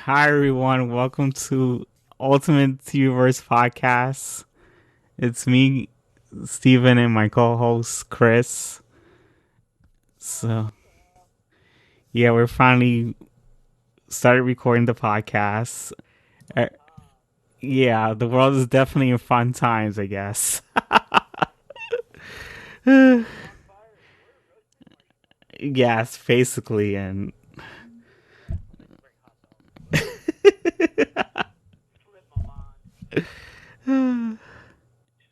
Hi everyone, welcome to Ultimate Universe Podcast. It's me, Steven, and my co-host Chris. So yeah, we're finally started recording the podcast. Uh, yeah, the world is definitely in fun times, I guess. Yes, basically, and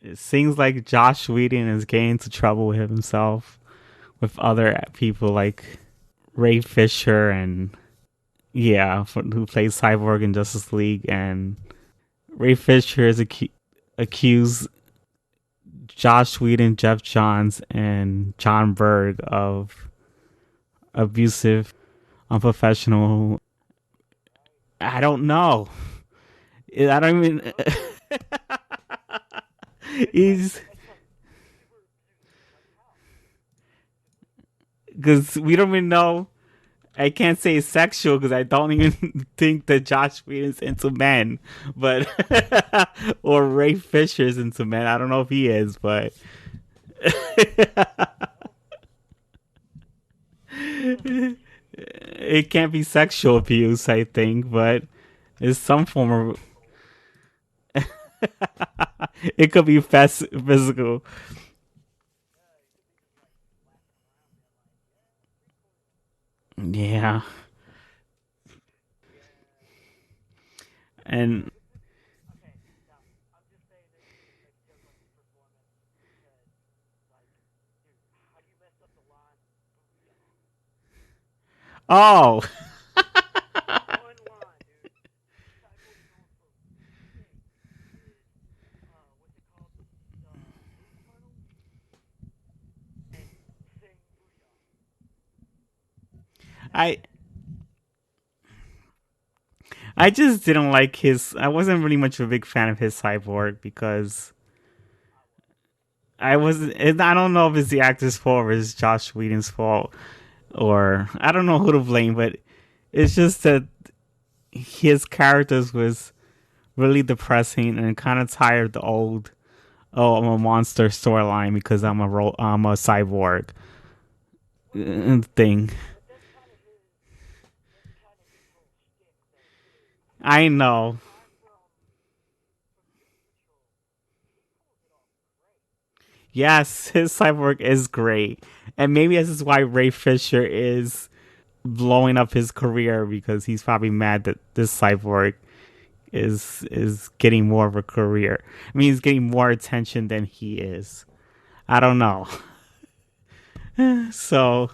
it seems like Josh Whedon is getting into trouble with himself with other people like Ray Fisher and who plays Cyborg in Justice League, and Ray Fisher is accused Josh Whedon, Jeff Johns, and John Berg of abusive, unprofessional. I don't know. I don't even. He's because we don't even know. I can't say sexual because I don't even think that Josh Whedon's into men, but or Ray Fisher's into men. I don't know if he is, but it can't be sexual abuse, I think, but it's some form of. It could be physical. Yeah, and oh, I I just didn't like his. I wasn't really much of a big fan of his cyborg because I was. I don't know if it's the actor's fault or it's Josh Whedon's fault, or I don't know who to blame, but it's just that his characters was really depressing and kind of tired of the old "oh, I'm a monster" storyline because I'm a cyborg thing. I know. Yes, his cyborg is great, and maybe this is why Ray Fisher is blowing up his career because he's probably mad that this cyborg is getting more of a career. I mean, he's getting more attention than he is. I don't know. So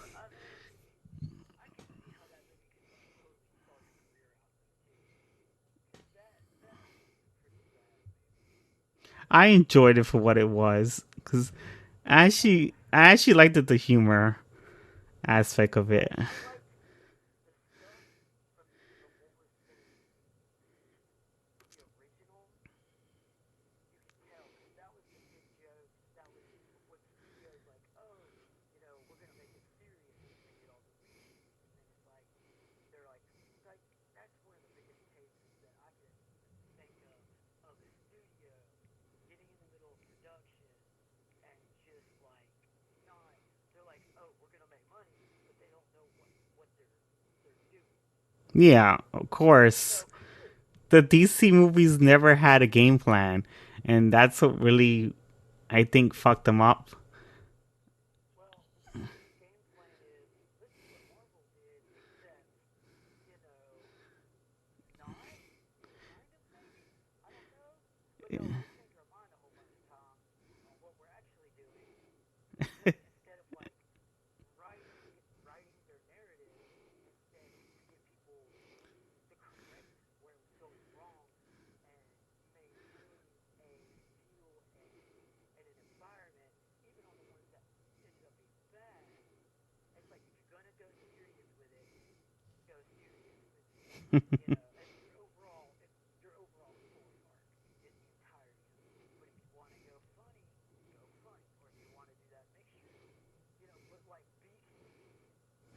I enjoyed it for what it was because I actually liked the humor aspect of it. Yeah, of course. The DC movies never had a game plan, and that's what really I think fucked them up.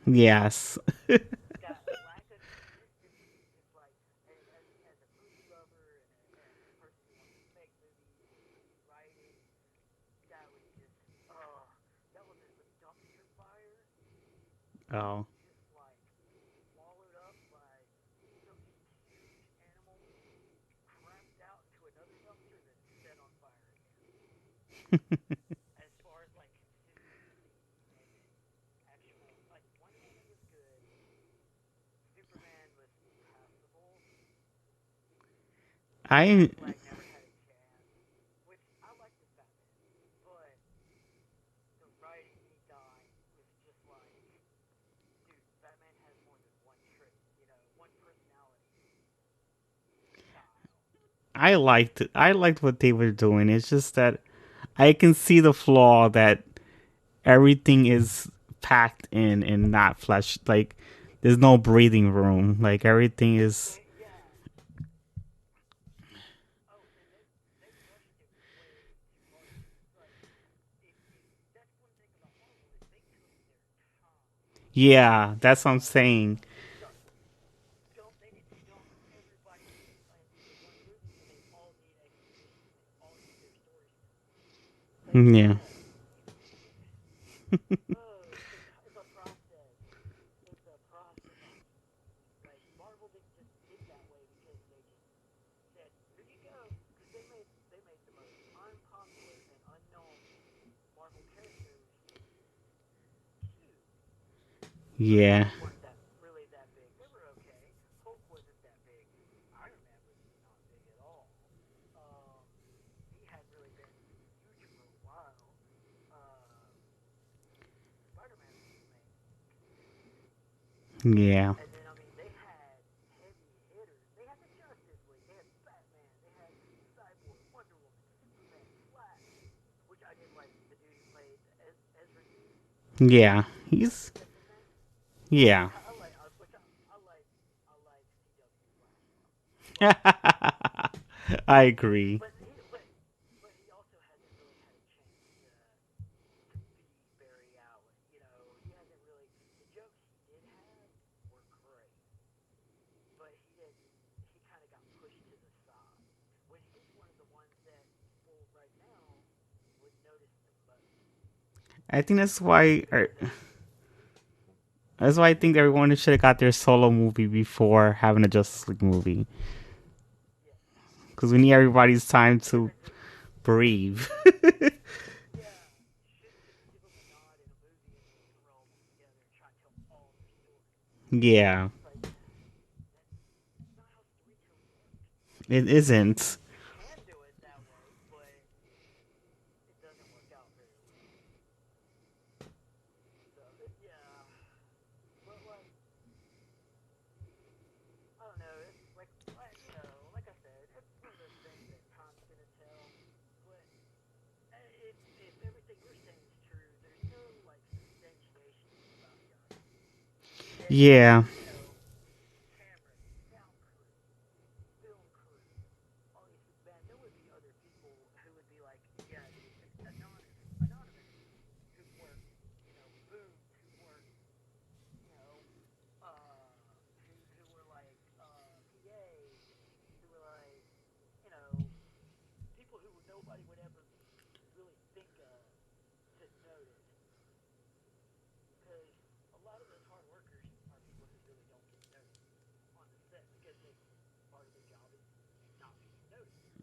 Yes. Oh. I I liked what they were doing. It's just that I can see the flaw that everything is packed in and not fleshed. Like there's no breathing room. Like everything is. Yeah, that's what I'm saying. Yeah. Yeah. Yeah. Yeah. He's. Yeah. I agree. I think that's why I think everyone should have got their solo movie before having a Justice League movie. Because we need everybody's time to breathe. Yeah, it isn't. Yeah,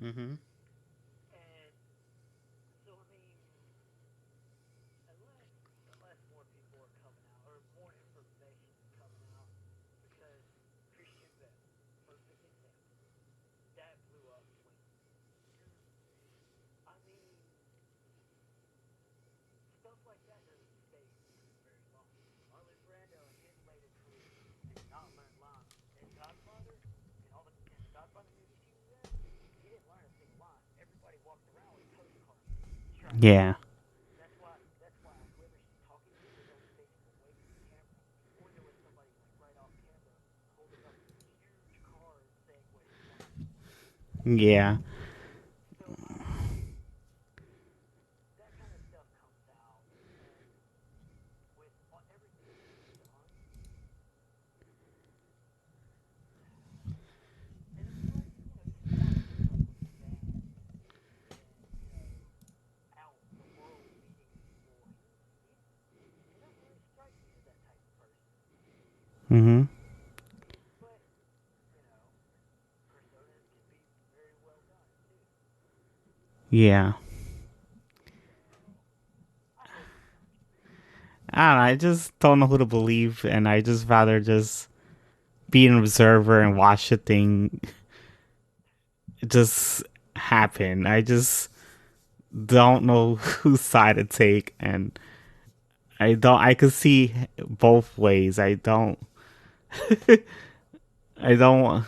hmm yeah, yeah, Mm-hmm. Yeah. I don't know. I just don't know who to believe, and I just rather just be an observer and watch the thing just happen. I just don't know whose side to take, and I don't. I could see both ways. I don't. I don't.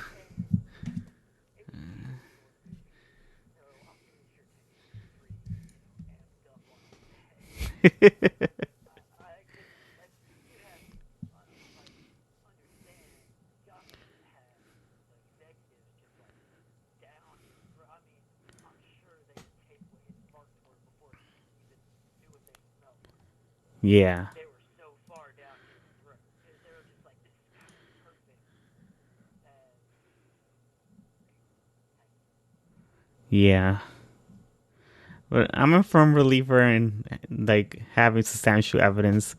Yeah. Yeah. But I'm a firm believer in like having substantial evidence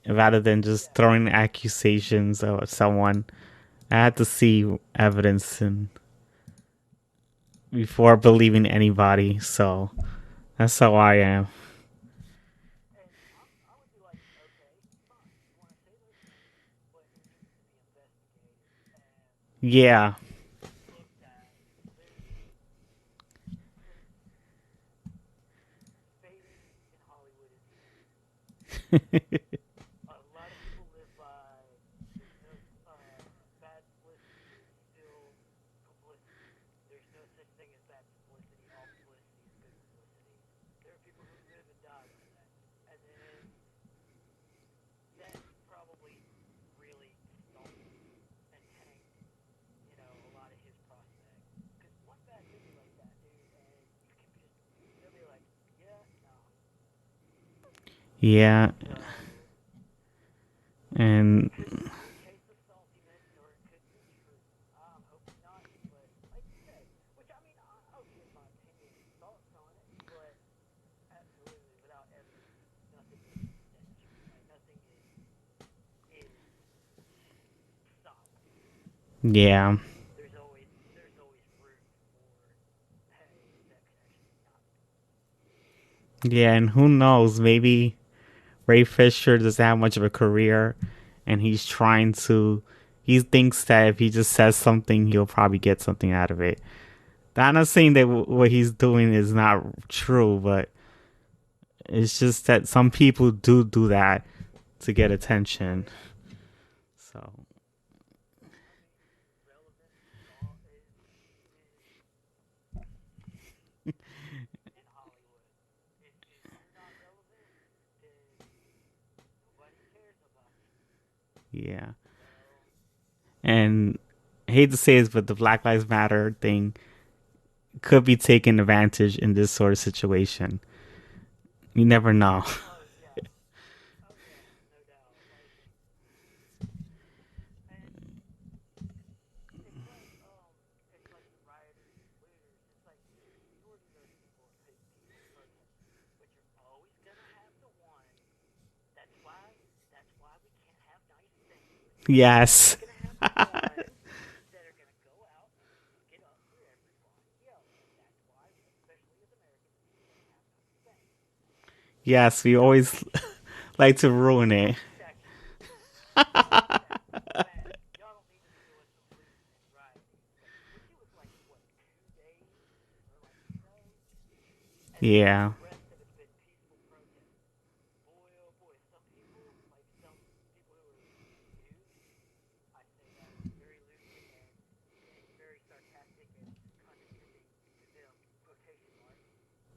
rather than just throwing accusations of someone. I had to see evidence and before believing anybody. So that's how I am. Yeah. Yeah. And yeah. Yeah, and who knows? Maybe Ray Fisher doesn't have much of a career, and he's trying to. He thinks that if he just says something, he'll probably get something out of it. I'm not saying that what he's doing is not true, but it's just that some people do that to get attention. So yeah, and I hate to say this, but the Black Lives Matter thing could be taken advantage in this sort of situation. You never know. Yes. Yes, we always like to ruin it. Yeah.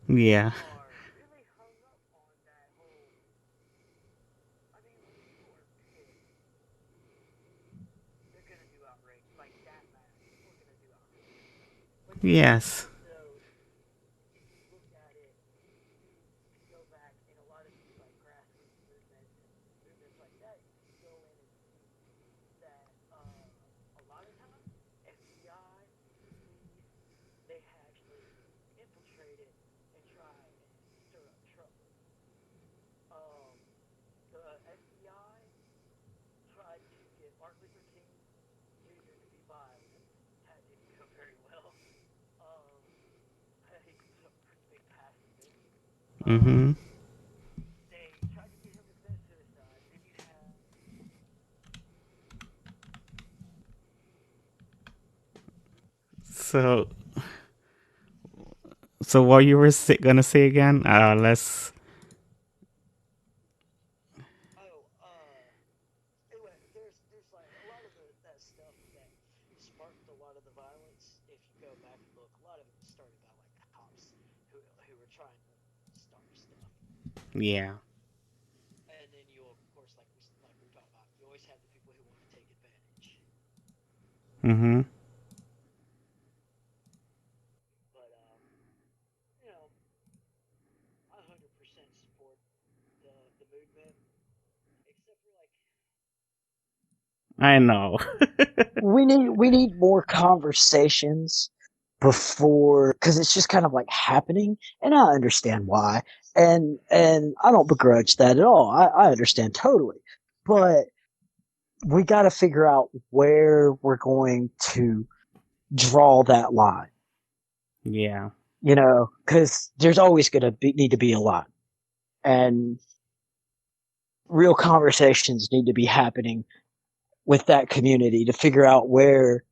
Yeah. Yes. Mm-hmm. They tried to get him to commit suicide. Then you have So, so what you were gonna say again? Let's. oh, anyway, there's like a lot of that stuff that sparked a lot of the violence. If you go back and look, a lot of it was started by like cops who were trying to start stuff. Yeah. And then you, of course, like we were talking about, you always have the people who want to take advantage. Mm-hmm. But you know, I 100% support the movement, except for like I know. we need more conversations before, because it's just kind of like happening, and I understand why, and I don't begrudge that at all. I understand totally, but we got to figure out where we're going to draw that line. Yeah. Because there's always going to need to be a line, and real conversations need to be happening with that community to figure out where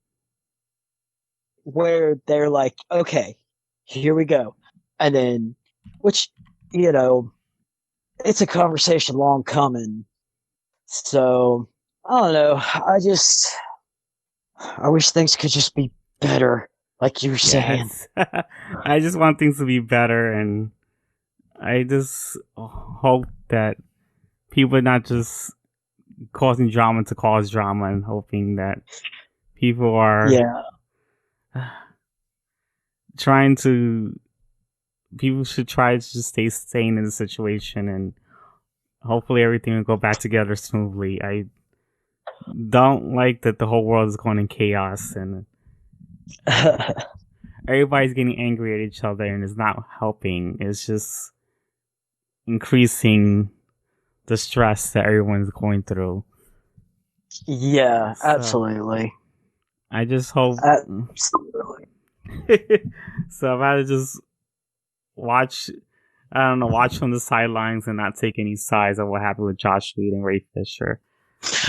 they're like, okay, here we go. And then, which, you know, it's a conversation long coming. So, I don't know. I wish things could just be better, like you were saying. Yes. I just want things to be better, and I just hope that people are not just causing drama to cause drama, and hoping that people are Yeah. trying to. People should try to just stay sane in the situation, and hopefully everything will go back together smoothly. I don't like that the whole world is going in chaos, and everybody's getting angry at each other, and it's not helping. It's just increasing the stress that everyone's going through. Yeah, So absolutely. I just hope. Absolutely. So if I just watch, I don't know, watch from the sidelines and not take any sides of what happened with Josh Whedon and Ray Fisher,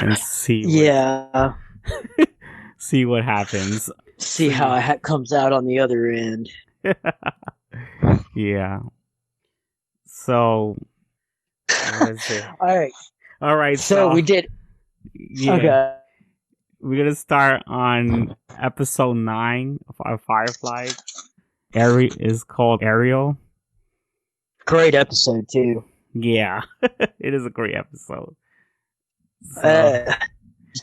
and Yeah. see what happens. See So how yeah, it comes out on the other end. yeah. So what is it? All right. All right, So so we did. yeah, Okay. we're gonna start on episode 9 of our Firefly. Is called Ariel. Great episode, too. Yeah, it is a great episode. So Uh,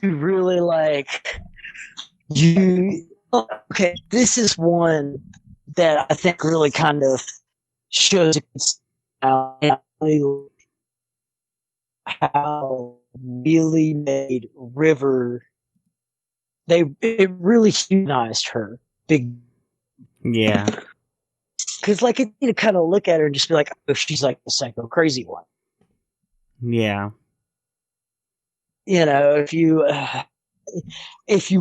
you really like. You. Okay, this is one that I think really kind of shows how really made River. It really humanized her big, yeah, because like you to kind of look at her and just be like, oh, she's like the psycho crazy one. yeah, If you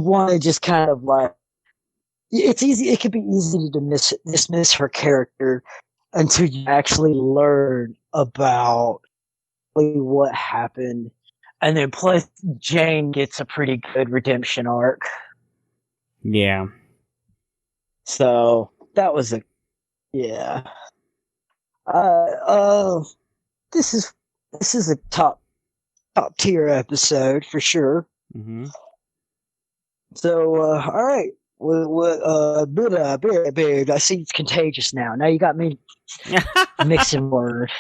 want to just kind of like, it's easy. It could be easy to dismiss her character until you actually learn about what happened, and then plus Jane gets a pretty good redemption arc. yeah. So that was a yeah. Uh, uh, this is this is a top tier episode for sure. Mm-hmm. So all right. But I see it's contagious now. Now you got me mixing words.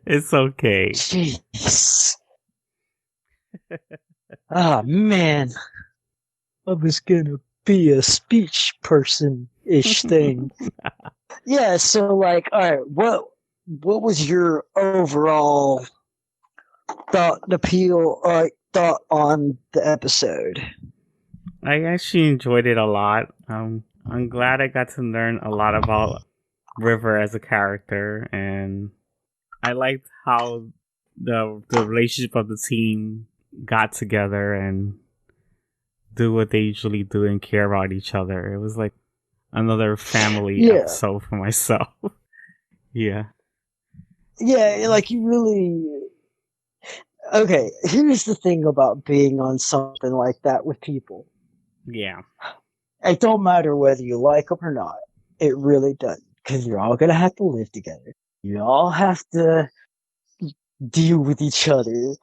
It's okay. Jeez. Ah, man. I was gonna be a speech person ish thing. Yeah, so like, all right, what was your overall thought on the episode? I actually enjoyed it a lot. I'm glad I got to learn a lot about River as a character, and I liked how the relationship of the team got together and do what they usually do and care about each other. It was like another family Yeah, episode for myself. Yeah. Yeah, like you really. Okay, here's the thing about being on something like that with people. Yeah. It don't matter whether you like them or not. It really doesn't, because you're all gonna have to live together. You all have to deal with each other,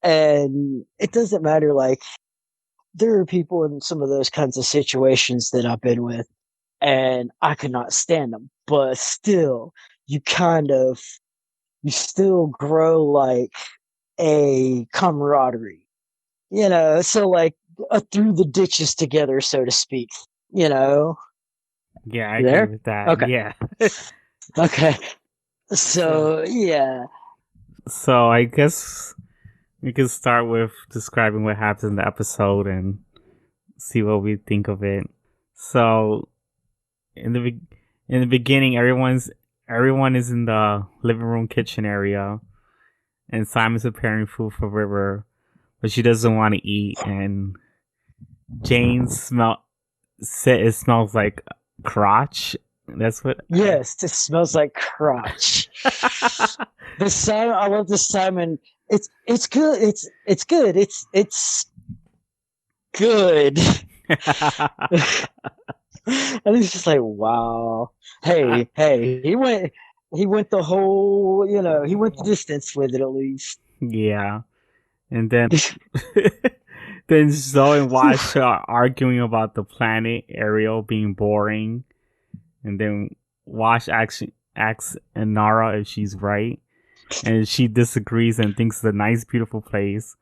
and it doesn't matter. Like there are people in some of those kinds of situations that I've been with, and I could not stand them. But still, you kind of you still grow like a camaraderie, so like through the ditches together, so to speak. You know, Yeah, I you agree there? with that. Okay, Yeah. okay. So, So yeah, so I guess we can start with describing what happens in the episode and see what we think of it. So, in the in the beginning, everyone is in the living room kitchen area, and Simon's preparing food for River, but she doesn't want to eat, and Jane said it smells like crotch. That's what I. yes, this smells like crotch. The Simon, I love the Simon. It's good. It's good. It's good. And it's just like, wow. Hey, he went the whole, he went the distance with it at least. Yeah, and then then Zoe and Wash are arguing about the planet Ariel being boring, and then Wash asks Inara if she's right, and she disagrees and thinks it's a nice, beautiful place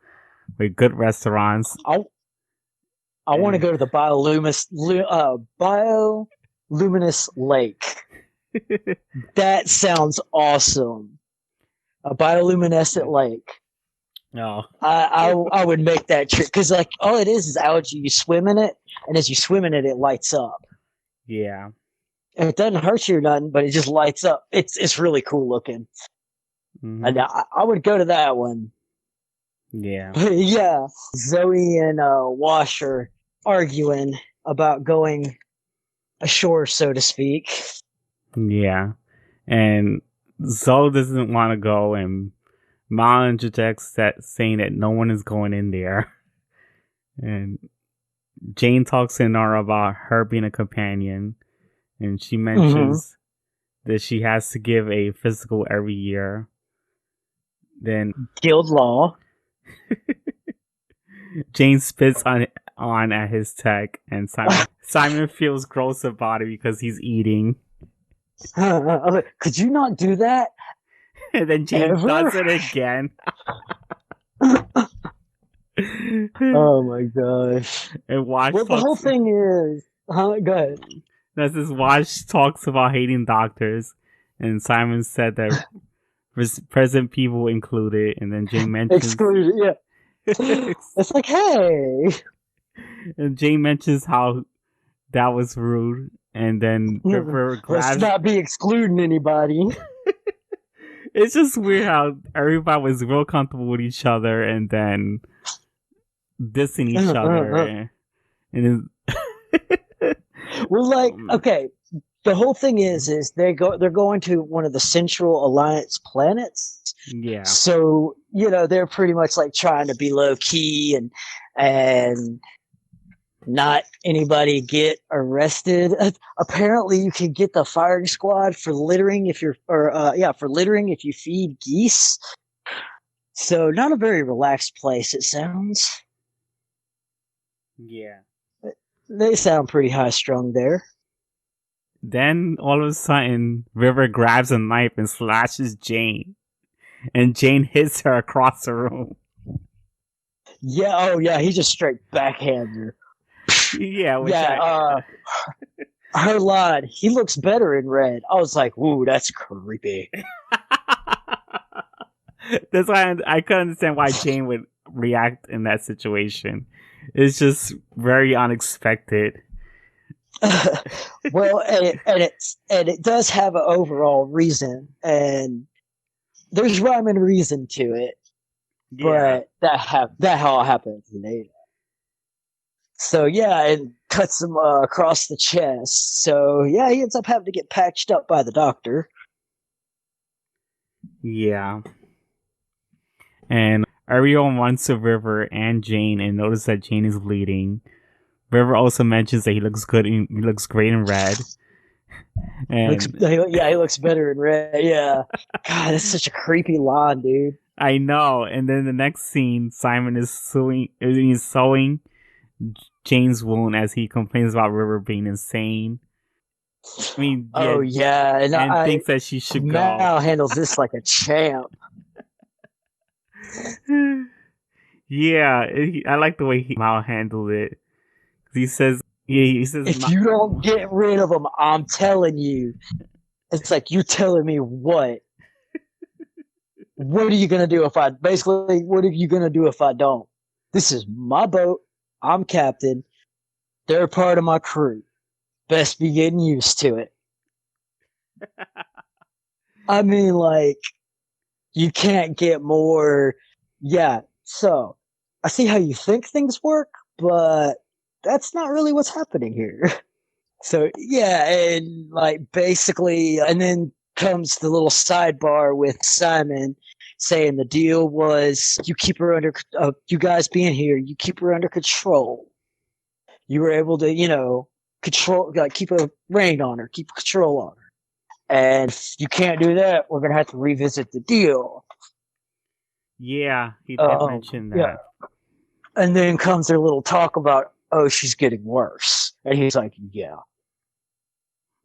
with good restaurants. I I want to And go to the bioluminous lake. That sounds awesome. A bioluminescent lake. oh I would make that trip because like all it is algae. You swim in it, and as you swim in it, it lights up. yeah, And it doesn't hurt you or nothing, but it just lights up. It's really cool looking. And hmm I would go to that one. yeah, But yeah, Zoe and Wash are arguing about going ashore, so to speak. yeah, and Zoe doesn't want to go, and Mal interjects that saying that no one is going in there, and Jane talks to Inara about her being a companion, and she Mm-hmm. mentions that she has to give a physical every year. Then Guild law. Jane spits on at his tech, and Simon feels gross about it because he's eating. Could you not do that And then Jane ever? does it again. Oh my gosh. And Wash Well, the whole talks. thing is, huh? Go ahead. That's this Wash talks about hating doctors, and Simon said that present people included. And then Jane mentions. Exclusion. Yeah. It's like, hey, And Jane mentions how that was rude, and then River let's grabs. not be excluding anybody. It's just weird how everybody was real comfortable with each other, and then dissing each other, and Well, like, okay, the whole thing is they're going to one of the Central Alliance planets. yeah, So they're pretty much like trying to be low key and not anybody get arrested. Apparently, you can get the firing squad for littering for littering if you feed geese. So not a very relaxed place. It sounds. yeah. They sound pretty high strung there. Then all of a sudden, River grabs a knife and slashes Jane, and Jane hits her across the room. Yeah. Oh yeah. He just straight backhands her. Yeah, which Yeah. I. Her line. He looks better in red. I was like, "Ooh, that's creepy." That's why I couldn't understand why Jane would react in that situation. It's just very unexpected. Well, and it does have an overall reason, and there's rhyme and reason to it. Yeah. But that all happens later. So yeah, it cuts him across the chest. So yeah, he ends up having to get patched up by the doctor. Yeah. And Ariel runs to River and Jane and notices that Jane is bleeding. River also mentions that he looks good. He looks great in red. And He looks better in red. Yeah, God, that's such a creepy line, dude. I know. And then the next scene, Simon is sewing Jane's wound as he complains about River being insane. I mean, yeah, Oh yeah, and and I thinks that she should go. Mal handles this like a champ. Yeah, I like the way he Mal handled it. He says, yeah, he says, If you don't get rid of them, I'm telling you. It's like, you're telling me what? What are you gonna do if I basically? What are you gonna do if I don't? This is my boat. I'm captain. They're part of my crew. Best be getting used to it. I mean, like, you can't get more. Yeah. So I see how you think things work, but that's not really what's happening here. So yeah, and like basically, and then comes the little sidebar with Simon saying the deal was you keep her under, you guys being here, you keep her under control. You were able to, control, like keep a rein on her, keep control on her. And if you can't do that, we're gonna have to revisit the deal. yeah, he did mention Yeah. that. And then comes their little talk about, oh, she's getting worse, and he's like, yeah.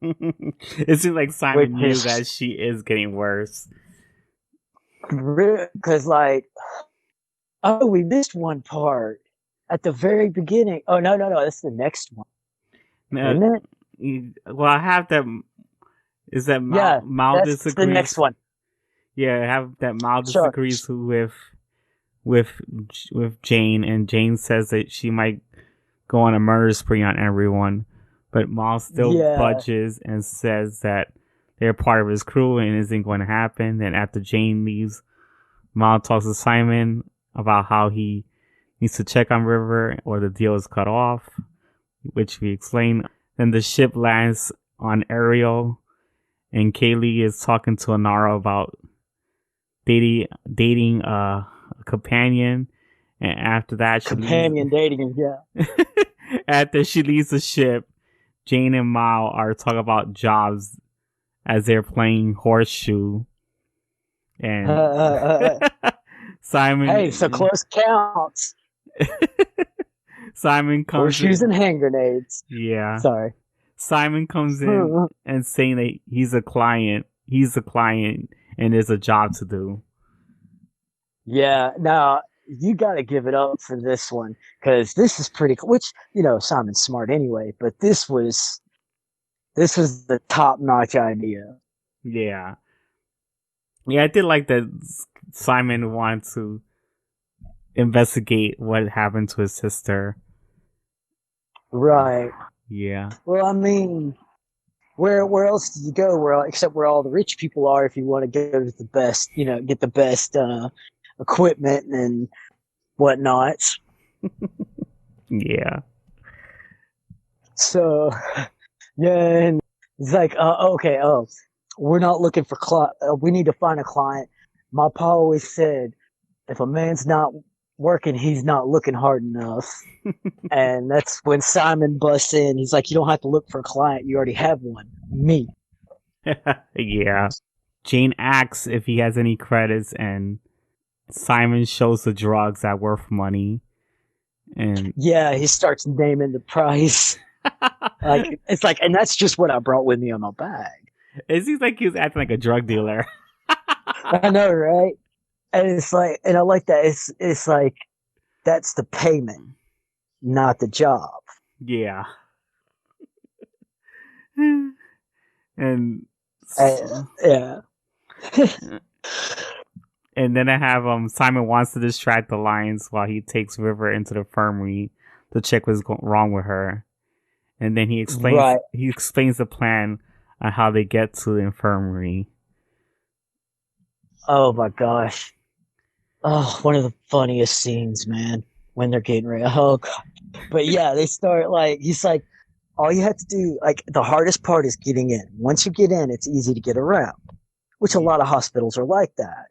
It seems like Which Simon knew that she is getting worse. Because like, oh, we missed one part at the very beginning. Oh no, that's the next one, Now, isn't it? well, I have that. Is that Yeah, Mal that's the next disagrees? one. Yeah, I have that Mal Sure. disagrees with with Jane, and Jane says that she might go on a murder spree on everyone, but Mal still Yeah. budges and says that they're part of his crew and isn't going to happen. Then after Jane leaves, Mal talks to Simon about how he needs to check on River or the deal is cut off, which we explain. Then the ship lands on Ariel, and Kaylee is talking to Anara about dating a companion. And after that, Companion dating, yeah. after she leaves the ship, Jane and Mal are talking about jobs as they're playing horseshoe. And Simon, Hey, so close counts. Simon comes Horseshoes in. and hand grenades. Yeah. Sorry. Simon comes in and saying that he's a client. He's a client and there's a job to do. Yeah. Now you got to give it up for this one because this is pretty cool. Which Simon's smart anyway, but this was the top notch idea. Yeah. Yeah, I did like that Simon wanted to investigate what happened to his sister. Right. Yeah. Well, I mean, where else do you go? Except where all the rich people are, if you want to go to the best, get the best equipment and whatnot. Yeah. So, yeah, and it's like, okay, we're not looking for we need to find a client. My pa always said, if a man's not working, he's not looking hard enough. And that's when Simon busts in. He's like, you don't have to look for a client. You already have one. Me. Yeah. Jane asks if he has any credits, and Simon shows the drugs that worth money. And yeah, he starts naming the price. It's like, and that's just what I brought with me on my bag. It seems like he was acting like a drug dealer. I know, right? And it's like, and I like that. It's like, that's the payment, not the job. Yeah. And yeah. And then I have Simon wants to distract the lions while he takes River into the infirmary to check what's wrong with her. And then he explains the plan on how they get to the infirmary. Oh my gosh. Oh, one of the funniest scenes, man, when they're getting ready. Oh god. But yeah, they start he's like, all you have to do, the hardest part is getting in. Once you get in, it's easy to get around. which a Yeah. lot of hospitals are like that.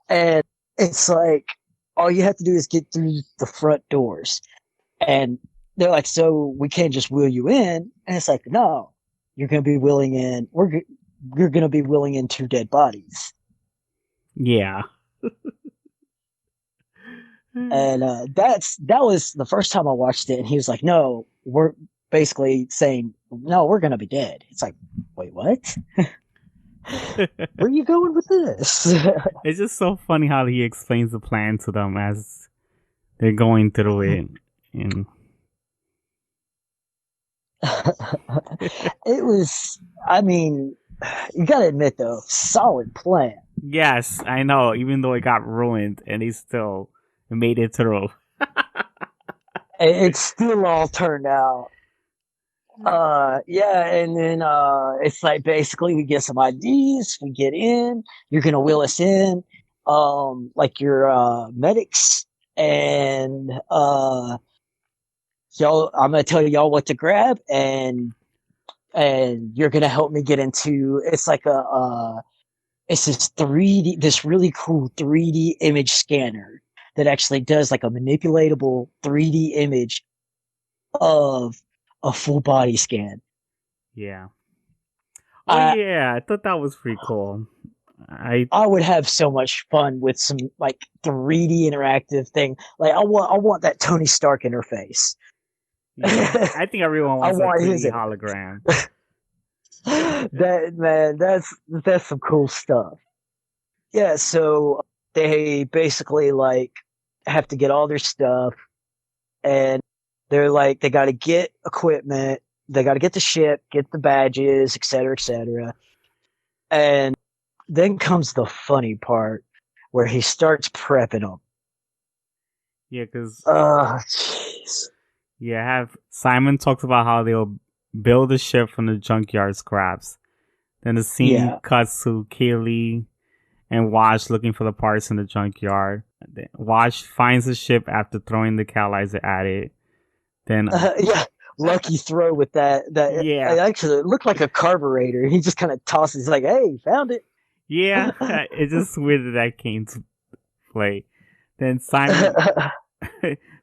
And it's like, all you have to do is get through the front doors. And they're like, so we can't just wheel you in. And it's like, no, you're going to be wheeling in. You're going to be wheeling in two dead bodies. Yeah. And that was the first time I watched it. And he was like, no, we're basically saying, no, we're going to be dead. It's like, wait, what? Where are you going with this? It's just so funny how he explains the plan to them as they're going through it. And It was, I mean, you got to admit, though, solid plan. yes, I know, even though it got ruined and he still made it through. It still all turned out. Yeah, and then it's like basically we get some IDs, we get in, you're gonna wheel us in, like your medics, and y'all, I'm gonna tell y'all what to grab, and you're gonna help me get into. It's like it's this 3D, this really cool 3D image scanner that actually does like a manipulatable 3D image of a full body scan. Yeah. Oh I yeah, I thought that was pretty cool. I I would have so much fun with some like 3D interactive thing. Like I want that Tony Stark interface. yeah, I think everyone I wants a want his 3D interface. hologram. That man, that's some cool stuff. Yeah, so they basically like have to get all their stuff, and they're like they got to get equipment, they got to get the ship, get the badges, etc., etc. And then comes the funny part where he starts prepping them. Yeah, because Oh, jeez. yeah, have Simon talks about how they'll build a ship from the junkyard scraps. Then the scene Yeah. cuts to Kaylee and Wash looking for the parts in the junkyard. Wash finds the ship after throwing the catalyzer at it. Then, Yeah. Lucky throw with that yeah, actually it looked like a carburetor. He just kind of tosses. He's like, "Hey, found it." yeah, it's just weird that that came to play. Then Simon,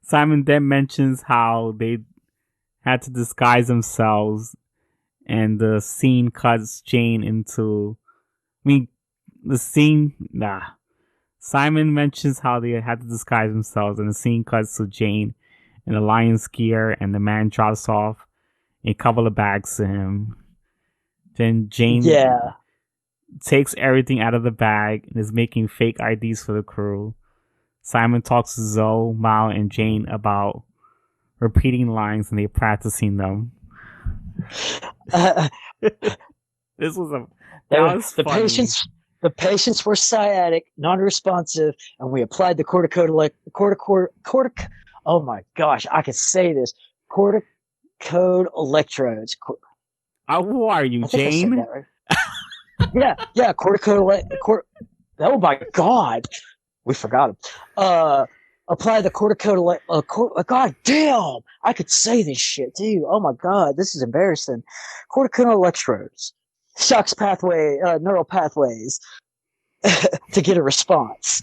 Simon then mentions how they had to disguise themselves, and the scene cuts Jane into. I mean, the scene. Nah. Simon mentions how they had to disguise themselves, and the scene cuts to Jane in a lion skier, and the man drops off a couple of bags to him. Then Jane Yeah. takes everything out of the bag and is making fake IDs for the crew. Simon talks to Zoe, Mal, and Jane about repeating lines, and they're practicing them. Uh, This was a they that were, was funny. the patients were sciatic, non-responsive, and we applied the oh my gosh, I could say this. Corticode electrodes. Who are you, I think I said Jane? that right. Yeah, oh my god. We forgot him. Apply the God damn! I could say this shit too. Oh my god, this is embarrassing. Cortical electrodes, shocks pathway, neural pathways to get a response.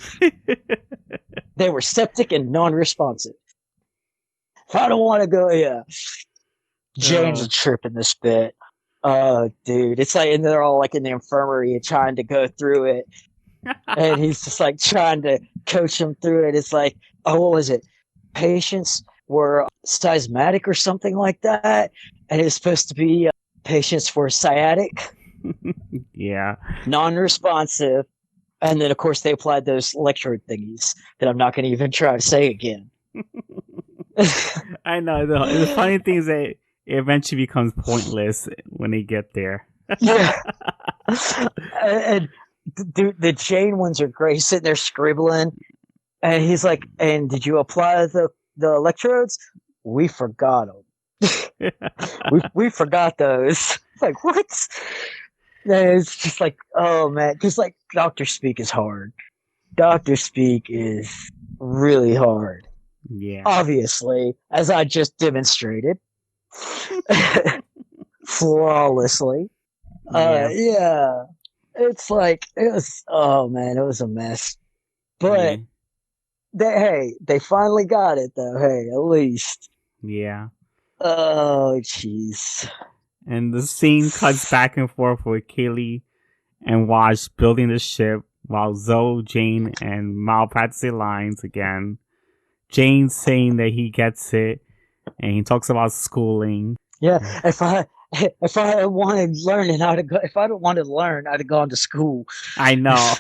They were septic and non-responsive. I don't want to go. Yeah, James uh, is tripping this bit. Oh, dude, it's like, and they're all like in the infirmary trying to go through it, and he's just like trying to coach them through it. It's like, oh, what was it? Patients were seismatic or something like that, and it's supposed to be patients were sciatic, yeah. non-responsive, and then of course they applied those electrode thingies that I'm not going to even try to say again. I know. The funny thing is that it eventually becomes pointless when they get there. Yeah, and dude, the Jane ones are great, sitting there scribbling. And he's like, "And did you apply the electrodes? We forgot them. We forgot those." It's like, what? And it's just like, oh man, because like doctor speak is hard. Doctor speak is really hard. Yeah. Obviously, as I just demonstrated, flawlessly. Yeah. Yeah. It's like it was. Oh man, it was a mess. Yeah, But they finally got it though. Hey, at least. yeah. Oh jeez. And the scene cuts back and forth with Kaylee and Wash building the ship while Zoe, Jane, and Mal practice their lines again. Jane's saying that he gets it, and he talks about schooling. Yeah, if I wanted learning how to go, if I don't want to learn, I'd have gone to school. I know.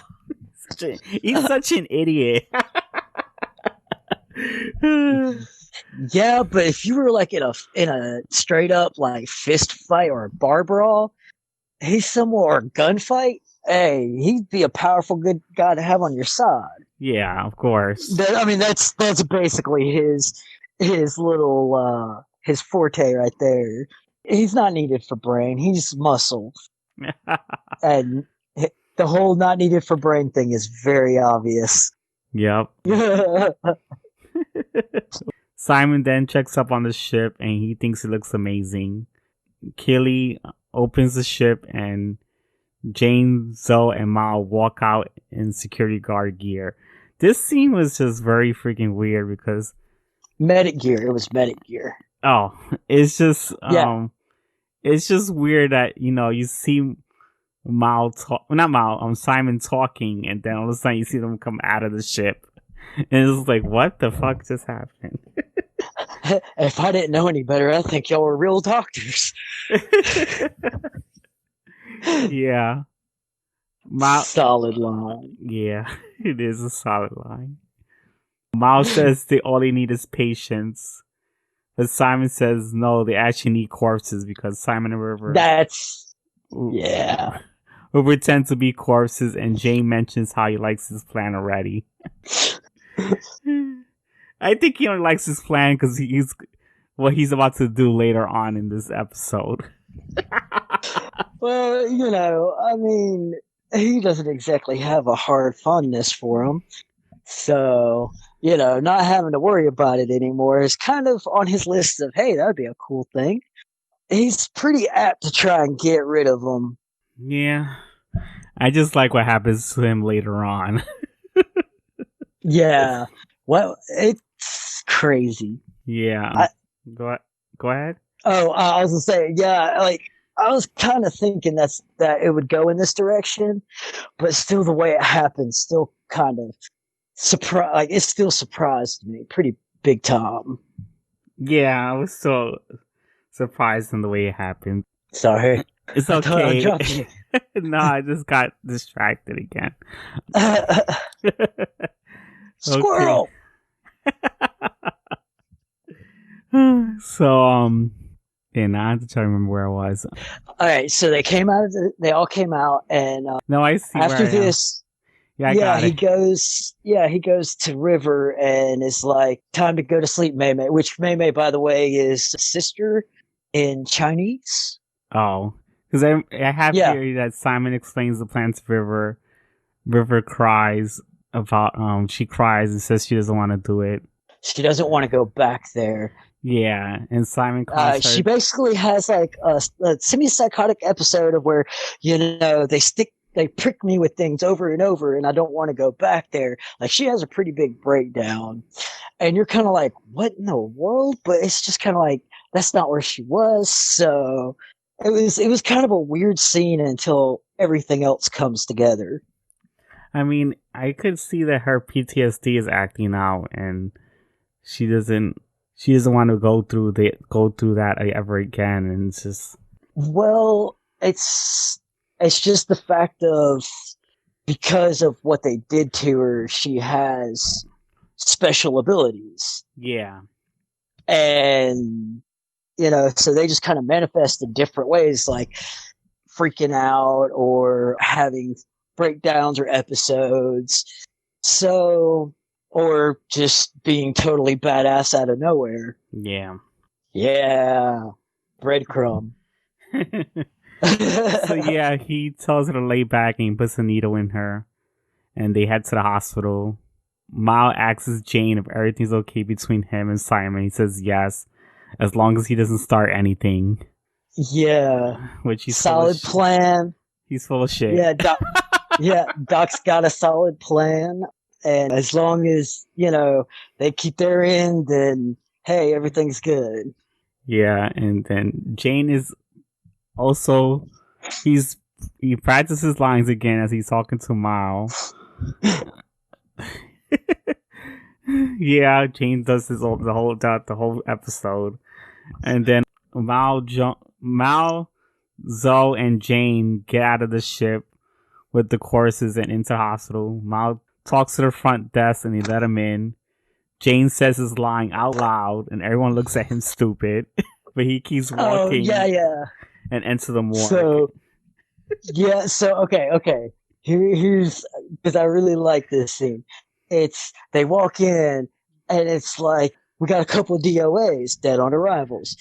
He's such an idiot. Yeah, but if you were like in a straight up like fist fight or a bar brawl, he's somewhere or a gunfight. Hey, he'd be a powerful good guy to have on your side. Yeah, of course. I mean, that's basically his little his forte right there. He's not needed for brain. He's muscle, and the whole not needed for brain thing is very obvious. Yep. Simon then checks up on the ship and he thinks it looks amazing. Kelly opens the ship and Jane, Zoe, and Mal walk out in security guard gear. This scene was just very freaking weird because Medic gear. It was medic gear. oh, it's just Yeah. it's just weird that you see Mal talk, not Mal, Simon talking, and then all of a sudden you see them come out of the ship, and it's like, what the fuck just happened? If I didn't know any better, I think y'all were real doctors. Yeah, Mal. Solid line. Yeah, it is a solid line. Mal says they all they need is patience. But Simon says no, they actually need corpses because Simon and River That's yeah. will pretend to be corpses, and Jane mentions how he likes his plan already. I think he only likes his plan because he's what he's about to do later on in this episode. Well, I mean, he doesn't exactly have a hard fondness for him. So, not having to worry about it anymore is kind of on his list of, hey, that'd be a cool thing. He's pretty apt to try and get rid of them. Yeah. I just like what happens to him later on. Yeah. Well, it's crazy. Yeah. Go ahead. Oh, I was gonna say, yeah, like I was kind of thinking that it would go in this direction, but still the way it happened still kind of it still surprised me pretty big time. Yeah, I was so surprised in the way it happened. Sorry. It's I thought I okay. dropped you. No, I just got distracted again. Squirrel. So yeah, now I have to try to remember where I was. All right, so they all came out, and No, I see. after where I am. this, Yeah, I got he it. goes to River and is like, time to go to sleep, Mei Mei, which Mei Mei, by the way, is sister in Chinese. Oh, because I have Yeah. here that Simon explains the plan to River. River cries about she cries and says she doesn't want to do it. She doesn't want to go back there. Yeah, and Simon calls her. She basically has like a semi-psychotic episode of where they prick me with things over and over, and I don't want to go back there. Like she has a pretty big breakdown, and you're kind of like, what in the world? But it's just kind of like that's not where she was. So it was kind of a weird scene until everything else comes together. I mean, I could see that her PTSD is acting out, and she doesn't want to go through that ever again, and it's just Well, it's just the fact of because of what they did to her, she has special abilities. yeah. And so they just kind of manifest in different ways, like freaking out or having breakdowns or episodes. So, or just being totally badass out of nowhere. Yeah. Yeah. Breadcrumb. So yeah, he tells her to lay back and he puts a needle in her, and they head to the hospital. Mal asks Jane if everything's okay between him and Simon. He says yes, as long as he doesn't start anything. Yeah. Which he's solid plan. He's full of shit. Yeah, Doc's got a solid plan, and as long as they keep their end, then hey, everything's good. Yeah, and then Jane is also he's he practices lines again as he's talking to Mao. Yeah, Jane does this the whole episode, and then Mao, Zoe, and Jane get out of the ship with the courses and into hospital. Mao talks to the front desk and they let him in. Jane says his line out loud, and everyone looks at him stupid, but he keeps Oh yeah, walking yeah. and enter the morgue. So okay. Here's because I really like this scene. It's they walk in and it's like we got a couple of DOAs dead on arrivals,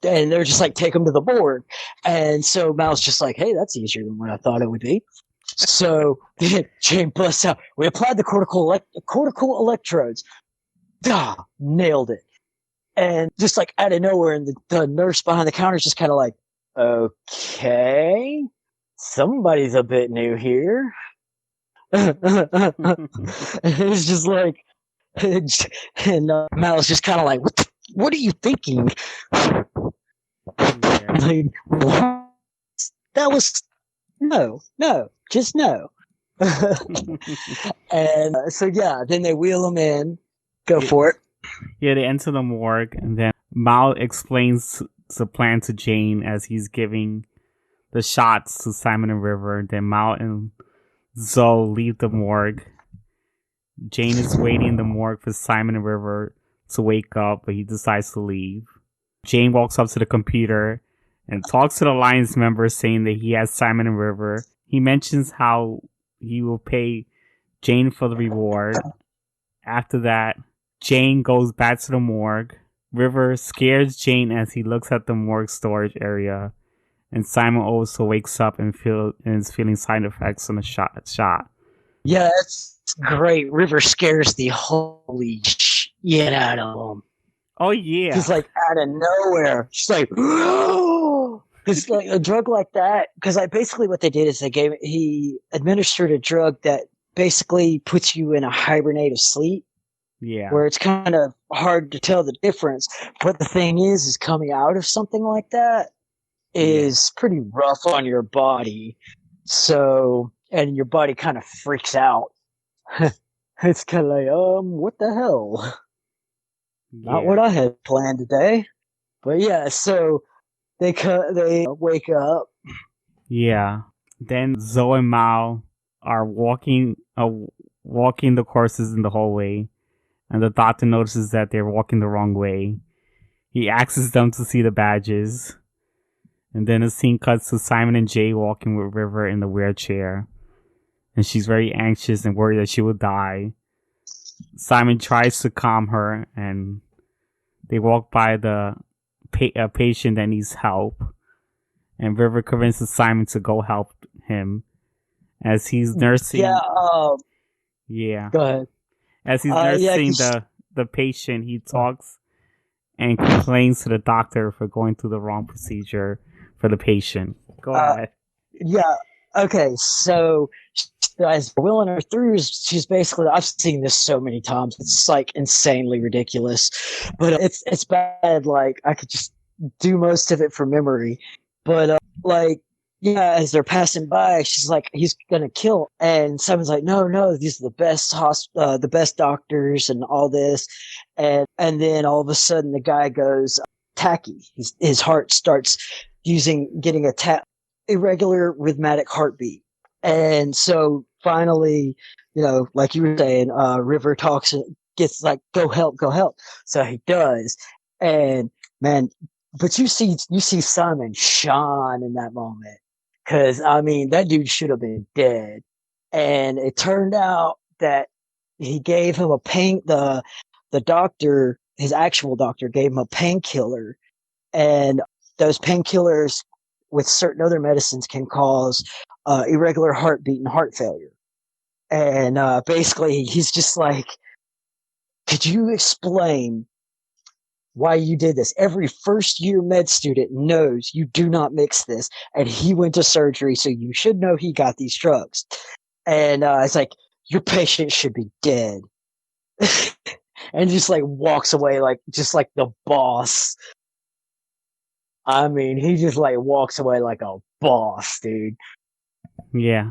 and they're just like take them to the morgue, and so Mal's just like, hey, that's easier than what I thought it would be. So Jane busts out. We applied the cortical electrodes. Nailed it. And just like out of nowhere, and the nurse behind the counter is just kind of like, okay, somebody's a bit new here. It's just like, and Mal's just kind of like, what are you thinking? Yeah. Like, what? That was no, just no. And so yeah, then they wheel him in. Go for it. Yeah, they enter the morgue, and then Mao explains the plan to Jane as he's giving the shots to Simon and River. Then Mao and Zoe leave the morgue. Jane is waiting in the morgue for Simon and River to wake up, but he decides to leave. Jane walks up to the computer and talks to the Alliance members, saying that he has Simon and River. He mentions how he will pay Jane for the reward. After that, Jane goes back to the morgue. River scares Jane as he looks at the morgue storage area, and Simon also wakes up and is feeling side effects on the shot. Yeah, that's great. River scares the holy shit out of him. Oh yeah, He's like out of nowhere. She's like, because like a drug like that. Because basically what they did is he administered a drug that basically puts you in a hibernative sleep. Yeah. Where it's kind of hard to tell the difference. But the thing is coming out of something like that is pretty rough on your body. So, and your body kind of freaks out. It's kind of like, what the hell? Not what I had planned today. But yeah, so they wake up. Yeah. Then Zoe and Mao are walking the courses in the hallway, and the doctor notices that they're walking the wrong way. He asks them to see the badges. And then the scene cuts to Simon and Jay walking with River in the wheelchair. And she's very anxious and worried that she will die. Simon tries to calm her, and they walk by a patient that needs help. And River convinces Simon to go help him as he's nursing. Yeah. Go ahead. As he's nursing the patient, he talks and complains to the doctor for going through the wrong procedure for the patient. Go ahead. Yeah. Okay. So as we're wheeling her through, she's basically, I've seen this so many times. It's like insanely ridiculous, but it's bad. Like I could just do most of it from memory, but as they're passing by, she's like, he's gonna kill. And Simon's like, no, these are the best doctors and all this. And then all of a sudden the guy goes tacky. His heart starts getting a irregular rhythmic heartbeat. And so finally, like you were saying, River talks and gets like, go help. So he does. And man, but you see Simon shine in that moment. Cause I mean, that dude should have been dead. And it turned out that he gave him the doctor, his actual doctor gave him a painkiller, and those painkillers with certain other medicines can cause irregular heartbeat and heart failure. And basically he's just like, could you explain why you did this. Every first year med student knows you do not mix this. And he went to surgery, so you should know he got these drugs. And it's like, your patient should be dead. And just like walks away like just like the boss. I mean, he just like walks away like a boss, dude. Yeah.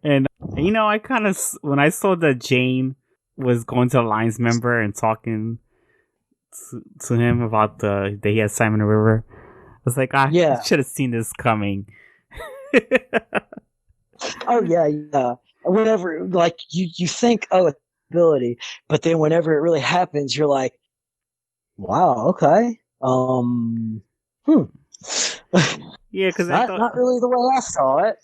And I kind of, when I saw that Jane was going to Alliance member and talking to him about that he had Simon River, I was like, I should have seen this coming. Oh yeah. Whenever like you think, oh, it's ability, but then whenever it really happens, you're like, wow, okay. Yeah, because not really the way I saw it.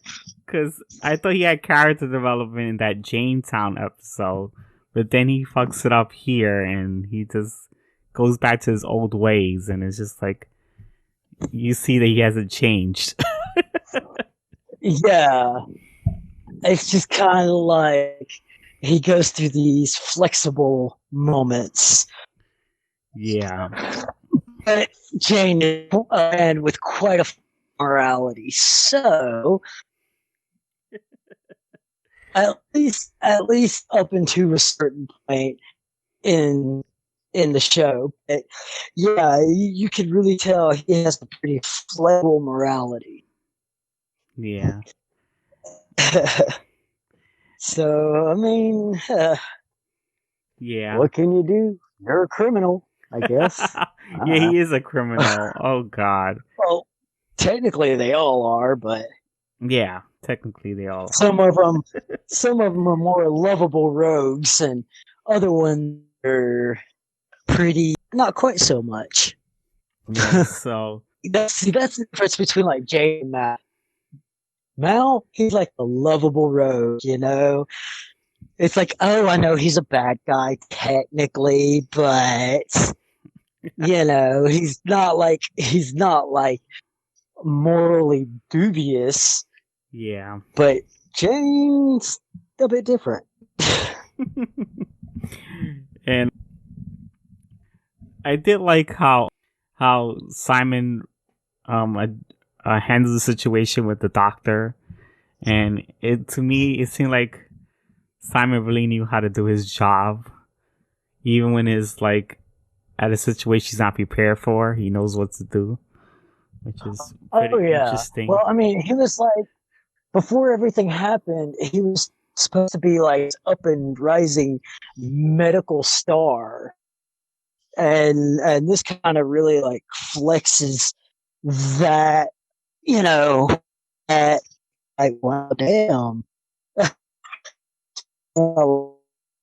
Because I thought he had character development in that Jamestown episode, but then he fucks it up here, and he just goes back to his old ways, and it's just like you see that he hasn't changed. Yeah, it's just kind of like he goes through these flexible moments. Yeah. But Jane is a man with quite a morality, so at least up into a certain point in the show. But yeah, you can really tell he has a pretty flexible morality. Yeah. So I mean, yeah. What can you do? You're a criminal, I guess. Yeah, he is a criminal. Oh God. Well, technically they all are, but yeah, technically they all. Some of them are more lovable rogues, and other ones are pretty not quite so much. Yeah, so that's the difference between like Jay and Matt. Mal, he's like the lovable rogue, It's like, oh, I know he's a bad guy technically, but he's not like morally dubious. Yeah. But Jane's a bit different. And I did like how Simon handles the situation with the doctor, and to me it seemed like Simon really knew how to do his job, even when it's like at a situation he's not prepared for. He knows what to do, which is pretty interesting. Well, I mean, he was like, before everything happened, he was supposed to be like up and rising medical star, and this kind of really like flexes that, that like, wow, damn.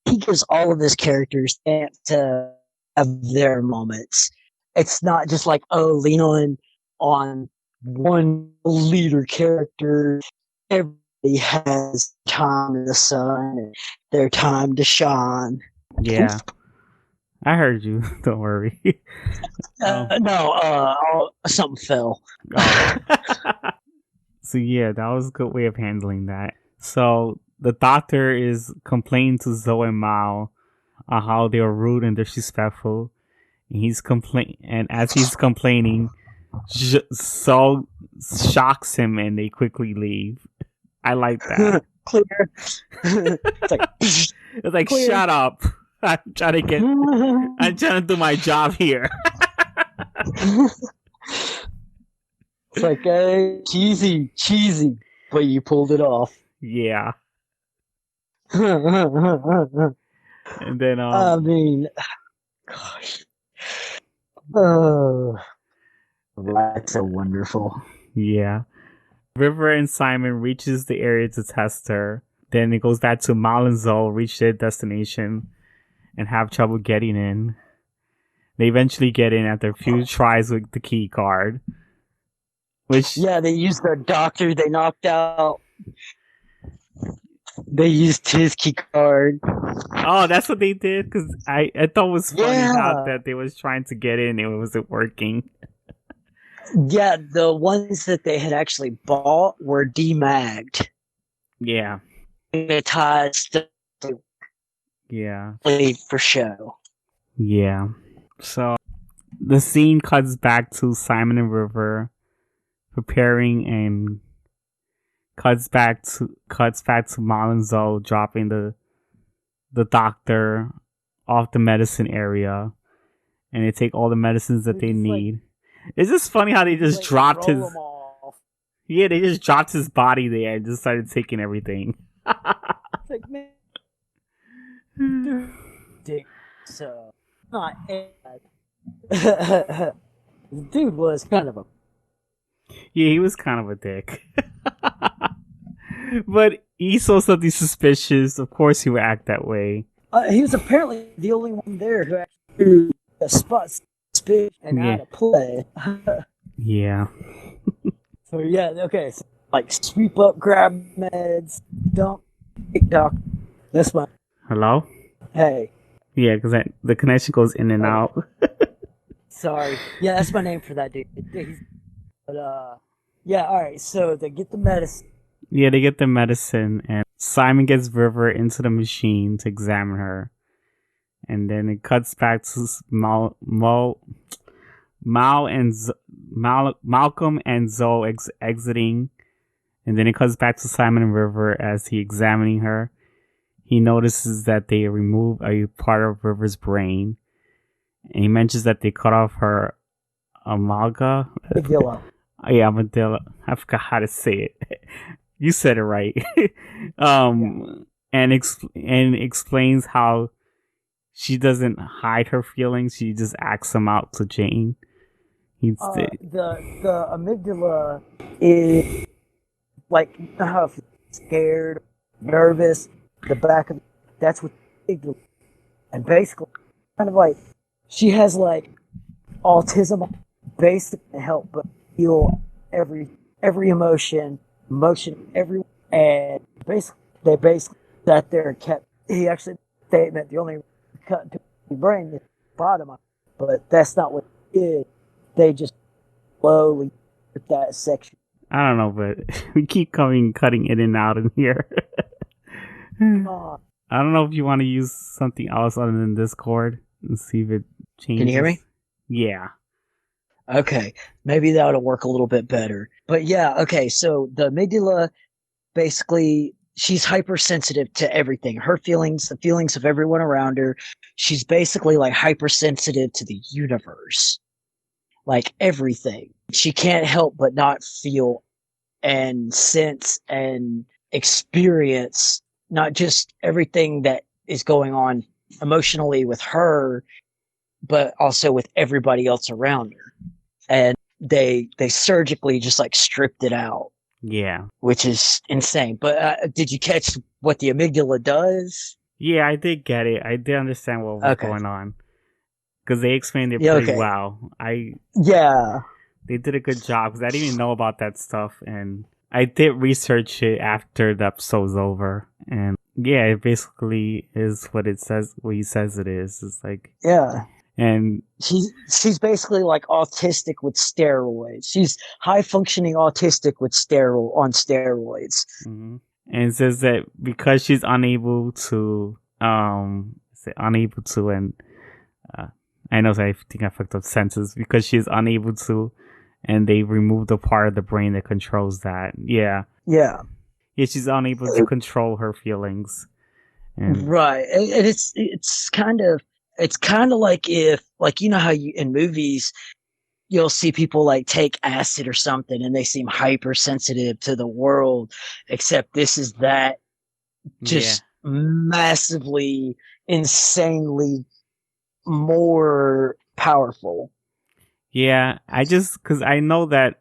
He gives all of his characters to have their moments. It's not just like, oh, lean on one leader character. Everybody has time in the sun and their time to shine. Yeah. I heard you. Don't worry. Something fell. So yeah, that was a good way of handling that. So the doctor is complaining to Zoe and Mao on how they are rude and disrespectful, and as he's complaining, so shocks him, and they quickly leave. I like that. Clear. It's like clear. Shut up. I'm trying to do my job here. It's like, cheesy, but you pulled it off. Yeah. And then, I mean, gosh. Oh, that's so wonderful. Yeah. River and Simon reaches the area to test her. Then it goes back to Mal and Zoe, reach their destination and have trouble getting in. They eventually get in after a few tries with the key card. Yeah, they used their doctor they knocked out. They used his key card. Oh, that's what they did? Because I thought it was funny how that they was trying to get in and it wasn't working. Yeah, the ones that they had actually bought were demagged. Yeah. Hypnotized. Yeah. For show. Yeah. So the scene cuts back to Simon and River preparing, and cuts back to Mal and Zoe dropping the doctor off the medicine area, and they take all the medicines that they need. It's just funny how they just dropped his. Yeah, they just dropped his body there and just started taking everything. It's like, man, dude, so not bad. Dude was kind of a. Yeah, he was kind of a dick. But he saw something suspicious. Of course, he would act that way. He was apparently the only one there who actually knew the spots, speak, and how to play. Yeah. So yeah, okay. So, like sweep up, grab meds, dump, doc. That's my. Hello. Hey. Yeah, because the connection goes in and out. Sorry. Yeah, that's my name for that dude. But yeah. All right. So they get the medicine. Yeah, they get the medicine, and Simon gets River into the machine to examine her, and then it cuts back to Malcolm and Zoe exiting, and then it cuts back to Simon and River as he examining her. He notices that they remove a part of River's brain, and he mentions that they cut off her amalga. Yeah, amadilla. I forgot how to say it. You said it right. And explains how she doesn't hide her feelings; she just acts them out to Jane. The amygdala is like scared, nervous. The back of that's what amygdala, and basically, kind of like she has like autism, basically help but feel every emotion every, and they basically sat there and kept. He actually statement the only cut into the brain is the bottom of it, but that's not what it is. They just slowly hit that section. I don't know, but we keep cutting in and out in here. I don't know if you want to use something else other than Discord and see if it changes. Can you hear me? Yeah. Okay, maybe that'll work a little bit better. But yeah, okay, so the amygdala, basically, she's hypersensitive to everything. Her feelings, the feelings of everyone around her. She's basically like hypersensitive to the universe. Like everything. She can't help but not feel and sense and experience not just everything that is going on emotionally with her, but also with everybody else around her. And they surgically just like stripped it out. Yeah. Which is insane. But did you catch what the amygdala does? Yeah, I did get it. I did understand what was going on. Because they explained it pretty well. They did a good job because I didn't even know about that stuff, and I did research it after the episode's over, and yeah, it basically is what it says. What he says it is. It's like and she's basically like autistic with steroids. She's high functioning autistic with on steroids. Mm-hmm. And it says that because she's unable to and I know I think I fucked up sentences, because she's unable to, and they removed the part of the brain that controls that. Yeah, she's unable to control her feelings. Right, and it's kind of like if, like, you know how in movies you'll see people like take acid or something and they seem hypersensitive to the world, except this is that just massively, insanely more powerful. Yeah, because I know that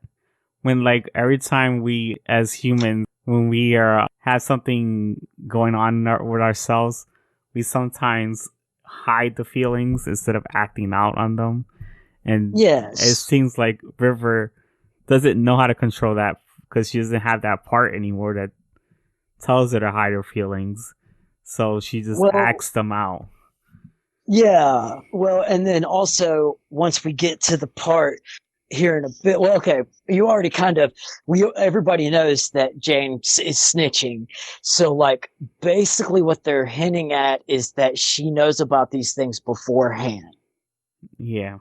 when, like, every time we as humans, when we have something going on with ourselves, we sometimes hide the feelings instead of acting out on them. And it seems like River doesn't know how to control that because she doesn't have that part anymore that tells her to hide her feelings. So she just acts them out. Yeah, well, and then also once we get to the part here in a bit, well, okay, you already everybody knows that James is snitching. So, like, basically what they're hinting at is that she knows about these things beforehand. Yeah.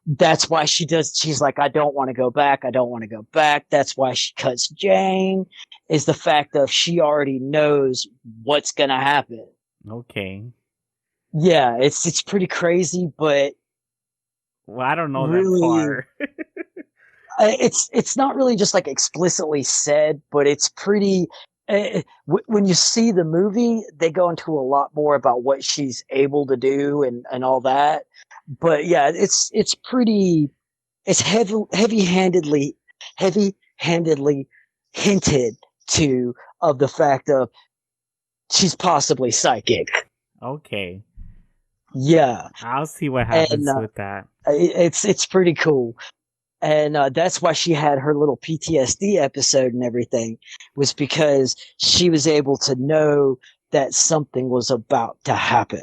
That's why she's like, I don't want to go back. I don't want to go back. That's why she cuts Jane, is the fact of she already knows what's going to happen. Okay. Yeah, it's pretty crazy, but Well, I don't know that really, part. it's not really just like explicitly said, but it's pretty. When you see the movie, they go into a lot more about what she's able to do and all that. But yeah, it's pretty. It's heavy handedly hinted to of the fact of she's possibly psychic. Okay. Yeah, I'll see what and happens with that. it's pretty cool. And that's why she had her little PTSD episode and everything, was because she was able to know that something was about to happen.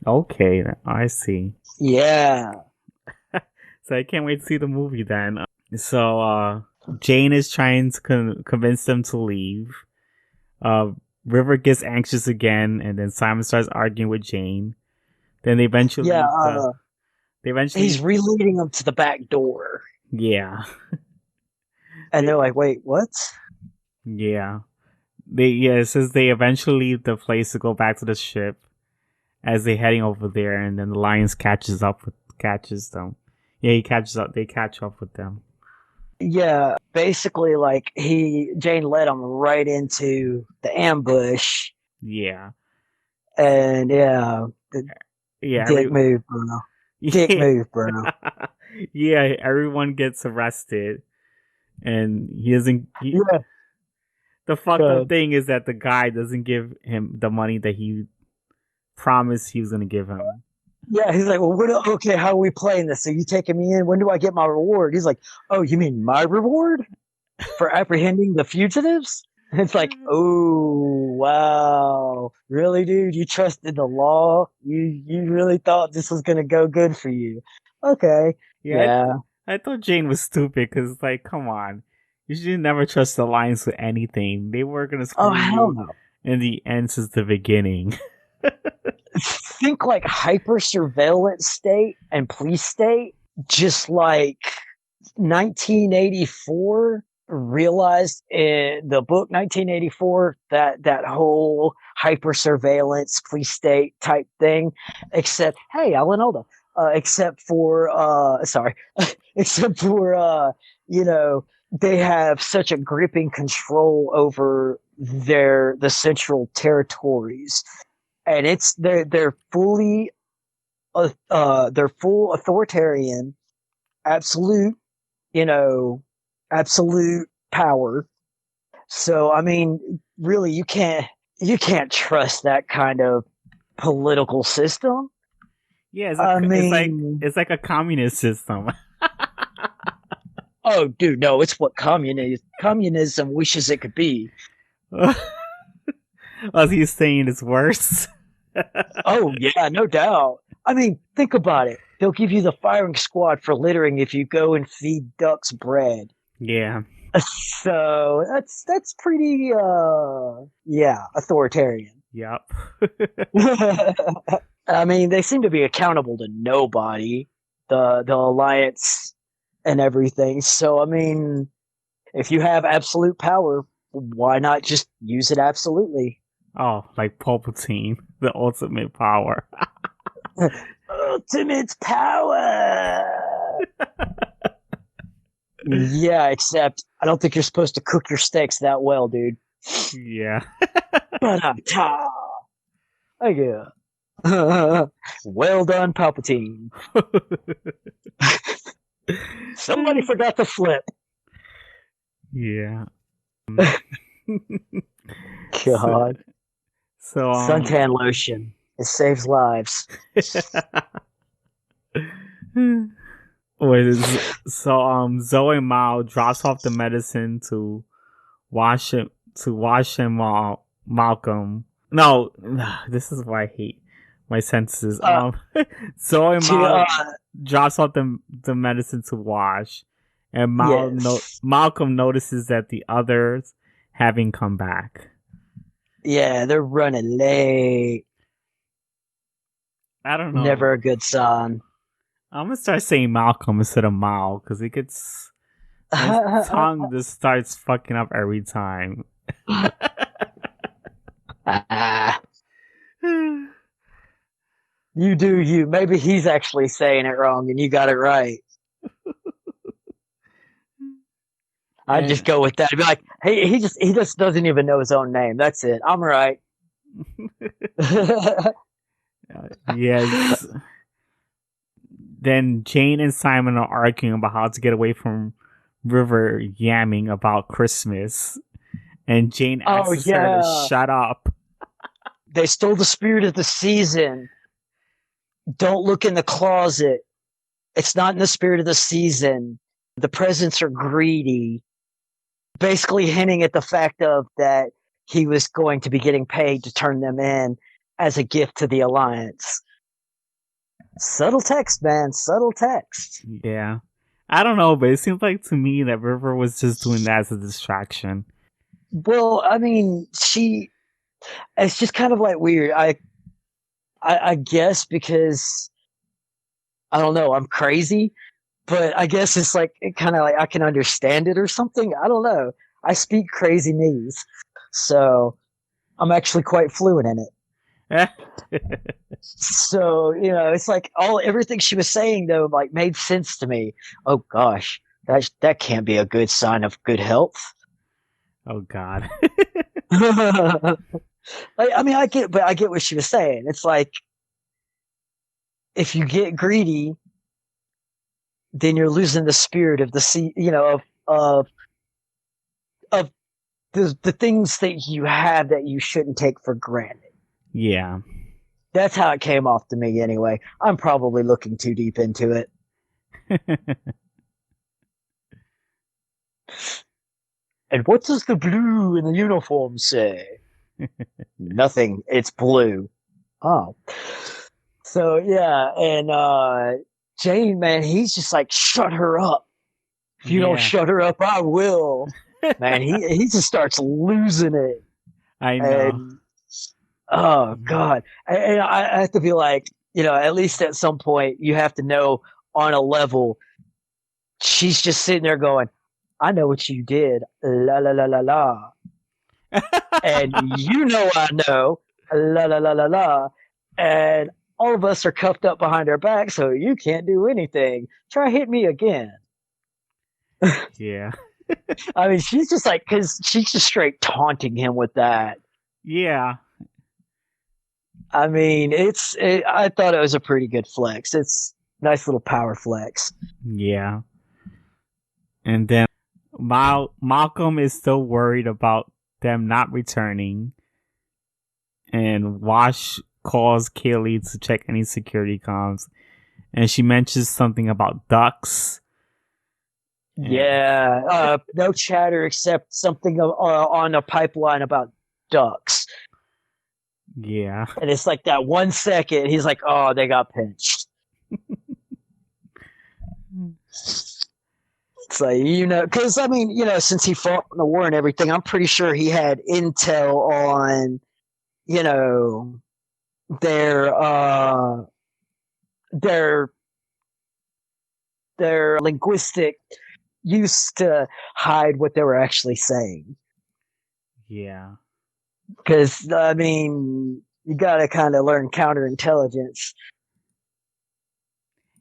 Okay, I see. Yeah, So I can't wait to see the movie then. So Jane is trying to convince them to leave. Uh, River gets anxious again, and then Simon starts arguing with Jane. Then yeah. they eventually He's re-leading them to the back door, yeah and they they're like, "Wait, what?" yeah it says they eventually leave the place to go back to the ship as they're heading over there, and then the lions catches them. Yeah, he catches up. They catch up with them. Yeah, basically, like Jane led him right into the ambush, Yeah, and yeah, the yeah, dick move, Bruno. Dick yeah, move, Bruno. yeah. Everyone gets arrested, and he doesn't. Yeah, The fucked up good. thing is that the guy doesn't give him the money that he promised he was gonna give him. Yeah, he's like, well, okay, how are we playing this? So you taking me in? When do I get my reward? He's like, oh, you mean my reward for apprehending the fugitives? And it's like, oh wow, really, dude? You trusted the law? You really thought this was gonna go good for you? Okay, Yeah, yeah. I thought Jane was stupid because, like, come on, you should never trust the Lions with anything. They were gonna Oh screw hell you no. in the end since the beginning. Think like hyper surveillance state and police state, just like 1984 realized in the book 1984 that that whole hyper surveillance police state type thing, except hey Alan Alda, except for sorry except for you know, they have such a gripping control over the central territories, and it's they're fully they're full authoritarian, absolute, you know, absolute power. So I mean, really, you can't trust that kind of political system. Yeah, I mean, it's like a communist system. oh, dude, no, it's what communism wishes it could be. As he's saying, it's worse. Oh yeah, no doubt. I mean, think about it. They'll give you the firing squad for littering if you go and feed ducks bread. Yeah. So that's pretty yeah, authoritarian. Yep. I mean, they seem to be accountable to nobody, the alliance and everything. So I mean, if you have absolute power, why not just use it absolutely? Oh, like Palpatine, the ultimate power. Ultimate power. Yeah, except I don't think you're supposed to cook your steaks that well, dude. Yeah. But oh yeah. Well done, Palpatine. Somebody forgot to flip. Yeah. so, God. so Suntan lotion. It saves lives. Wait, Zoe Mao drops off the medicine to wash him Malcolm. No, this is why I hate my sentences. Uh, Zoe to, Mao drops off the medicine to wash, and yes. Malcolm notices that the others haven't come back. Yeah, they're running late. I don't know. Never a good sign. I'm gonna start saying Malcolm instead of Mal because he gets his tongue just starts fucking up every time. You do you. Maybe he's actually saying it wrong and you got it right. I'd just And go with that. I'd be like, hey, he just doesn't even know his own name. That's it. I'm right. yes. Then Jane and Simon are arguing about how to get away from River yamming about Christmas. And Jane Oh asks her to yeah. shut up. They stole the spirit of the season. Don't look in the closet. It's not in the spirit of the season. The presents are greedy. Basically hinting at the fact of that he was going to be getting paid to turn them in as a gift to the Alliance. Subtle text, man. Subtle text. Yeah. I don't know, but it seems like to me that River was just doing that as a distraction. Well, I mean, it's just kind of like weird. I guess because I don't know, I'm crazy, but I guess it's like it kind of like I can understand it or something. I don't know. I speak crazy knees, so I'm actually quite fluent in it. So it's like everything she was saying though like made sense to me. Oh gosh, that can't be a good sign of good health. Oh God. I mean, I get what she was saying. It's like if you get greedy, then you're losing the spirit of the sea. Of the things that you have that you shouldn't take for granted. Yeah. That's how it came off to me anyway. I'm probably looking too deep into it. And what does the blue in the uniform say? Nothing. It's blue. Oh. So yeah, and Jane, man, he's just like, shut her up. If you don't Yeah. shut her up, I will. Man, he just starts losing it. I know. And oh God. And I have to be like, at least at some point you have to know on a level, she's just sitting there going, I know what you did. La la la la la. And I know. La la la la la. And all of us are cuffed up behind our back, so you can't do anything. Try hit me again. Yeah. I mean, she's just like, because she's just straight taunting him with that. Yeah. I mean, I thought it was a pretty good flex. It's nice little power flex. Yeah. And then Malcolm is still worried about them not returning. And Wash calls Kaylee to check any security comms. And she mentions something about ducks. Yeah, no chatter except something on a pipeline about ducks. Yeah. And it's like that 1 second, he's like, oh, they got pinched. It's like, because I mean, since he fought in the war and everything, I'm pretty sure he had intel on, their their their linguistic use to hide what they were actually saying. Yeah. Because I mean, you got to kind of learn counterintelligence.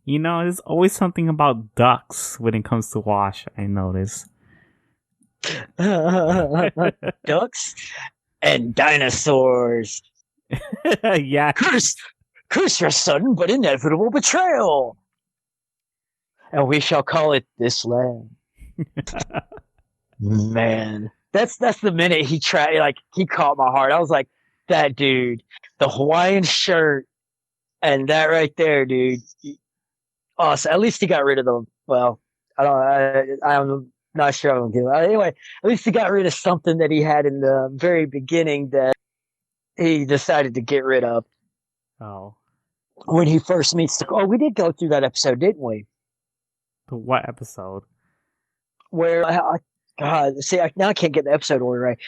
There's always something about ducks when it comes to Wash, I notice. Ducks and dinosaurs. Yeah. Curse your sudden but inevitable betrayal. And we shall call it this land. Man, that's the minute he tried. Like he caught my heart. I was like, that dude, the Hawaiian shirt, and that right there, dude. Oh, so at least he got rid of them. Well, I'm not sure I'm gonna give. Anyway, at least he got rid of something that he had in the very beginning that he decided to get rid of. Oh. When he first meets the. Oh, we did go through that episode, didn't we? The what episode? Where God, now I can't get the episode order right.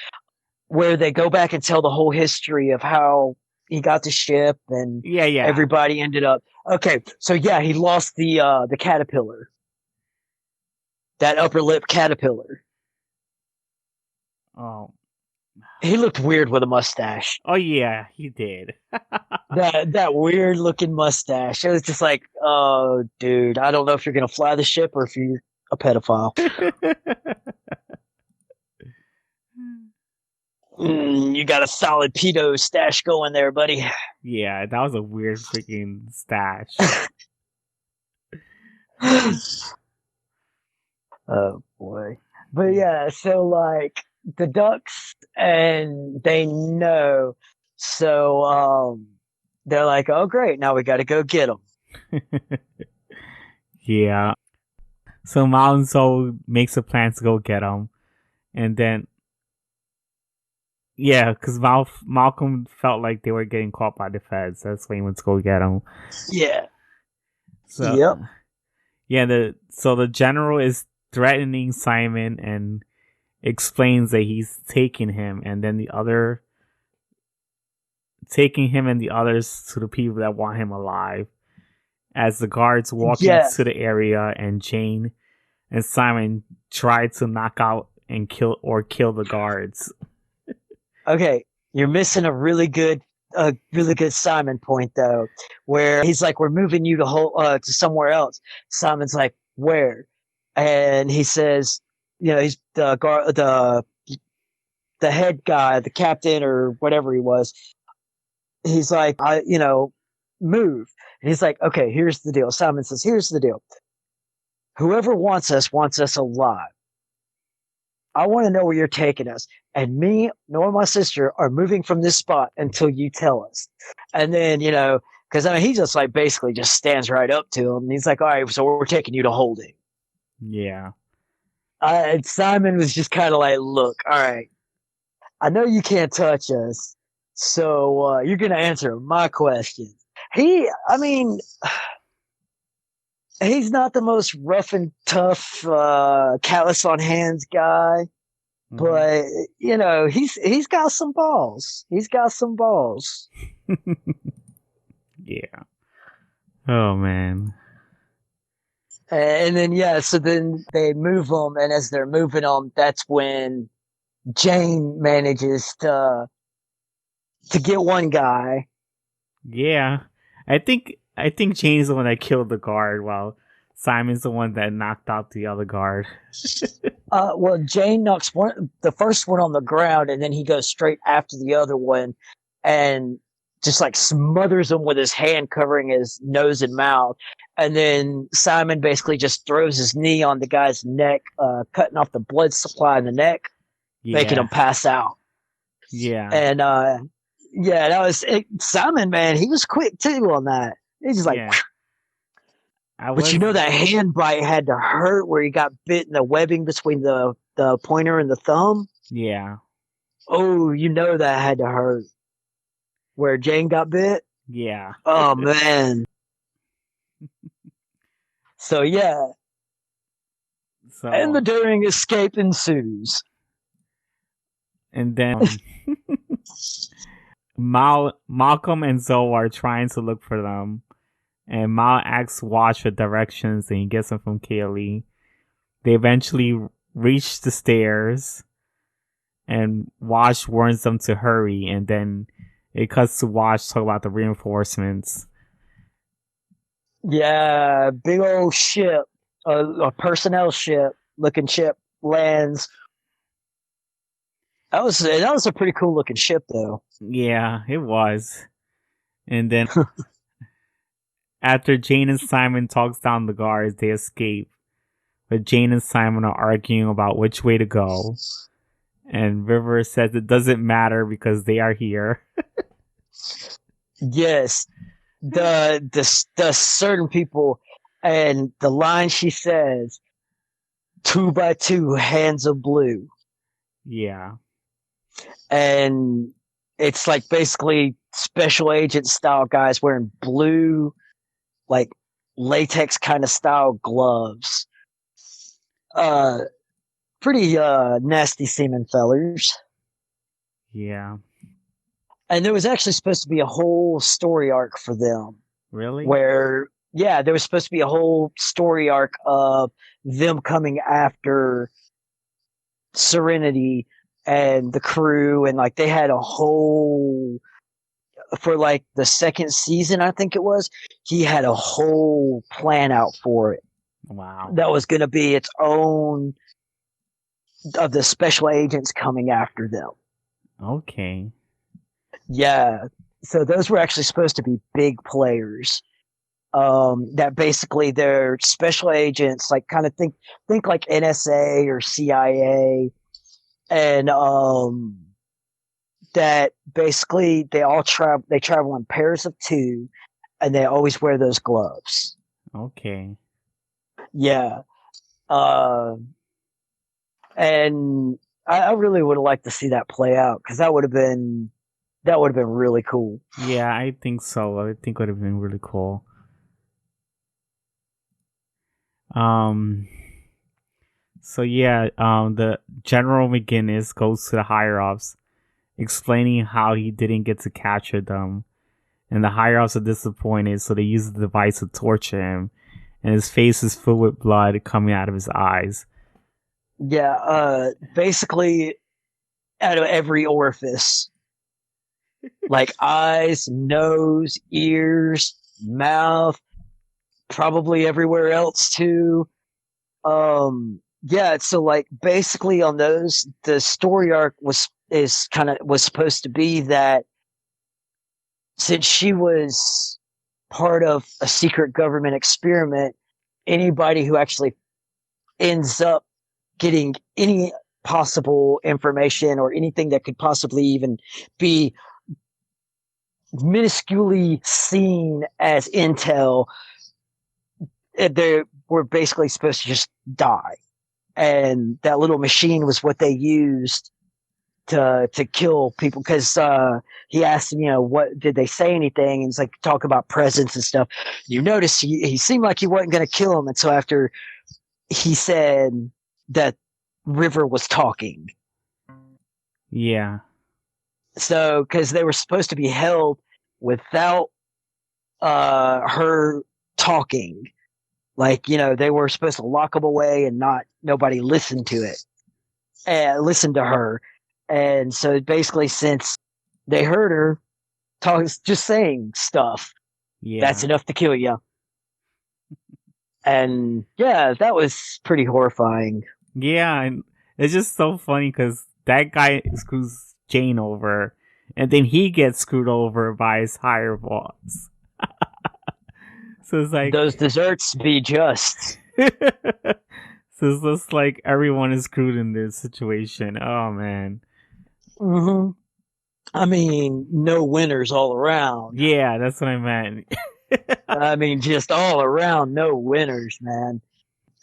Where they go back and tell the whole history of how got the ship, and Yeah, yeah. everybody ended up okay. So yeah, he lost the caterpillar, that upper lip caterpillar. Oh, He looked weird with a mustache. oh yeah, he did. That weird looking mustache. It was just like, oh, dude, I don't know if you're gonna fly the ship or if you're a pedophile. You got a solid pedo stash going there, buddy. Yeah, that was a weird freaking stash. Oh boy. But yeah, so like the ducks and they know. So they're like, "Oh great, now we got to go get them." Yeah. So Mountain Soul makes a plan to go get him, and then yeah, because Malcolm felt like they were getting caught by the feds. That's why he went to go get him. Yeah. So Yep. yeah, the general is threatening Simon and explains that he's taking him, and then the other taking him and the others to the people that want him alive. As the guards walk Yeah. into the area, and Jane and Simon try to knock out and kill the guards. Okay, you're missing a really good Simon point though, where he's like, "We're moving you to somewhere else." Simon's like, "Where?" And he says, "You know, he's the head guy, the captain or whatever he was." He's like, move." And he's like, "Okay, here's the deal." Simon says, "Here's the deal. Whoever wants us alive. I want to know where you're taking us. And me nor my sister are moving from this spot until you tell us." And then, because I mean, he just like basically just stands right up to him. And he's like, "All right, so we're taking you to holding." Yeah. And Simon was just kind of like, "Look, all right, I know you can't touch us. So you're going to answer my questions." I mean, he's not the most rough and tough, callous on hands guy. Mm-hmm. But he's got some balls. He's got some balls. Yeah. Oh man. And then yeah, so then they move them, and as they're moving them, that's when Jane manages to get one guy. Yeah. I think Jane's the one that killed the guard, while Simon's the one that knocked out the other guard. Well, Jane knocks the first one on the ground, and then he goes straight after the other one, and just like smothers him with his hand covering his nose and mouth. And then Simon basically just throws his knee on the guy's neck, cutting off the blood supply in the neck, making him Yeah. pass out. Yeah. And yeah, that was it. Simon, man, he was quick too on that. He's just like, Yeah. I but was that hand bite had to hurt where he got bit in the webbing between the pointer and the thumb. yeah. Oh, that had to hurt. Where Jane got bit. Yeah. Oh man. So yeah, and the So daring escape ensues. and then Malcolm and Zoe are trying to look for them, and Mal asks Wash for directions, and he gets them from Kaylee. They eventually reach the stairs, and Wash warns them to hurry, and then it cuts to Wash talk about the reinforcements. Yeah, big old ship, a personnel ship looking ship lands. That was a pretty cool looking ship though. Yeah, it was. And then after Jane and Simon talks down the guards, they escape. But Jane and Simon are arguing about which way to go. And River says it doesn't matter because they are here. Yes, the certain people, and the line she says, "Two by two, hands of blue," Yeah. and it's like basically special agent style guys wearing blue, like latex kind of style gloves. Uh, Pretty nasty seeming fellers. Yeah. And there was actually supposed to be a whole story arc for them Really? where, yeah, there was supposed to be a whole story arc of them coming after Serenity and the crew, and like they had a whole for like the second season, I think it was. He had a whole plan out for it Wow. that was going to be its own of the special agents coming after them. Okay. Yeah, so those were actually supposed to be big players. That basically they're special agents, like kind of think like NSA or CIA, and that basically they travel in pairs of two, and they always wear those gloves. Okay. Yeah, uh, and I really would have liked to see that play out because that would have been really cool. Yeah, I think so. I think it would have been really cool. Um. So yeah, the General McGinnis goes to the higher ups, explaining how he didn't get to capture them, and the higher ups are disappointed. So they use the device to torture him, and his face is filled with blood coming out of his eyes. Yeah, basically out of every orifice, like eyes, nose, ears, mouth, probably everywhere else too. Yeah, so like basically on those, the story arc was supposed to be that since she was part of a secret government experiment, anybody who actually ends up getting any possible information or anything that could possibly even be minusculely seen as intel, they were basically supposed to just die. And that little machine was what they used to kill people because he asked him, what did they say anything? And it's like talk about presence and stuff. You notice he seemed like he wasn't going to kill him, and so after he said that River was talking, Yeah, so because they were supposed to be held without her talking, like they were supposed to lock them away and not nobody listened to it and listen to her. And so basically, since they heard her talk, just saying stuff, that's yeah, enough to kill you. And yeah, that was pretty horrifying. yeah. And it's just so funny because that guy screws Jane over, and then he gets screwed over by his higher boss. So it's like, Those desserts be just. so it's just like everyone is screwed in this situation. Oh man. Mm-hmm. I mean, no winners all around. Yeah, that's what I meant. I mean, just all around, no winners, man.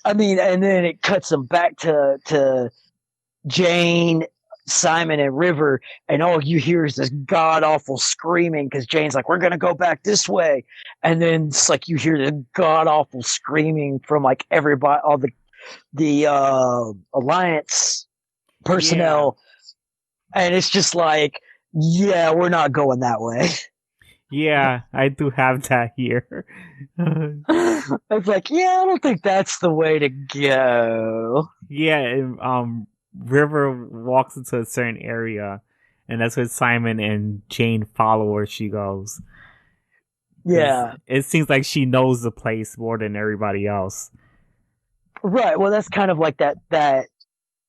I mean, and then it cuts them back to Jane, Simon, and River, and all you hear is this god awful screaming because Jane's like, "We're gonna go back this way," and then it's like you hear the god awful screaming from like everybody, all the Alliance Yeah. personnel, and it's just like, yeah, we're not going that way. Yeah, I do have that here. It's like, yeah, I don't think that's the way to go. Yeah, River walks into a certain area, and that's where Simon and Jane follow where she goes. Because Yeah, it seems like she knows the place more than everybody else. right. Well, that's kind of like that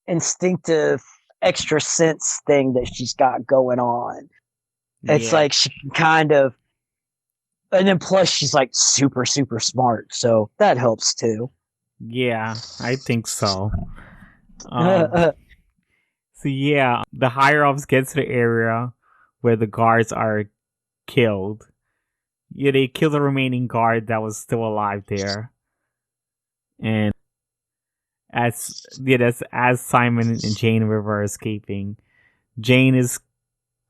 instinctive extra sense thing that she's got going on. It's Yeah, like she can kind of, and then plus she's like super super smart, so that helps too. yeah, I think so. Um, so yeah, the higher ups get to the area where the guards are killed. Yeah, they kill the remaining guard that was still alive there, and as Simon and Jane River are escaping, Jane is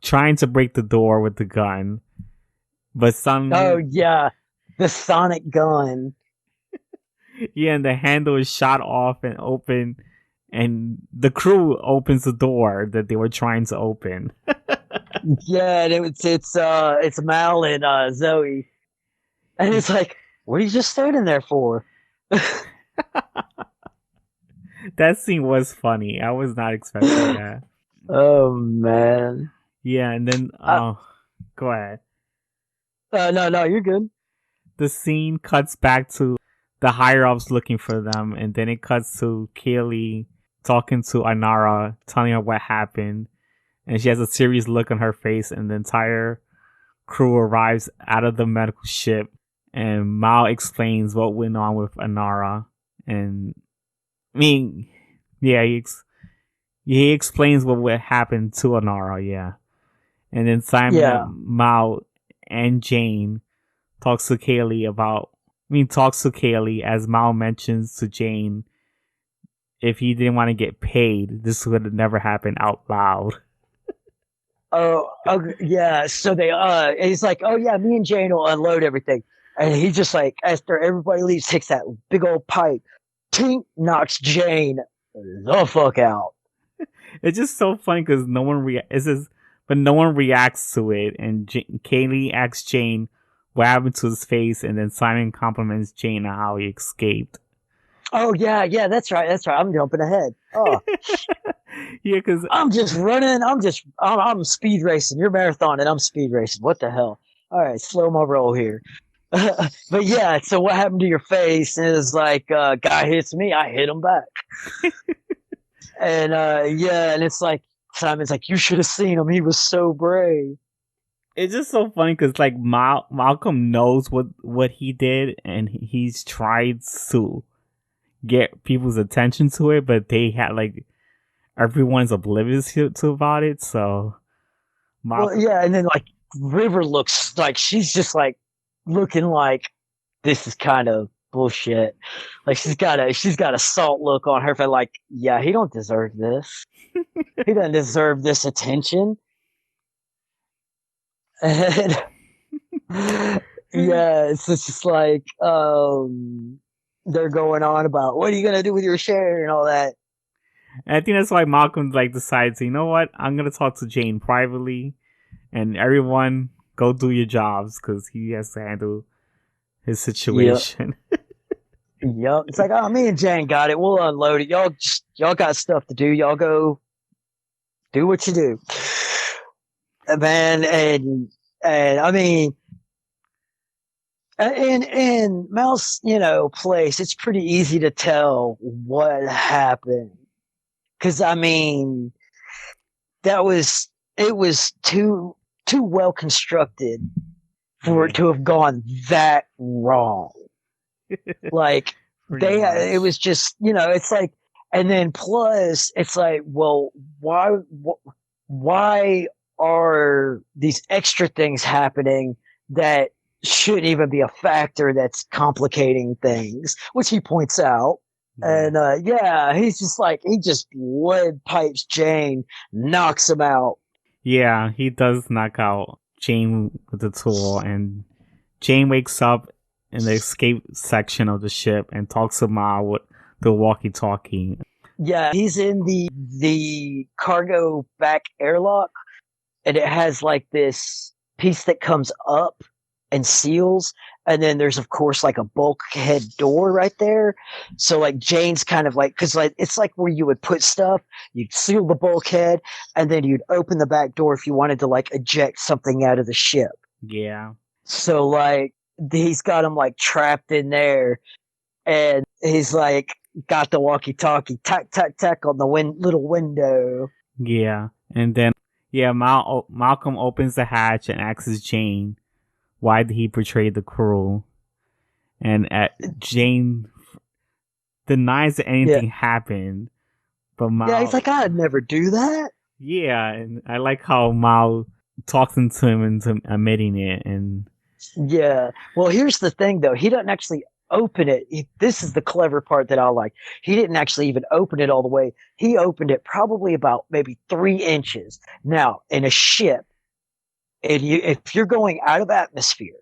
trying to break the door with the gun, but Oh suddenly, yeah, the sonic gun. yeah, and the handle is shot off and open, and the crew opens the door that they were trying to open. Yeah, and it's Mal and Zoe, and it's like, what are you just standing there for? That scene was funny. I was not expecting that. Oh man. Yeah, and then go ahead. No, you're good. The scene cuts back to the higher ups looking for them, and then it cuts to Kaylee talking to Anara, telling her what happened, and she has a serious look on her face, and the entire crew arrives out of the medical ship, and Mao explains what went on with Anara, and I mean, yeah, he explains what happened to Anara, yeah, and then Yeah. Simon, Mao, and Jane talks to Kaylee as Mao mentions to Jane if he didn't want to get paid, this would have never happened out loud. Oh, yeah. So he's like, oh yeah, me and Jane will unload everything, and he just like after everybody leaves, takes that big old pipe, tink, knocks Jane the fuck out. It's just so funny because no one reacts to it, and Kaylee asks Jane what happened to his face, and then Simon compliments Jane on how he escaped. Oh yeah, that's right. I'm jumping ahead. Oh, Yeah, because I'm just running. I'm speed racing. You're marathon and I'm speed racing. What the hell? All right, slow my roll here. But yeah, so what happened to your face is like guy hits me, I hit him back. And yeah, and it's like Simon's like, you should have seen him. He was so brave. it's just so funny because like Malcolm knows what he did, and he's tried to get people's attention to it, but they had like everyone's oblivious to about it. So Well, Malcolm, yeah, and then like River looks like she's just like looking like this is kind of bullshit. Like she's got a salt look on her face. Like, yeah, he don't deserve this. He doesn't deserve this attention. And yeah, it's just like they're going on about what are you gonna do with your share and all that. and I think that's why Malcolm like decides, you know what, I'm gonna talk to Jane privately, and everyone go do your jobs because he has to handle his Yep. situation. Yep. It's like, oh, me and Jane got it. We'll unload it. Y'all got stuff to do. Y'all go do what you do. Man, and I mean in Mouse, place, it's pretty easy to tell what happened. Cause I mean, that was it was too well constructed for it Yeah, to have gone that wrong. Like pretty it much. was just, it's like, and then plus it's like, well, why are these extra things happening that shouldn't even be a factor that's complicating things, which he points out. Yeah, And yeah, he's just like, he just lead pipes Jane, knocks him out. yeah, he does knock out Jane with the tool, and Jane wakes up in the escape section of the ship and talks to Ma with the walkie-talkie. Yeah, he's in the cargo back airlock, and it has like this piece that comes up and seals, and then there's of course like a bulkhead door right there. So like Jane's kind of like, because like it's like where you would put stuff, you'd seal the bulkhead, and then you'd open the back door if you wanted to like eject something out of the ship. Yeah, So like he's got him like trapped in there, and he's like got the walkie-talkie, tack tack tack on the little window. yeah, and then Malcolm opens the hatch and asks Jane why did he betray the crew, and Jane denies that Yeah, anything happened, but yeah, he's Mal, like, I'd never do that. yeah, and I like how Mal talks into him into admitting it, and Yeah. Well, here's the thing, though. He doesn't actually open it. This is the clever part that I like. He didn't actually even open it all the way. He opened it probably about maybe 3 inches. Now, in a ship, if you're going out of atmosphere,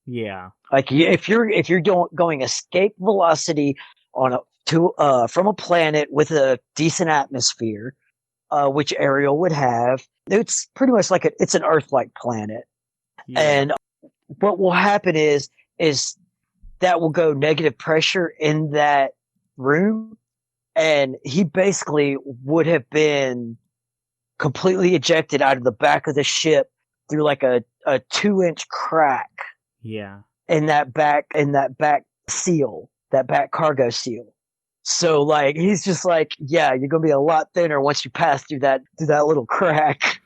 yeah, like if you're going escape velocity on a to from a planet with a decent atmosphere, which Ariel would have. It's pretty much like it's an Earth-like planet, Yeah. and what will happen is that will go negative pressure in that room, and he basically would have been completely ejected out of the back of the ship through like a 2-inch crack Yeah. in that back seal, that back cargo seal. So like he's just like, yeah, you're gonna be a lot thinner once you pass through that little crack.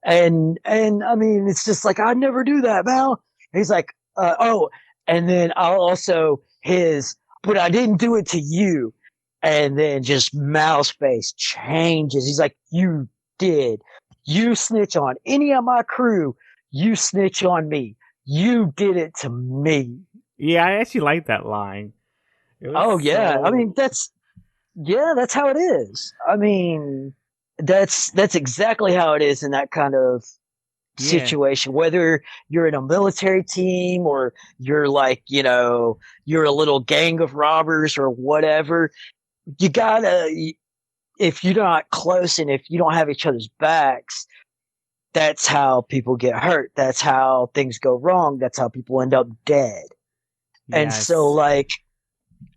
And I mean, it's just like I never do that, Mal. He's like, oh, and then I'll also but I didn't do it to you. And then just Mal's face changes. He's like, you did. You snitch on any of my crew. You snitch on me. You did it to me. Yeah, I actually like that line. It was Oh yeah. I mean, so that's how it is. I mean, that's exactly how it is in that kind of yeah. situation, whether you're in a military team or you're like, you're a little gang of robbers or whatever. You gotta, if you're not close and if you don't have each other's backs, that's how people get hurt. That's how things go wrong. That's how people end up dead. And so, Yes. like,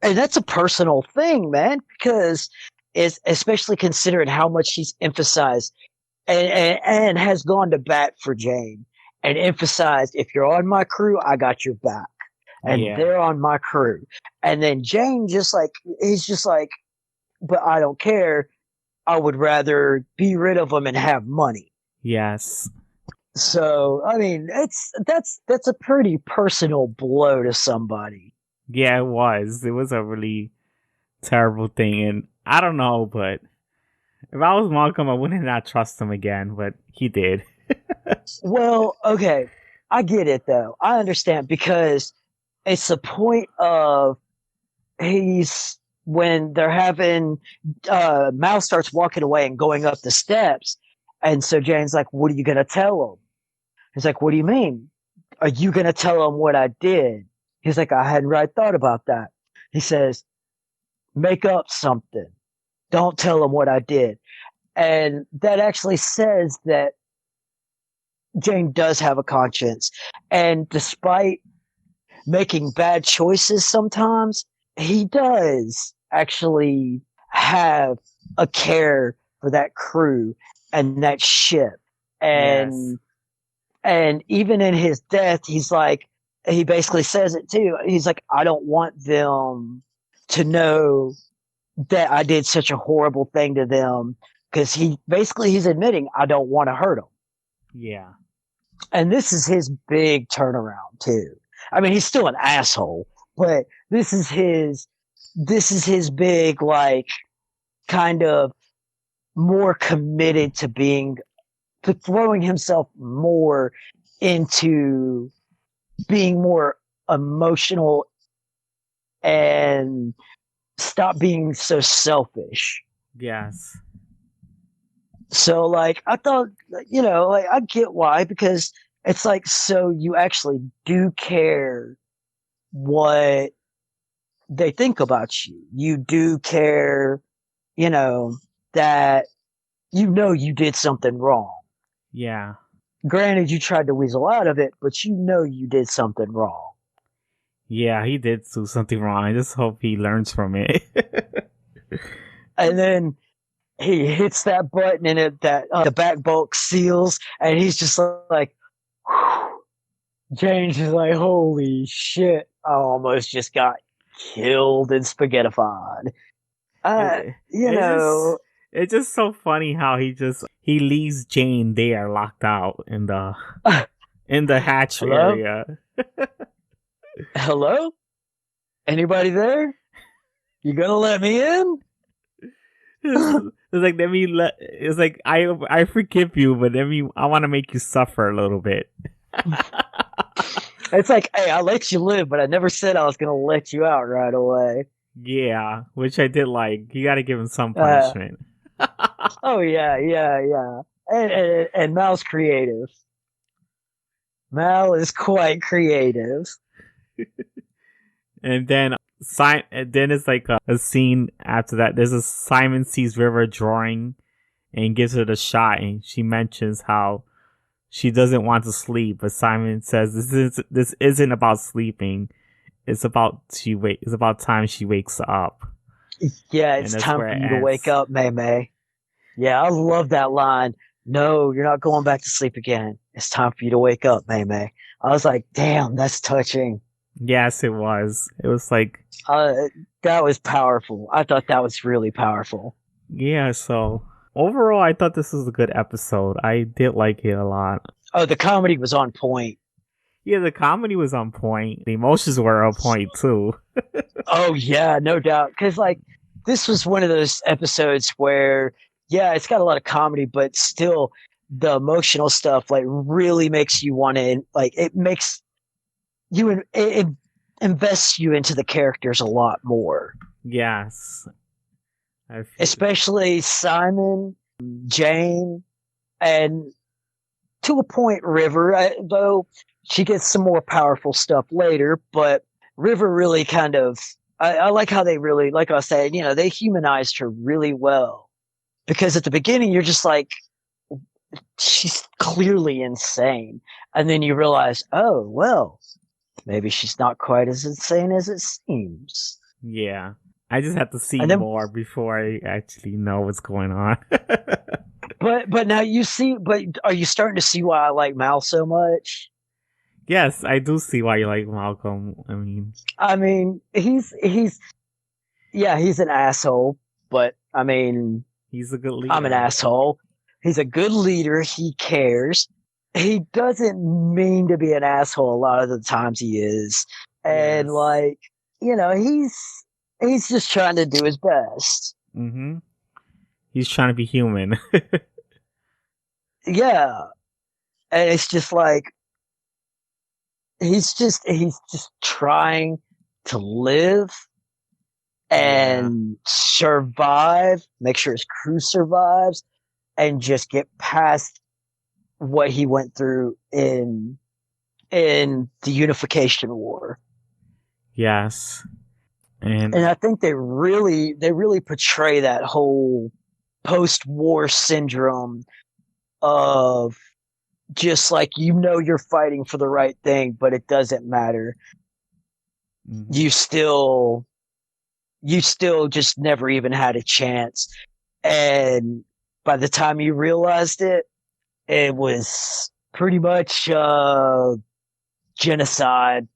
and that's a personal thing, man, because it's especially considering how much he's emphasized and has gone to bat for Jane and emphasized, if you're on my crew, I got your back. And Yeah. they're on my crew. And then Jane he's just like, but I don't care. I would rather be rid of them and have money. Yes. So, I mean, that's a pretty personal blow to somebody. Yeah, it was. It was a really terrible thing, and I don't know, but if I was Malcolm, I wouldn't not trust him again, but he did. Well, okay. I get it though. I understand because it's the point of he's when they're having Mal starts walking away and going up the steps, and so Jane's like, "What are you gonna tell him?" He's like, "What do you mean? Are you gonna tell him what I did?" He's like, "I hadn't really thought about that." He says, "Make up something. Don't tell him what I did." And that actually says that Jane does have a conscience, and despite making bad choices sometimes, he does actually have a care for that crew and that ship. Yes. And even in his death, he basically says it too. He's like, I don't want them to know that I did such a horrible thing to them, because he's admitting I don't want to hurt them. Yeah. And this is his big turnaround too. I mean, he's still an asshole, but this is his big, like, kind of more committed to throwing himself more into being more emotional and stop being so selfish. Yes. So like I thought, like I get why, because it's like, so you actually do care what they think about you. You do care, you know, that you did something wrong. Yeah. Granted, you tried to weasel out of it, but you did something wrong. Yeah, he did do something wrong. I just hope he learns from it. And then he hits that button and the back bulk seals, and he's just like, whew. James is like, holy shit, I almost just got killed and spaghettified. it, You it's know, just it's just so funny how he leaves Jane there locked out in the hatch hello? area. Hello? Anybody there? You gonna let me in? It's like it's like I forgive you, but I want to make you suffer a little bit. It's like, hey, I let you live, but I never said I was gonna let you out right away. Yeah, which I did like. You got to give him some Uh, punishment. oh yeah, yeah, yeah. And Mal's creative. Mal is quite creative. And then it's like a scene after that. There's a Simon Sees River drawing, and gives her the shot, and she mentions how she doesn't want to sleep, but Simon says this isn't about sleeping. It's about time she wakes up, Yeah, and it's that's time where for it you to wake ends. up, May May. Yeah, I love that line. No, you're not going back to sleep again. It's time for you to wake up, May May. I was like, damn, that's touching. Yes, it was. It was like, Uh, that was powerful. I thought that was really powerful. yeah. So overall, I thought this was a good episode. I did like it a lot. Oh, the comedy was on point. Yeah, the comedy was on point. The emotions were on point too. Oh yeah, no doubt. Because like this was one of those episodes where yeah, it's got a lot of comedy, but still the emotional stuff like really makes you want to like it makes you it invests you into the characters a lot more. Yes, I feel. Especially Simon, Jane, and to a point River, though she gets some more powerful stuff later, but River really kind of I like how they really like I was saying, you know, they humanized her really well. Because at the beginning you're just like she's clearly insane. And then you realize, oh well, maybe she's not quite as insane as it seems. Yeah, I just have to see And then more before I actually know what's going on. but now you see but are you starting to see why I like Mal so much? Yes, I do see why you like Malcolm. I mean, I mean, he's yeah, he's an asshole, but I mean, he's a good I'm an leader. asshole. He's a good leader. He cares. He doesn't mean to be an asshole a lot of the times he is. And Yes. like, you know, he's just trying to do his best. Mm-hmm. He's trying to be human. Yeah. And it's just like he's just trying to live Yeah. and survive, make sure his crew survives, and just get past what he went through in the Unification War. Yes. And And I think they really portray that whole post-war syndrome of just like you know you're fighting for the right thing, but it doesn't matter. mhm. You still just never even had a chance. And by the time you realized it, it was pretty much genocide.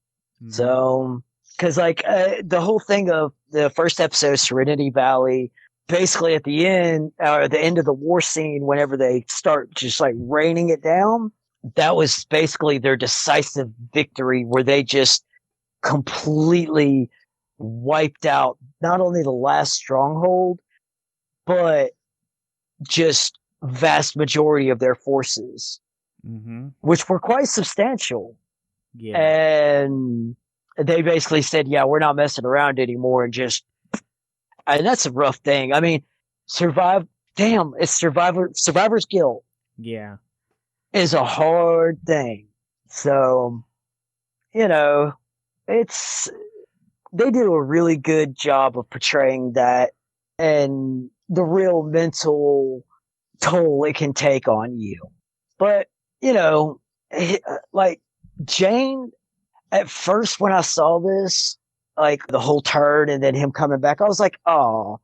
Mhm. So, because like the whole thing of the first episode, Serenity Valley, basically at the end or the end of the war scene, whenever they start just like raining it down, that was basically their decisive victory, where they just completely wiped out not only the last stronghold, but just vast majority of their forces, Mhm. which were quite substantial. Yeah. And they basically said, "Yeah, we're not messing around anymore," and just and that's a rough thing. I mean, survive. Damn, it's survivor's guilt Yeah. is a hard thing. So you know, it's they do a really good job of portraying that and the real mental toll it can take on you. But you know, like Jane at first when I saw this, like the whole turn and then him coming back, I was like, oh,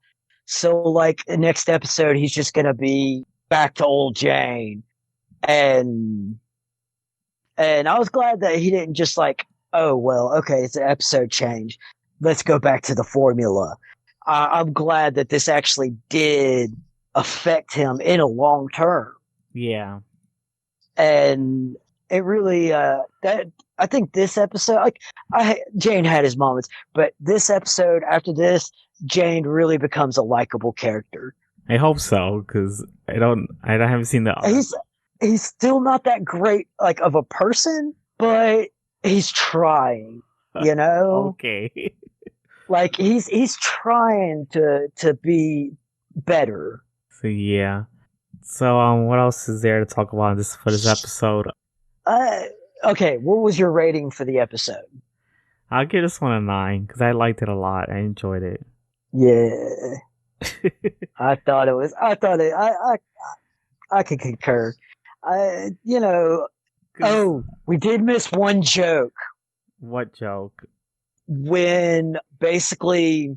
so like the next episode he's just gonna be back to old Jane, and and I was glad that he didn't just like, oh well, okay, it's an episode change, let's go back to the formula. I'm glad that this actually did affect him in a long term, Yeah. and it really that I think this episode like Jane had his moments, but this episode after this, Jane really becomes a likable character. I hope so, because I don't haven't seen the. He's still not that great like of a person, but he's trying, you know? Okay. Like he's trying to be better. So yeah. So what else is there to talk about in this for this episode? Uh okay, what was your rating for the episode? I'll give this one a 9 because I liked it a lot. I enjoyed it. Yeah. I thought it was. I thought it. I could concur. You know. Cause Oh, we did miss one joke what joke? when basically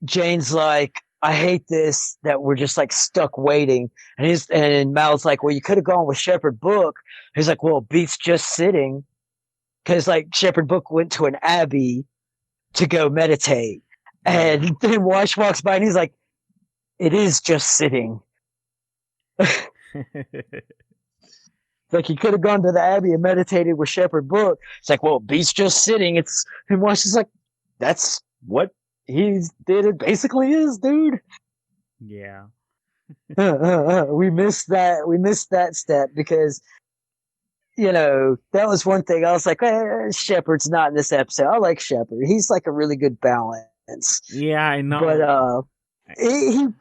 Jane's like, I hate this that we're just like stuck waiting. And Mal's like, well, you could have gone with Shepherd Book. He's like, well, Beat's just sitting because like Shepherd Book went to an abbey to go meditate, Yeah. and then Wash walks by and he's like, it is just sitting. Like he could have gone to the abbey and meditated with Shepherd Book. It's like, well, Beat's just sitting. It's and Wash is like, that's what he did. It basically is, dude. Yeah. We missed that. We missed that step because that was one thing. I was like, Shepard's not in this episode. I like Shepard. He's like a really good balance. Yeah, I But know. it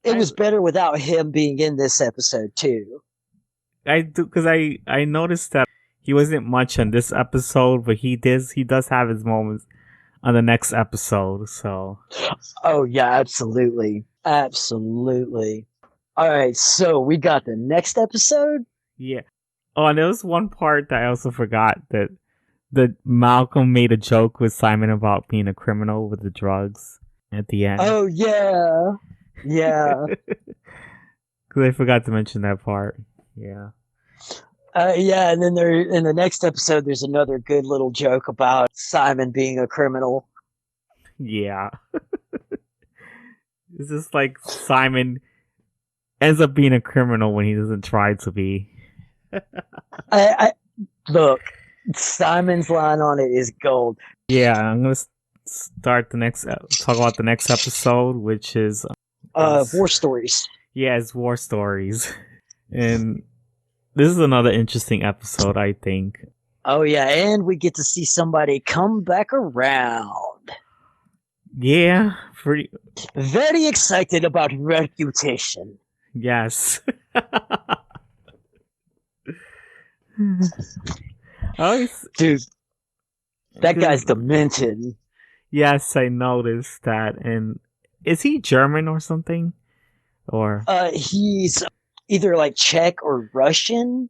I was better without him being in this episode too. I do because I noticed that he wasn't much on this episode, but he does have his moments on the next episode. So Oh yeah, absolutely, absolutely. All right, so we got the next episode. yeah. Oh, and there was one part that I also forgot that Malcolm made a joke with Simon about being a criminal with the drugs at the end. Oh yeah, yeah. Because I forgot to mention that part. Yeah. Yeah, and then there in the next episode, there's another good little joke about Simon being a criminal. Yeah. It's just like Simon ends up being a criminal when he doesn't try to be. I look, Simon's line on it is gold. Yeah, I'm gonna start talk about the next episode, which is War stories. yeah, it's War Stories, and this is another interesting episode, I think. Oh yeah, and we get to see somebody come back around. Yeah, pretty. Very excited about Reputation. Yes. Oh, Dude, that guy's demented. yes, I noticed that. And is he German or something? Or He's either like Czech or Russian.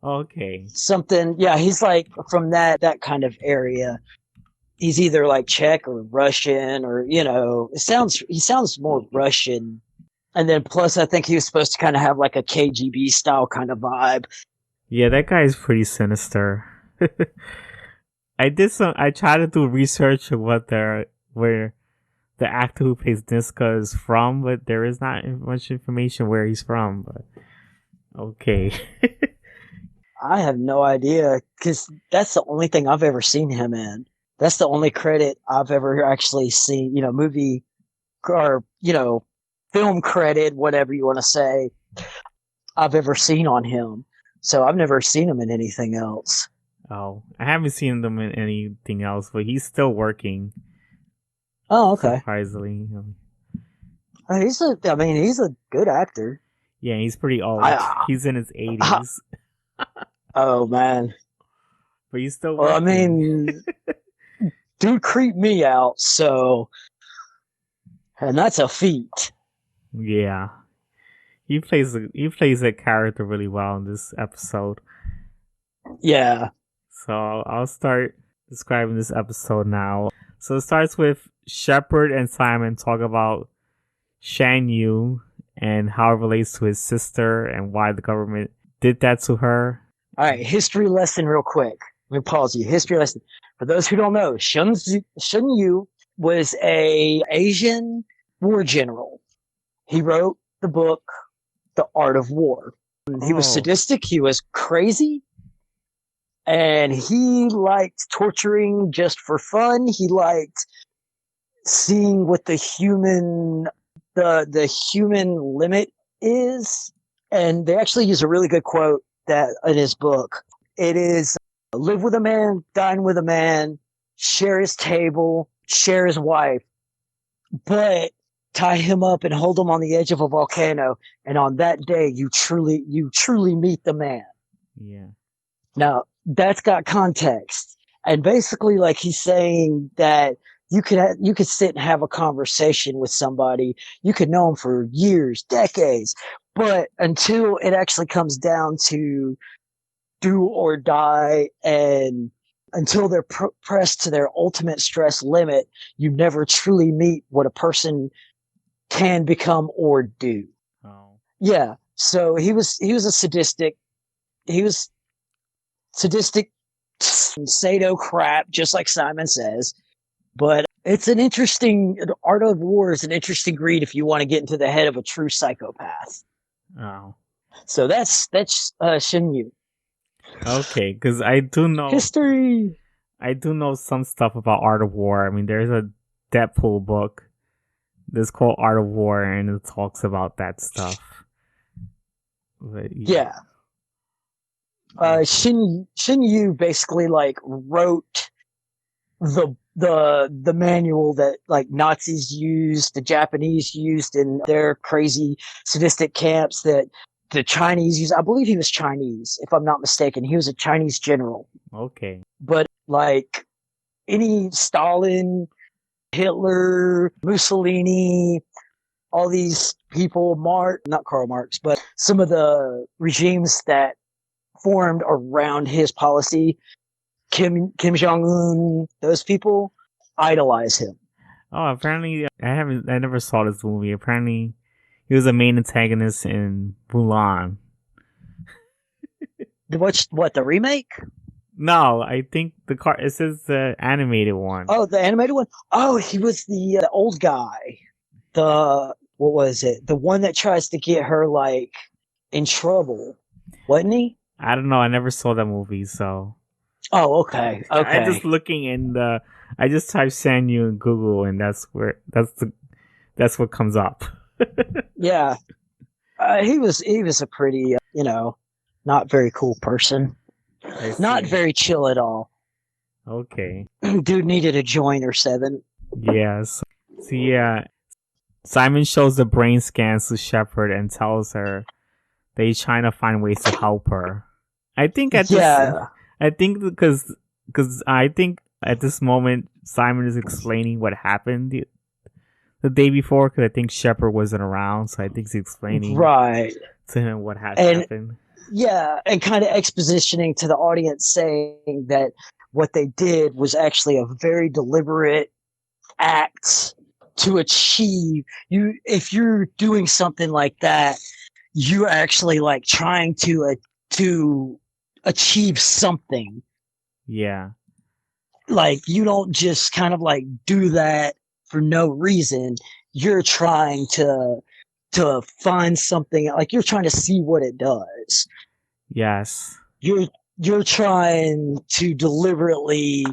okay, Something, yeah, he's like from that kind of area. He's either like Czech or Russian or he sounds more Russian. And then plus I think he was supposed to kind of have like a KGB style kind of vibe. yeah, that guy is pretty sinister. I tried to do research of where the actor who plays Niska is from, but there is not much information where he's from. But okay. I have no idea because that's the only thing I've ever seen him in. That's the only credit I've ever actually seen, movie or, film credit, whatever you want to say, I've ever seen on him. So I've never seen him in anything else. Oh, I haven't seen them in anything else, but he's still working. Oh, okay. Surprisingly. He's a good actor. Yeah, he's pretty old. He's in his 80s. Oh, man. But he's still working. Well, I mean, dude creeped me out, and that's a feat. Yeah. He plays that character really well in this episode. Yeah. So I'll start describing this episode now. So it starts with Shepard and Simon talk about Shan Yu and how it relates to his sister and why the government did that to her. All right, history lesson real quick. Let me pause you. History lesson. For those who don't know, Shan Yu was a Asian war general. He wrote the book, The Art of War. He was sadistic. He was crazy. And he liked torturing just for fun. He liked seeing what the human limit is. And they actually use a really good quote that in his book. It is, live with a man, dine with a man, share his table, share his wife, but tie him up and hold him on the edge of a volcano. And on that day, you truly meet the man. Yeah. Now, that's got context. And basically, like, he's saying that you could sit and have a conversation with somebody. You could know them for years, decades, but until it actually comes down to do or die, and until they're pressed to their ultimate stress limit, you never truly meet what a person can become or do. Oh. Yeah. So he was a sadistic. He was sadistic, sado crap, just like Simon says. But it's an interesting Art of War is an interesting read if you want to get into the head of a true psychopath. Oh. So that's Shin Yu. Okay, because History. I do know some stuff about Art of War. I mean, there's a Deadpool book that's called Art of War, and it talks about that stuff. But Yeah. Shin Yu basically like wrote the manual that like Nazis used, the Japanese used in their crazy sadistic camps, that the Chinese used. I believe he was Chinese, if I'm not mistaken. He was a Chinese general. Okay. But like any Stalin, Hitler, Mussolini, all these people, not Karl Marx, but some of the regimes that formed around his policy, Kim Jong Un, those people idolize him. Oh, apparently I never saw this movie. Apparently, he was a main antagonist in Mulan. What the remake? No, I think it says the animated one. Oh, the animated one. Oh, he was the old guy. The what was it? The one that tries to get her like in trouble, wasn't he? I don't know. I never saw that movie, so. Oh, okay, I okay. just looking in the. I just typed Sanyu in Google, and that's what comes up. Yeah, he was a pretty not very cool person. Not very chill at all. Okay. Dude needed a joint or 7. Yes. So yeah, Simon shows the brain scans to Shepard and tells her that he's trying to find ways to help her. I think at this. Yeah. I think because I think at this moment Simon is explaining what happened the day before, because I think Shepard wasn't around, so I think he's explaining Right. to him what has happened. Yeah, and kind of expositioning to the audience, saying that what they did was actually a very deliberate act to achieve. If you're doing something like that, you're actually like trying to achieve something. Yeah. Like you don't just kind of like do that for no reason. You're trying to find something, like you're trying to see what it does. Yes. You're trying to deliberately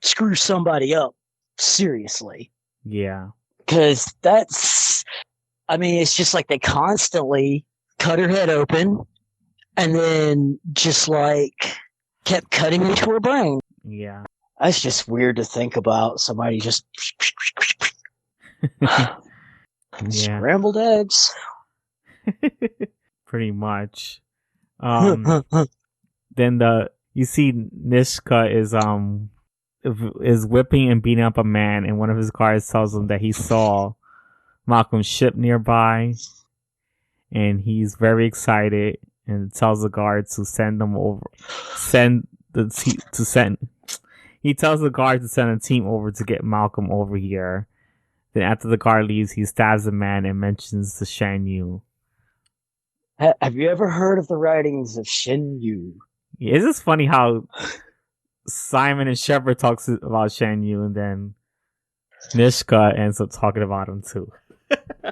screw somebody up seriously. Yeah. Because it's just like they constantly cut her head open and then just like kept cutting into her brain. Yeah. That's just weird to think about. Somebody just scrambled eggs. Pretty much. Then you see Nishka is whipping and beating up a man, and one of his guards tells him that he saw Malcolm's ship nearby, and he's very excited and tells the guards to send them over. He tells the guard to send a team over to get Malcolm over here. Then after the guard leaves, he stabs the man and mentions the Shan Yu. Have you ever heard of the writings of Shin Yu? Yeah, it's just funny how Simon and Shepard talks about Shan Yu, and then Nishka ends up talking about him too.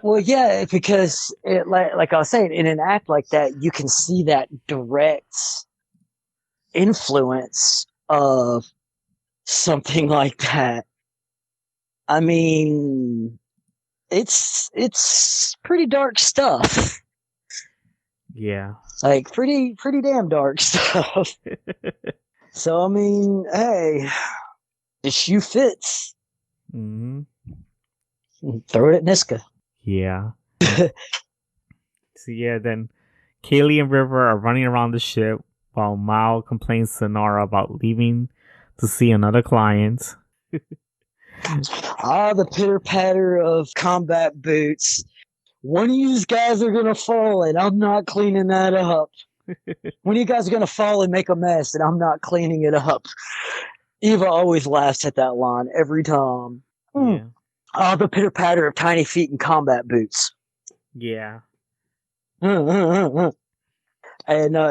Well, yeah, because like I was saying, in an act like that, you can see that direct influence of something like that. I mean, it's pretty dark stuff. Yeah. Like pretty damn dark stuff. So I mean, hey, the shoe fits. Mm-hmm. Throw it at Niska. Yeah. So yeah, then Kaylee and River are running around the ship while Mao complains to Nara about leaving to see another client. Ah, the pitter patter of combat boots. One of you guys are gonna fall, and I'm not cleaning that up. One of you guys are gonna fall and make a mess, and I'm not cleaning it up. Eva always laughs at that line every time. Yeah. Oh, the pitter patter of tiny feet in combat boots. Yeah. And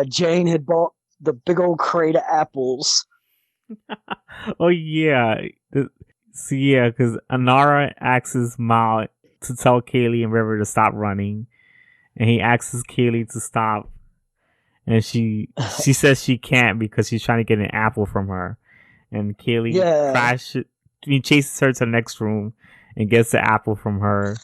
Jane had bought the big old crate of apples. Oh yeah. So yeah, because Anara asks Mal to tell Kaylee and River to stop running, and he asks Kaylee to stop, and she says she can't because she's trying to get an apple from her, and Kaylee Yeah. chases her to the next room and gets the apple from her.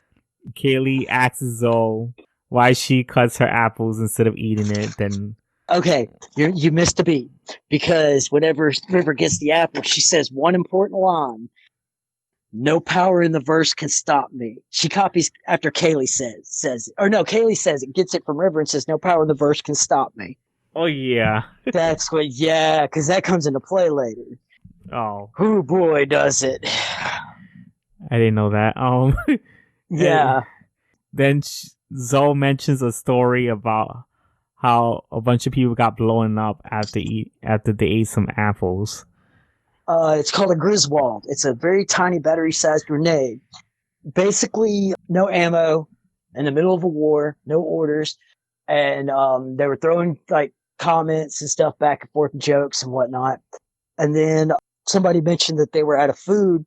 Kaylee asks Zoe why she cuts her apples instead of eating it. Then Okay, you missed a beat because whenever River gets the apple, she says one important line: "No power in the verse can stop me." She copies after Kaylee says, or no, Kaylee says it, gets it from River and says, "No power in the verse can stop me." oh yeah, That's what, yeah, because that comes into play later. oh Oh boy, does it! I didn't know that. Yeah. Then Zoe mentions a story about how a bunch of people got blown up after they ate some apples. It's called a Griswold. It's a very tiny battery-sized grenade. Basically, no ammo, in the middle of a war, no orders, and they were throwing like comments and stuff back and forth, and jokes and whatnot. And then somebody mentioned that they were out of food.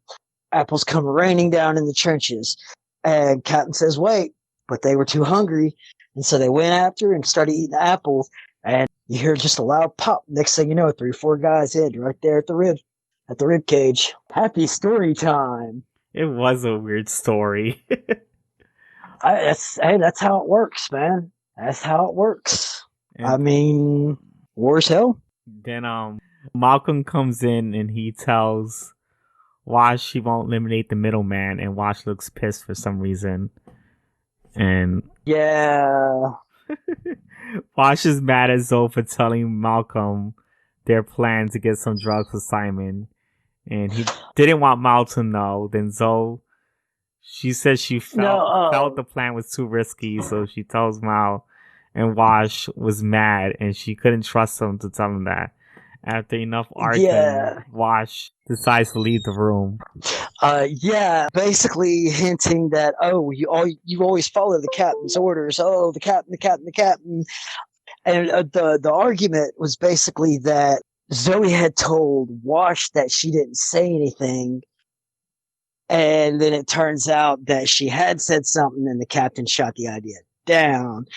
Apples come raining down in the trenches, and Captain says, "Wait," but they were too hungry, and so they went after and started eating the apples. And you hear just a loud pop. Next thing you know, 3 or 4 guys hit right there at the rib cage. Happy story time. It was a weird story. That's how it works, man. That's how it works. I And mean, war's hell. then Malcolm comes in and he tells Wash he won't eliminate the middleman, and Wash looks pissed for some reason. And Yeah. Wash is mad at Zoe for telling Malcolm their plan to get some drugs for Simon, and he didn't want Mal to know. Then Zoe, she says she felt the plan was too risky, so she tells Mal, and Wash was mad, and she couldn't trust him to tell him that. After enough arguing, Yeah. Wash decides to leave the room. Yeah, basically hinting that, oh, you always follow the captain's orders. Oh, the captain. And the argument was basically that Zoe had told Wash that she didn't say anything, and then it turns out that she had said something, and the captain shot the idea down.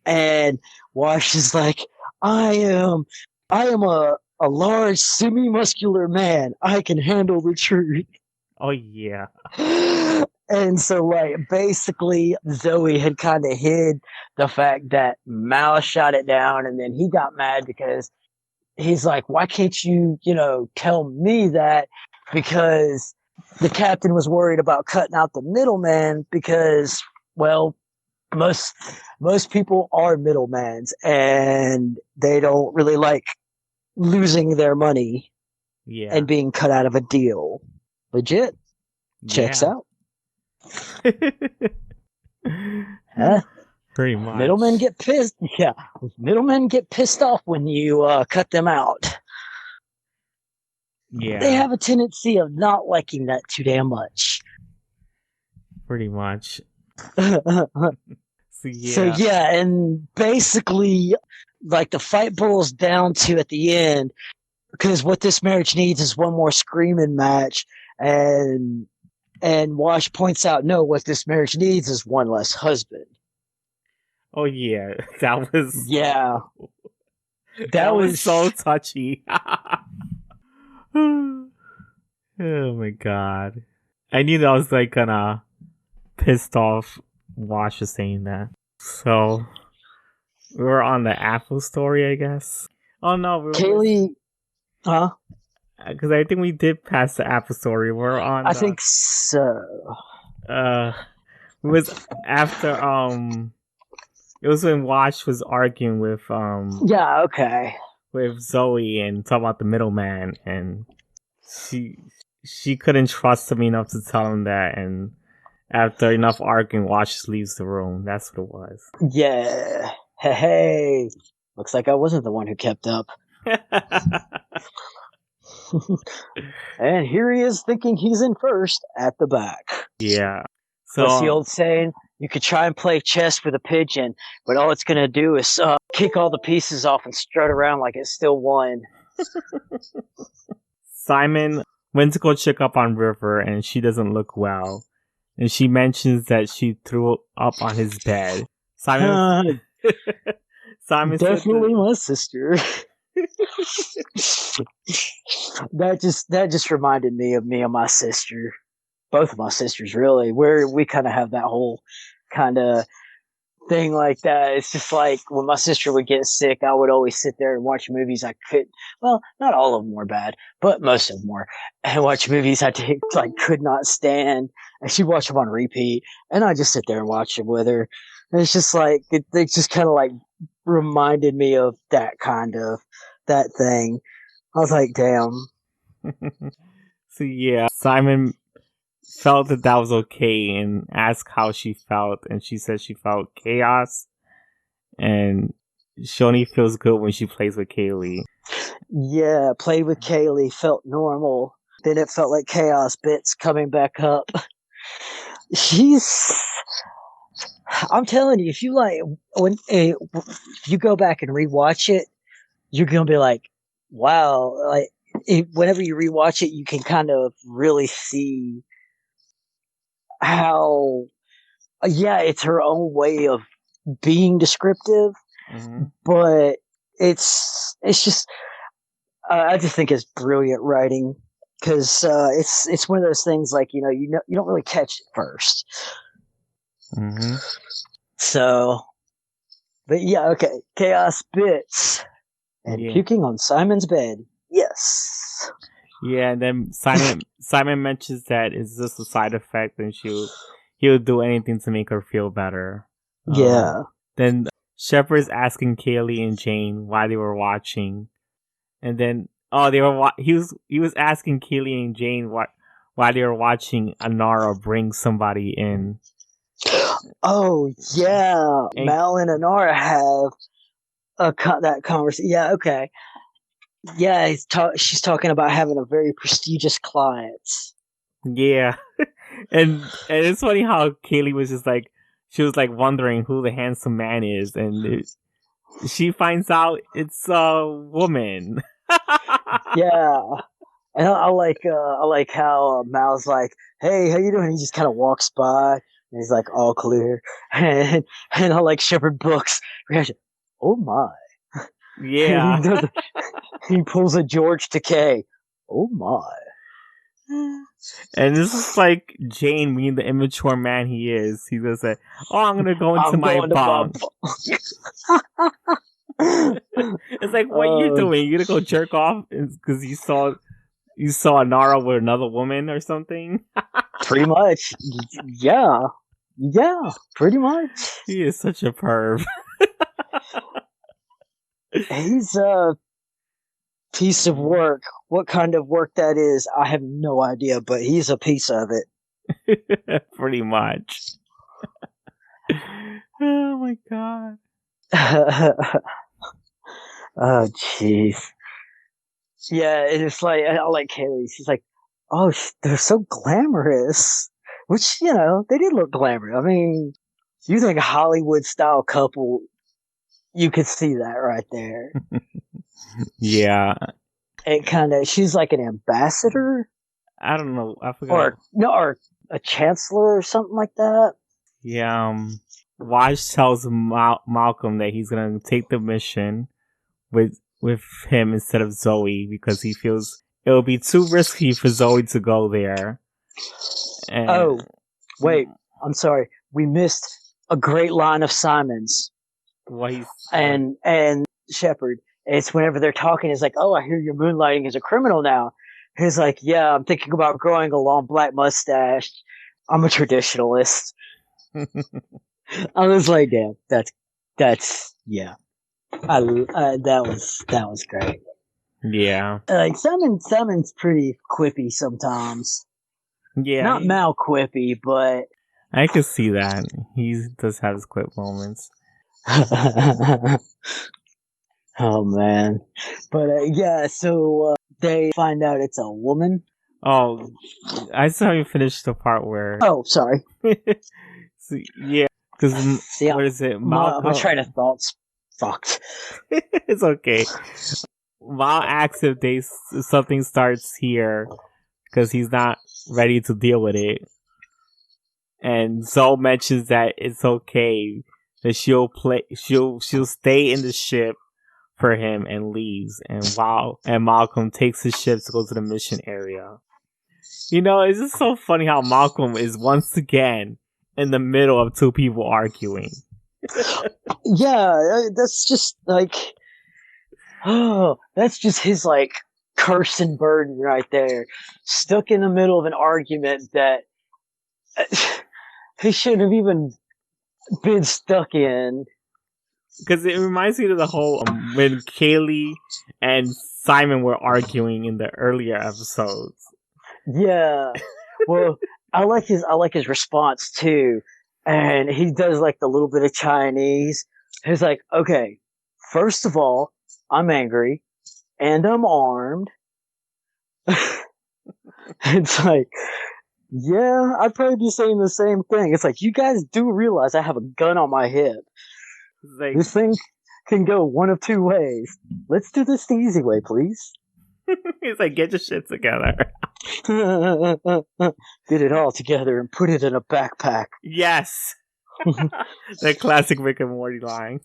And Wash is like, I am a large semi-muscular man. I can handle the truth. Oh yeah. And so, like, basically, Zoe had kind of hid the fact that Mal shot it down, and then he got mad because he's like, why can't you, tell me that? Because the captain was worried about cutting out the middleman because, well, most people are middlemans, and they don't really like losing their money and being cut out of a deal. Legit. Checks out. Huh? Pretty much. Middlemen get pissed. Yeah, middlemen get pissed off when you cut them out. Yeah, they have a tendency of not liking that too damn much. Pretty much. So yeah, and basically, like, the fight boils down to at the end, because what this marriage needs is one more screaming match, and Wash points out, no, what this marriage needs is one less husband. Oh yeah, that was that was so touchy. Oh my god, I knew that was like gonna pissed off Wash for saying that. So we're on the Apple story, I guess. Oh no, Kaylee, huh? Because I think we did pass the Apple story. We're on. I think so. It was after it was when Wash was arguing with Yeah, okay. with Zoe and talking about the middleman, and she she couldn't trust him enough to tell him that, and after enough arguing, Watch leaves the room. That's what it was. Yeah. Hey. Looks like I wasn't the one who kept up. And here he is thinking he's in first at the back. Yeah. What's the So old saying? You could try and play chess with a pigeon, but all it's going to do is kick all the pieces off and strut around like it still won. Simon went to go check up on River, and she doesn't look well. And she mentions that she threw up on his bed. Simon Simon Definitely said my sister. that just reminded me and my sister. Both of my sisters, really. Where we kind of have that whole kind of thing like that. It's just like when my sister would get sick, I would always sit there and watch movies I could. Well, not all of them were bad, but most of them were. And watch movies I could not stand. And she'd watch them on repeat, and I just sit there and watch them with her. And it's just like it just kind of like reminded me of that thing. I was like, damn. So yeah, Simon felt that was okay and asked how she felt, and she said she felt chaos, and she only feels good when she plays with Kaylee. Yeah, played with Kaylee, felt normal. Then it felt like chaos bits coming back up. I'm telling you, if you if you go back and rewatch it, you're gonna be like, wow. Like whenever you rewatch it, you can kind of really see how, yeah, it's her own way of being descriptive, but it's just I just think it's brilliant writing because it's one of those things like you don't really catch it first. Mm-hmm. So, but yeah, okay, chaos bits and puking on Simon's bed. Yes. Yeah, and then Simon mentions that it's just a side effect, and he'll do anything to make her feel better. Yeah. Then Shepard's asking Kaylee and Jane why they were watching, and then he was asking Kaylee and Jane why they were watching Anara bring somebody in. Oh yeah, Mal and Anara have that conversation. Yeah, okay. Yeah, she's talking about having a very prestigious client. Yeah, and it's funny how Kaylee was just like she was like wondering who the handsome man is, and she finds out it's a woman. Yeah, and I like how Mal's like, "Hey, how you doing?" He just kind of walks by, and he's like, "All clear," and I like Shepard Book's reaction. Oh my! Yeah, he pulls a George Takei. Oh my! And this is like Jane being the immature man he is. He just say, "Oh, I'm gonna go into my bunk." It's like, what you doing? You gonna go jerk off because you saw Anara with another woman or something? Pretty much, yeah, pretty much. He is such a perv. He's a piece of work. What kind of work that is, I have no idea, but he's a piece of it. Pretty much. Oh my god. Oh jeez. Yeah, it's like I like Kaylee. She's like, oh, they're so glamorous. Which they did look glamorous. I mean, you think a Hollywood style couple, you could see that right there. Yeah. It kind of. She's like an ambassador. I don't know. I forgot. Or a chancellor or something like that. Yeah. Waj tells Malcolm that he's gonna take the mission with him instead of Zoe because he feels it will be too risky for Zoe to go there. And wait, I'm sorry. We missed a great line of Simon's. And Shepard. It's whenever they're talking, it's like, oh, I hear you're moonlighting as a criminal now. He's like, yeah, I'm thinking about growing a long black mustache. I'm a traditionalist. I was like, damn, that's yeah. That was great. Yeah. Like Simon's pretty quippy sometimes. Yeah, Not mal quippy, but I could see that. He does have his quip moments. oh man. But yeah, so they find out it's a woman. Oh, I still haven't finished the part where. Oh, sorry. So, yeah, because See, what is it? my train of Malcolm. thoughts fucked. It's okay. Mal asks if something starts here because he's not ready to deal with it, and Zoe mentions that it's okay that she'll stay in the ship for him and leaves, and Malcolm takes his ship to go to the mission area. You know, it's just so funny how Malcolm is once again in the middle of two people arguing. Yeah, that's just like, oh, that's just his like curse and burden right there. Stuck in the middle of an argument that he shouldn't have even been stuck in. Because it reminds me of the whole when Kaylee and Simon were arguing in the earlier episodes. Yeah. Well, I like his response too. And he does like the little bit of Chinese. He's like, okay, first of all, I'm angry and I'm armed. It's like, yeah, I'd probably be saying the same thing. It's like, you guys do realize I have a gun on my hip. Like, This thing can go one of two ways. Let's do this the easy way, please. it's like, get your shit together. Get it all together and put it in a backpack. Yes. That classic Rick and Morty line.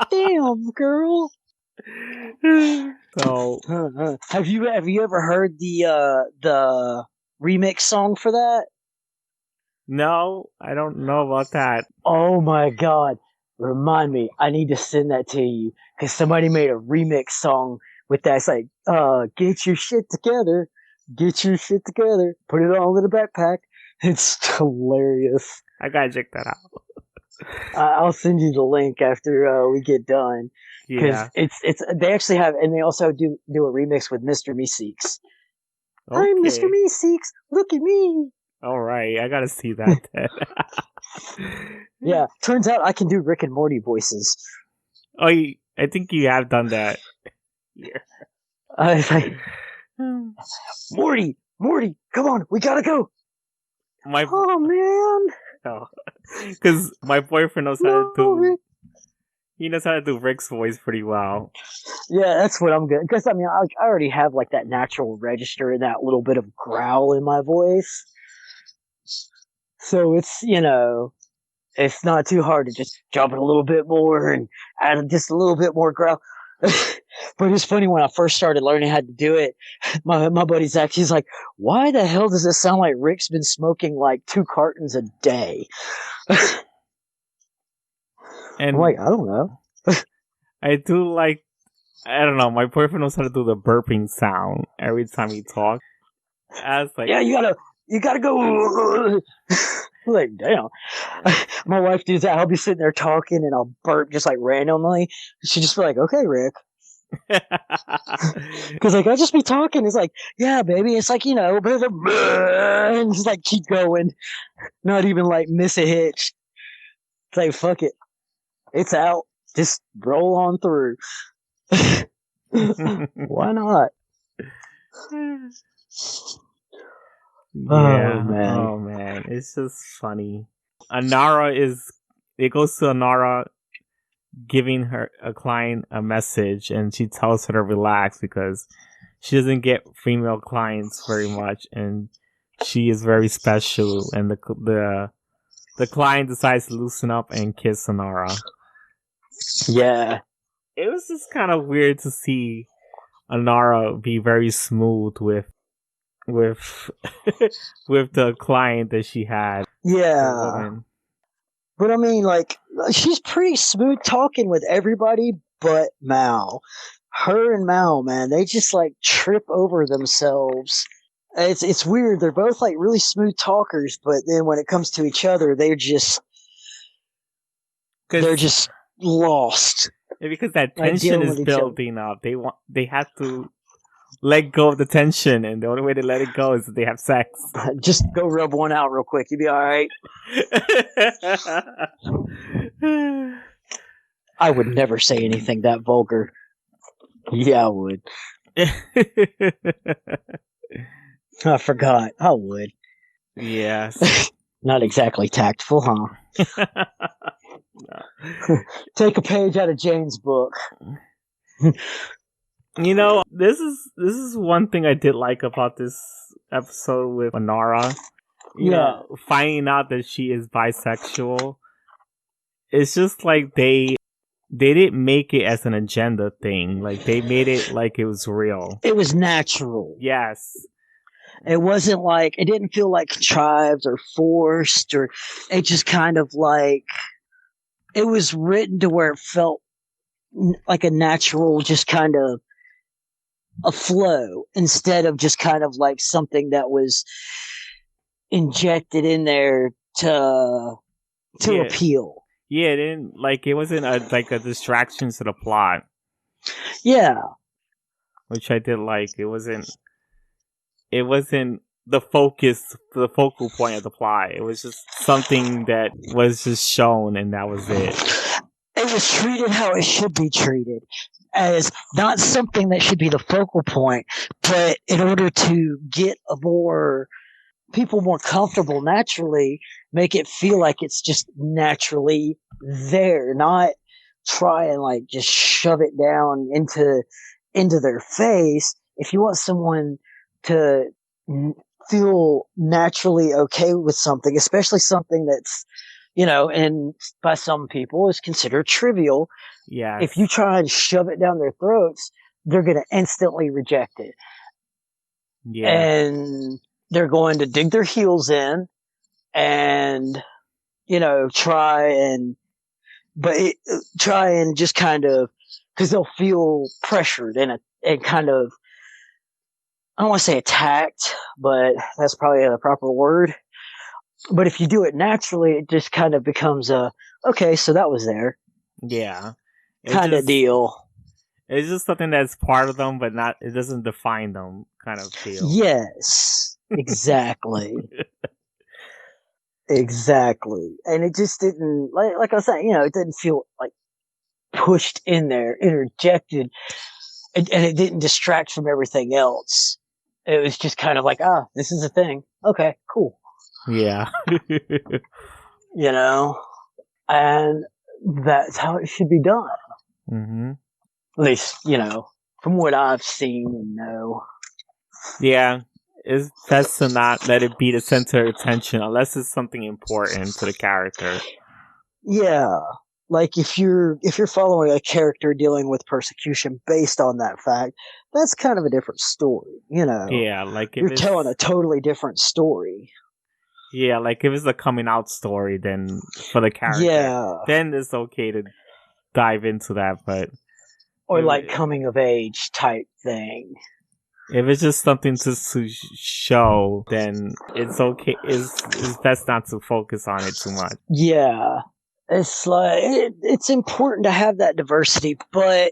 Damn, girl. So, have you ever heard the remix song for that? no, I don't know about that. Oh my god. Remind me. I need to send that to you cuz somebody made a remix song with that. It's like, get your shit together. Get your shit together. Put it all in a backpack. It's hilarious. I gotta check that out. I'll send you the link after we get done because Yeah. it's they actually have, and they also do a remix with Mr. Meeseeks. Okay. I'm Mr. Meeseeks. Look at me. All right, I gotta see that then. Yeah, turns out I can do Rick and Morty voices. Oh, I think you have done that. Yeah. Like, Morty, come on, we gotta go. Oh man. No, because my boyfriend knows how to do. He knows how to do Rick's voice pretty well. Yeah, that's what I'm good. Because I mean, I already have like that natural register and that little bit of growl in my voice. So it's, it's not too hard to just jump it a little bit more and add just a little bit more growl. But it's funny when I first started learning how to do it, my buddy Zach, he's like, why the hell does it sound like Rick's been smoking like 2 cartons a day? And I'm like, I don't know. I do like, I don't know, my boyfriend knows how to do the burping sound every time he talks. I was like, yeah, you gotta go. I'm like, damn. My wife does that. I'll be sitting there talking and I'll burp just like randomly. She'll just be like, okay, Rick. Because like I'll just be talking. It's like, yeah, baby. It's like, and just like keep going. Not even like miss a hitch. It's like, fuck it. It's out. Just roll on through. Why not? Yeah. Oh man. It's just funny. It goes to Anara giving a client a message, and she tells her to relax because she doesn't get female clients very much, and she is very special, and the client decides to loosen up and kiss Anara. Yeah. It was just kind of weird to see Anara be very smooth with with the client that she had. Yeah. But I mean, like, she's pretty smooth talking with everybody but Mal. Her and Mal, man, they just like trip over themselves. It's weird. They're both like really smooth talkers, but then when it comes to each other, they're just lost. Because that tension is building up. They have to let go of the tension, and the only way to let it go is if they have sex. Just go rub one out real quick. You'll be all right. I would never say anything that vulgar. Yeah, I would. I forgot. I would. Yes. Not exactly tactful, huh? Take a page out of Jane's book. You know, this is one thing I did like about this episode with Manara. You know, finding out that she is bisexual. It's just like they didn't make it as an agenda thing. Like they made it like it was real. It was natural. Yes. It wasn't like, it didn't feel like contrived or forced, or it just kind of like, it was written to where it felt like a natural, just kind of a flow, instead of just kind of like something that was injected in there to appeal. Yeah, it didn't, like, it wasn't like a distraction to the plot. Yeah. Which I did like. It wasn't the focal point of the plot. It was just something that was just shown, and that was it. It was treated how it should be treated, as not something that should be the focal point, but in order to get people more comfortable naturally, make it feel like it's just naturally there, not try and like just shove it down into their face. If you want someone to feel naturally okay with something, especially something that's, you know, and by some people is considered trivial. Yeah. If you try and shove it down their throats, they're going to instantly reject it. Yeah. And they're going to dig their heels in and, you know, try and just kind of, because they'll feel pressured and kind of, I don't want to say attacked, but that's probably a proper word. But if you do it naturally, it just kind of becomes okay, so that was there. Yeah. Kind of deal. It's just something that's part of them, but it doesn't define them, kind of deal. Yes, exactly. Exactly. And it just didn't, like I was saying, you know, it didn't feel like pushed in there, interjected, and it didn't distract from everything else. It was just kind of like, this is a thing. Okay, cool. Yeah. You know, and that's how it should be done. Mm-hmm. At least, you know, from what I've seen and know. Yeah. It's best to not let it be the center of attention unless it's something important to the character. Yeah. Like if you're following a character dealing with persecution based on that fact, that's kind of a different story, you know. Yeah, like if you're telling a totally different story. Yeah, like if it's a coming out story, then for the character, then it's okay to dive into that. But or like coming of age type thing. If it's just something to show, then it's okay. It's best not to focus on it too much. Yeah, it's like it's important to have that diversity, but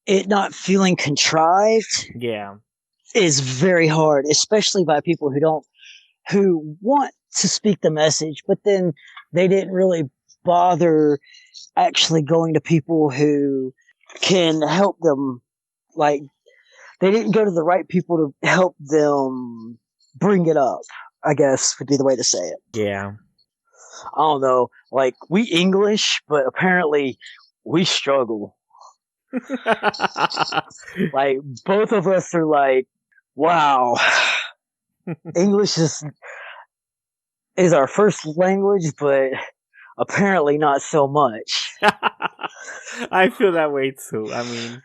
it not feeling contrived. Yeah, is very hard, especially by people who want to speak the message, but then they didn't really bother actually going to people who can help them. Like, they didn't go to the right people to help them bring it up, I guess would be the way to say it. Yeah. I don't know. Like, we English, but apparently we struggle. Like, both of us are like, wow. English is our first language, but apparently not so much. I feel that way too. I mean,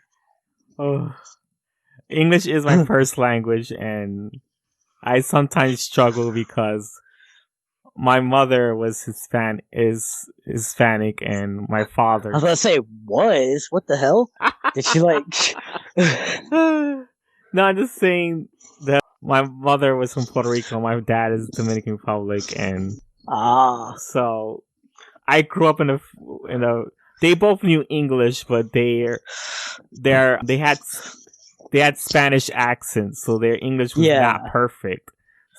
English is my first language, and I sometimes struggle because my mother was Hispanic, and my father. I was about to say, was? What the hell? Did she like? No, I'm just saying that my mother was from Puerto Rico, my dad is Dominican Republic, and so I grew up in a. They both knew English, but they had they had Spanish accents, so their English was Yeah, not perfect.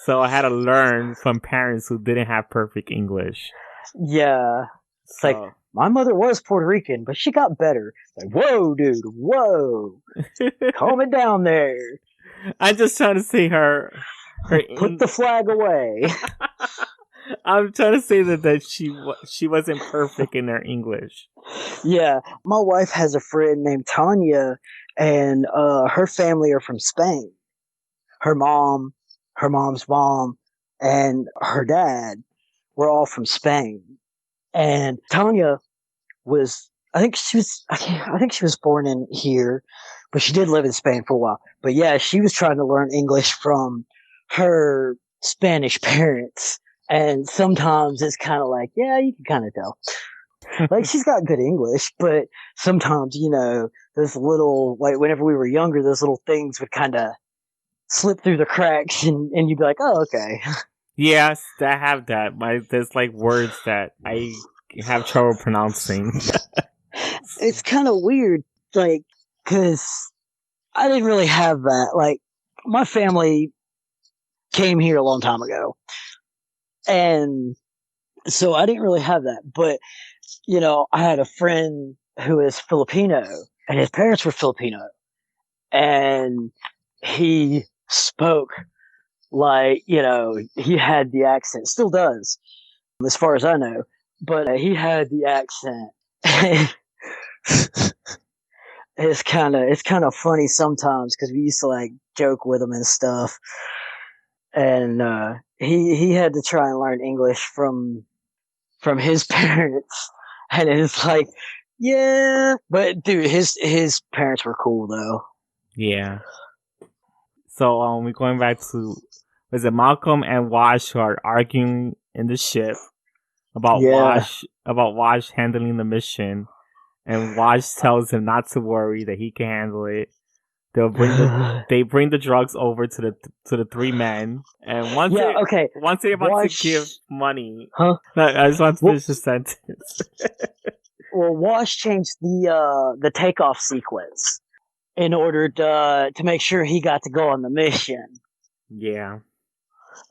So I had to learn from parents who didn't have perfect English. yeah. It's like So my mother was Puerto Rican, but she got better. Like, whoa, dude, whoa, calm it down there. I'm just trying to say Put the flag away. I'm trying to say that she wasn't perfect in her English. Yeah, my wife has a friend named Tanya, and her family are from Spain. Her mom, her mom's mom, and her dad were all from Spain. And Tanya was, I think she was born in here, but she did live in Spain for a while. But yeah, she was trying to learn English from her Spanish parents. And sometimes it's kind of like, yeah, you can kind of tell. Like she's got good English, but sometimes, those little, like whenever we were younger, those little things would kind of slip through the cracks and you'd be like, oh, okay. Yes, I have that. There's like words that I have trouble pronouncing. It's kind of weird, like, because I didn't really have that. Like, my family came here a long time ago. And so I didn't really have that. But, I had a friend who is Filipino, and his parents were Filipino. And he spoke like, he had the accent, still does, as far as I know. But he had the accent. It's kind of funny sometimes because we used to like joke with him and stuff, and he had to try and learn English from his parents, and it's like, yeah, but dude, his parents were cool though. Yeah. So we're going back to, was it Malcolm and Wash who are arguing in the ship Yeah. about Wash handling the mission, and Wash tells him not to worry, that he can handle it. They bring the drugs over to the three men, and Yeah. Okay. once they're about to give Wash. money, Huh? I just want to finish the sentence. Well, Wash changed the takeoff sequence in order to make sure he got to go on the mission. Yeah.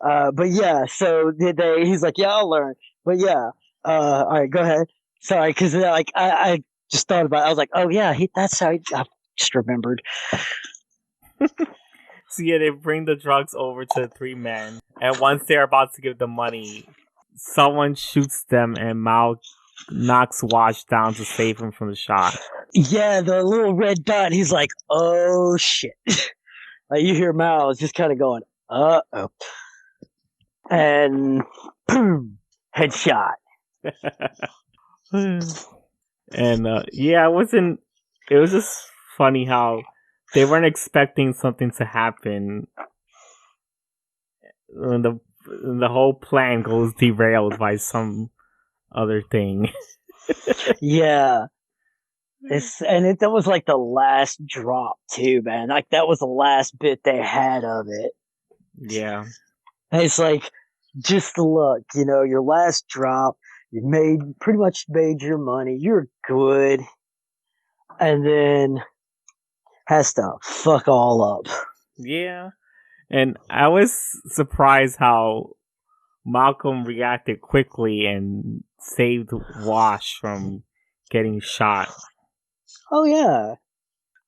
But yeah, so did they? He's like, yeah, I'll learn. But yeah, all right, go ahead. Sorry, because like I just thought about it. I was like, oh yeah, that's how I just remembered. So yeah, they bring the drugs over to the three men, and once they're about to give the money, someone shoots them, and Mal knocks Wash down to save him from the shot. Yeah, the little red dot. He's like, oh shit. Like you hear Mal is just kind of going, oh, and boom, headshot. And yeah, it was just funny how they weren't expecting something to happen, and the whole plan goes derailed by some other thing. Yeah. That was like the last drop too, man. Like that was the last bit they had of it. Yeah. And it's like, just look, your last drop, you pretty much made your money, you're good, and then has to fuck all up. Yeah. And I was surprised how Malcolm reacted quickly and saved Wash from getting shot. Oh yeah.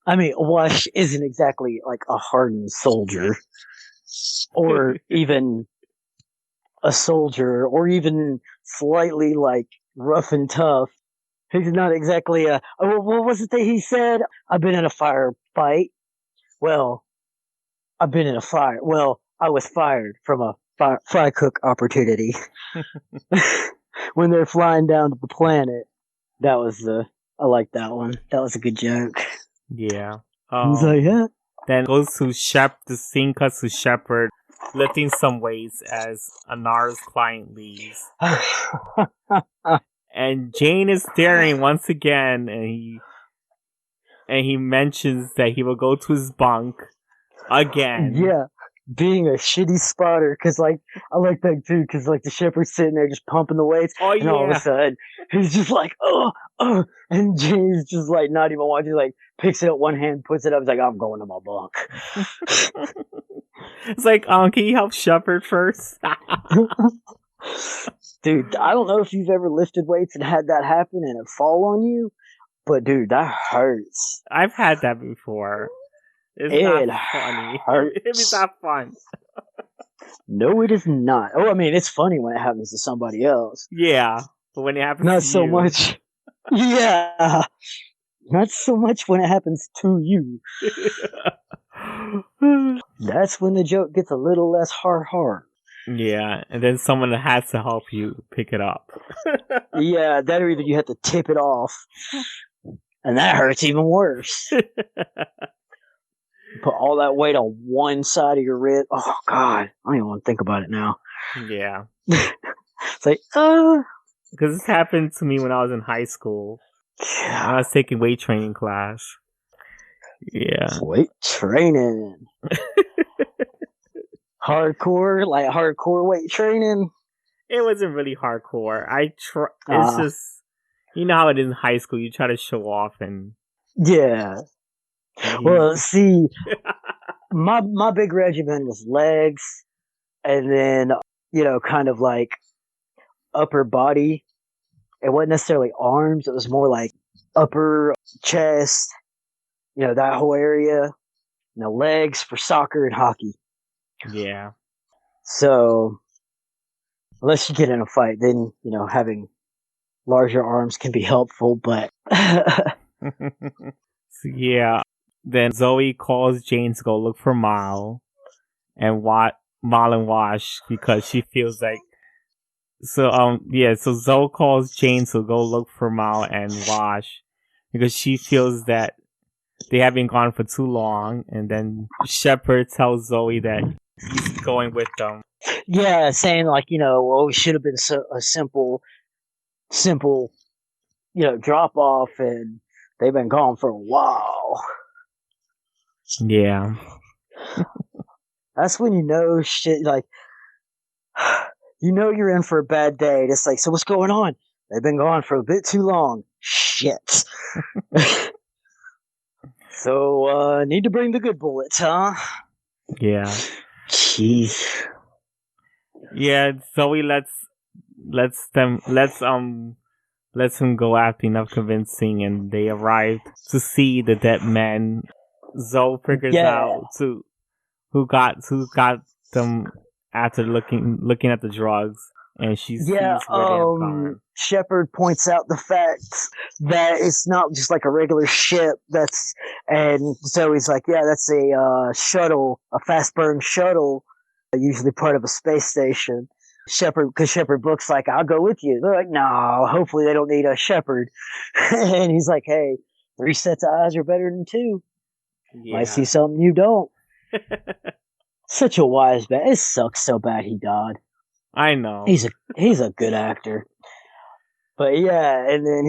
I mean, Wash isn't exactly like a hardened soldier, or even a soldier, or even slightly like rough and tough. He's not exactly a. Oh, what was it that he said? I've been in a firefight. Well, I've been in a fire. Well, I was fired from a fry cook opportunity when they're flying down to the planet. That was I like that one. That was a good joke. Yeah. He's like, yeah. Then goes to the scene cuts to Shepard lifting some weights as Anar's client leaves. And Jane is staring once again, and he mentions that he will go to his bunk again. Yeah. being a shitty spotter because like I like that too because like the shepherd's sitting there just pumping the weights Oh and all of a yeah. sudden he's just like oh and James just like not even watching like picks it up one hand puts it up he's like I'm going to my bunk. It's like, can you help Shepherd first? Dude, I don't know if you've ever lifted weights and had that happen and it fall on you, but dude, that hurts. I've had that before. It's not It funny. It's hurts. not fun. No, it is not. Oh, I mean, it's funny when it happens to somebody else. Yeah, but when it happens Not to so you, much. Yeah. Not so much when it happens to you. That's when the joke gets a little less hard. yeah, and then someone has to help you pick it up. Yeah, that or either you have to tip it off. And that hurts even worse. Put all that weight on one side of your wrist. Oh, God. I don't even want to think about it now. Yeah, It's like, because this happened to me when I was in high school. I was taking weight training class. Yeah. weight training. Hardcore weight training. It wasn't really hardcore. It's Uh, just, you know how it is in high school. You try to show off and yeah. he, Well, see, my big regimen was legs, and then kind of like upper body. It wasn't necessarily arms. It was more like upper chest. That whole area. Legs for soccer and hockey. yeah. So unless you get in a fight, then having larger arms can be helpful. But So, yeah. Then Zoe calls Jane to go look for Mal and Mal and Wash because she feels like so Zoe calls Jane to go look for Mal and Wash because she feels that they have been gone for too long, and then Shepard tells Zoe that he's going with them. yeah, saying like it should have been a simple drop off, and they've been gone for a while. Yeah. That's when shit like you're in for a bad day. It's like, so what's going on? They've been gone for a bit too long. Shit. So need to bring the good bullets, huh? Yeah. Jeez. Yeah, Zoe lets him go after enough convincing, and they arrived to see the dead men. Zoe figures Yeah. out who got them after looking at the drugs, and she Yeah, sees where they have gone. Shepard points out the fact that it's not just like a regular ship. And so he's like, yeah, that's a shuttle, a fast burn shuttle, usually part of a space station. Because Shepard looks like, I'll go with you. They're like, no, hopefully they don't need a Shepard. And he's like, hey, 3 sets of eyes are better than 2. Might see Yeah. something you don't. Such a wise man. It sucks so bad he died. I know. He's a good actor. But yeah, and then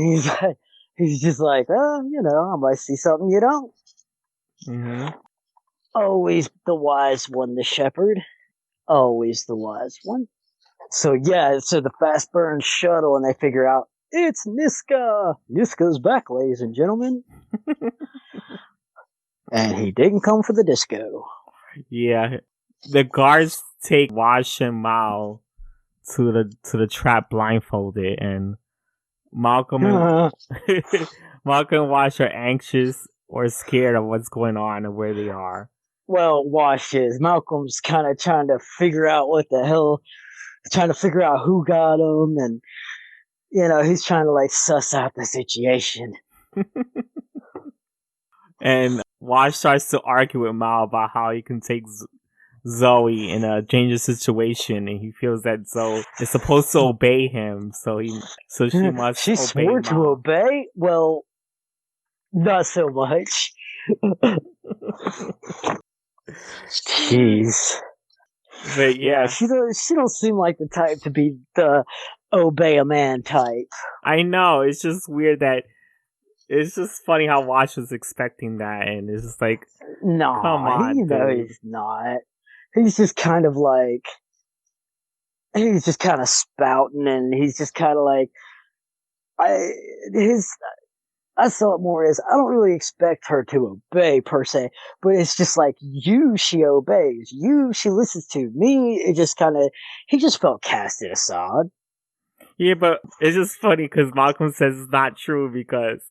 he's just like, I might see something you don't. Mm-hmm. Always the wise one, the Shepherd. Always the wise one. So yeah, so the fast burn shuttle, and they figure out it's Niska. Niska's back, ladies and gentlemen. And he didn't come for the disco. Yeah. The guards take Wash and Mal to the trap blindfolded, and Malcolm and Malcolm and Wash are anxious or scared of what's going on and where they are. Well, Wash is. Malcolm's kind of trying to figure out what the hell, trying to figure out who got him, and he's trying to like suss out the situation. And Wash starts to argue with Mal about how he can take Zoe in a dangerous situation, and he feels that Zoe is supposed to obey him, so she must. She swore to obey. Well, not so much. Jeez. But yeah, she don't seem like the type to be the obey a man type. I know. It's just weird that it's just funny how Wash was expecting that, and it's just like, no, come on, you know dude. he's not. he's just kind of like he's just kind of spouting, and he's just kind of like I his I saw it more as I don't really expect her to obey per se, but it's just like you she obeys, you she listens to, me it just kind of he just felt casted aside. Yeah, but it's just funny because Malcolm says it's not true because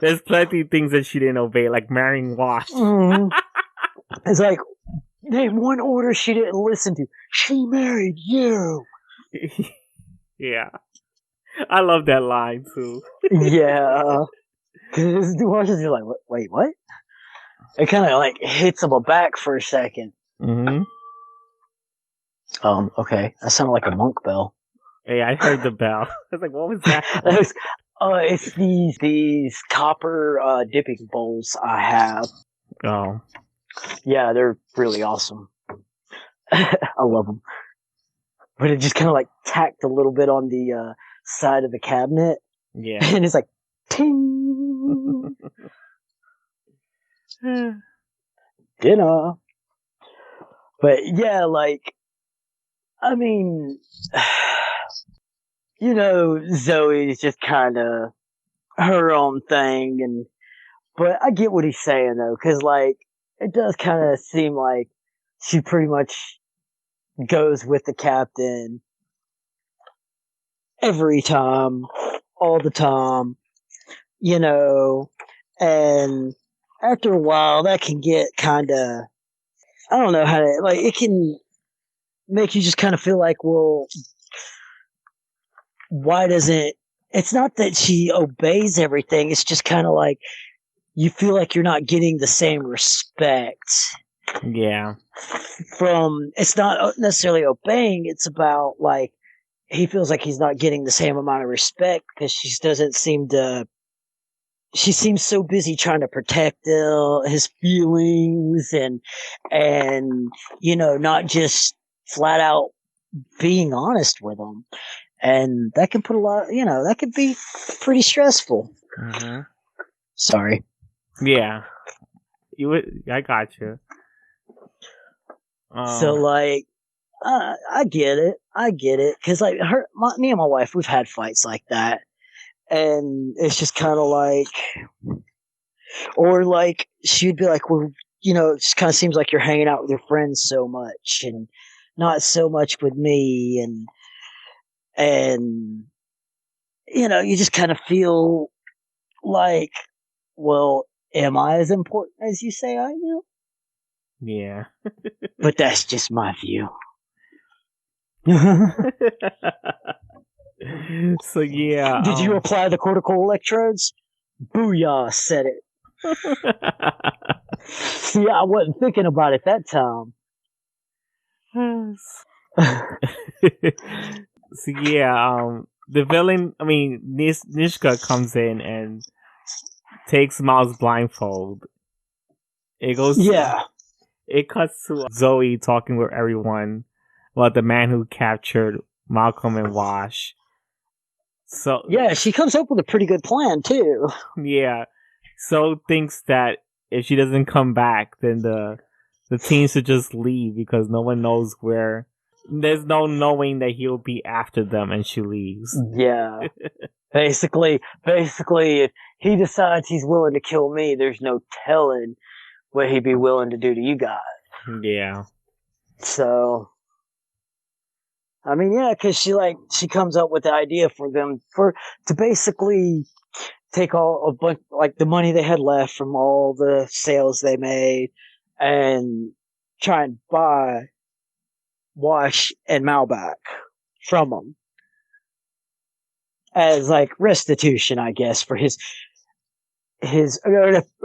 there's plenty of things that she didn't obey, like marrying Wash. Mm. It's like name one order she didn't listen to. She married you. Yeah, I love that line too. Yeah, because Wash is just like wait what? It kind of like hits him back for a second. Mm-hmm. Okay, that sounded like a monk bell. Hey, I heard the bell. I was like, what was that? It's these copper dipping bowls I have. Oh. Yeah, they're really awesome. I love them. But it just kind of like tacked a little bit on the side of the cabinet. Yeah. And it's like, ting! Dinner. But yeah, like, I mean, Zoe's just kind of her own thing. But I get what he's saying, though, because, like, it does kind of seem like she pretty much goes with the captain every time, all the time, and after a while that can get kind of, I don't know how to, like, it can make you just kind of feel like, well, why doesn't, it's not that she obeys everything, it's just kind of like you feel like you're not getting the same respect. Yeah. It's not necessarily obeying, it's about like he feels like he's not getting the same amount of respect because she seems so busy trying to protect his feelings and not just flat out being honest with him, and that can put that could be pretty stressful. Mm-hmm. Sorry. Yeah. I got you. So like, I get it, because like me and my wife, we've had fights like that, and it's just kind of like, or like she'd be like, well, it just kind of seems like you're hanging out with your friends so much and not so much with me, and you just kind of feel like, well, am I as important as you say I am? Yeah. But that's just my view. So yeah. Did you apply the cortical electrodes? Booyah, said it. See, I wasn't thinking about it that time. So yeah, the villain, I mean, Nishka comes in and takes Miles' blindfold. It goes. Yeah. It cuts to Zoe talking with everyone about the man who captured Malcolm and Wash. So yeah, she comes up with a pretty good plan too. Yeah, so thinks that if she doesn't come back, then the team should just leave because no one knows where. There's no knowing that he'll be after them, and she leaves. Yeah. Basically, if he decides he's willing to kill me, there's no telling what he'd be willing to do to you guys. Yeah. So, I mean, yeah, because she comes up with the idea for them to basically take all a bunch, like the money they had left from all the sales they made, and try and buy Wash and Mal back from them as like restitution, I guess, for his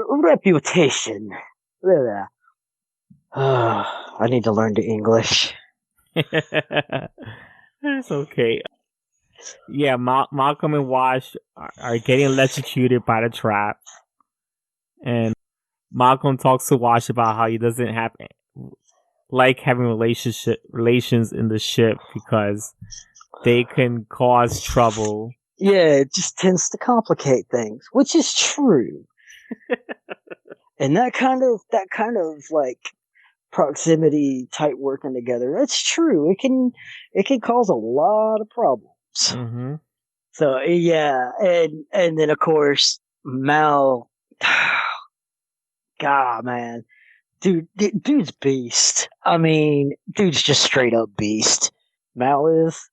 reputation. I need to learn the English. That's okay. Yeah, Malcolm and Wash are getting electrocuted by the trap, and Malcolm talks to Wash about how he doesn't have like having relations in the ship because they can cause trouble. Yeah, it just tends to complicate things, which is true. And that kind of like proximity type working together. That's true. It can cause a lot of problems. Mm-hmm. So yeah, and then of course Mal, God man, dude's beast. I mean, dude's just straight up beast. Mal is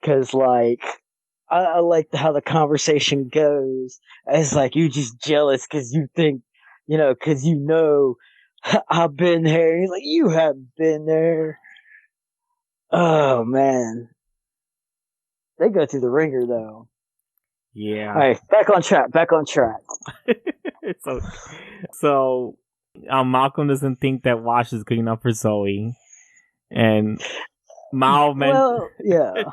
because like I like how the conversation goes. It's like you just jealous because you think, because I've been there. He's like, you haven't been there. Oh man, they go through the ringer though. All Yeah. right, back on track. Back on track. so, Malcolm doesn't think that Wash is good enough for Zoe, and Mal meant Well, yeah,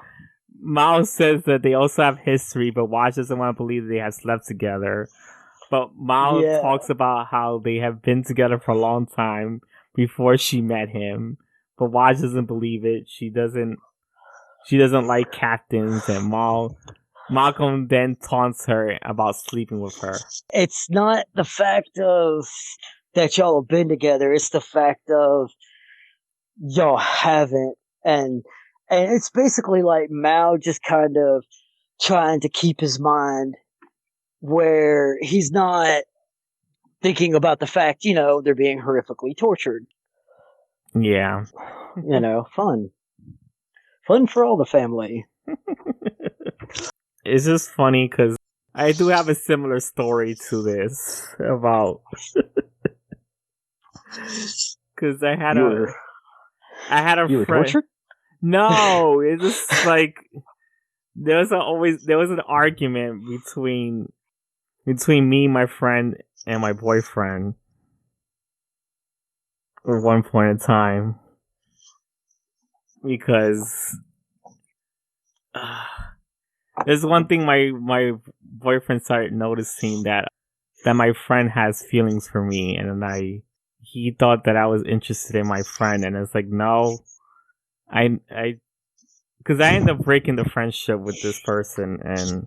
Mal says that they also have history, but Wash doesn't want to believe they have slept together. But Mal yeah. talks about how they have been together for a long time before she met him. But Wash doesn't believe it. She doesn't like captains, and Malcolm then taunts her about sleeping with her. It's not the fact of that y'all have been together. It's the fact of y'all haven't, and it's basically like Mal just kind of trying to keep his mind where he's not thinking about the fact, they're being horrifically tortured. Yeah. Fun. Fun for all the family. It's just funny because I do have a similar story to this about because You I had a were friend. tortured? No, it's just like there was an argument between me, my friend, and my boyfriend at one point in time because there's one thing my boyfriend started noticing that my friend has feelings for me, and then he thought that I was interested in my friend, and it's like no, I because I ended up breaking the friendship with this person, and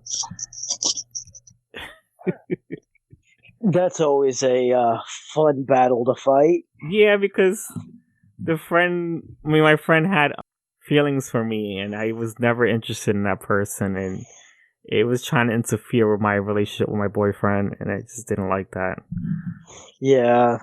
That's always a fun battle to fight. yeah, because my friend had feelings for me, and I was never interested in that person, and it was trying to interfere with my relationship with my boyfriend, and I just didn't like that. Yeah.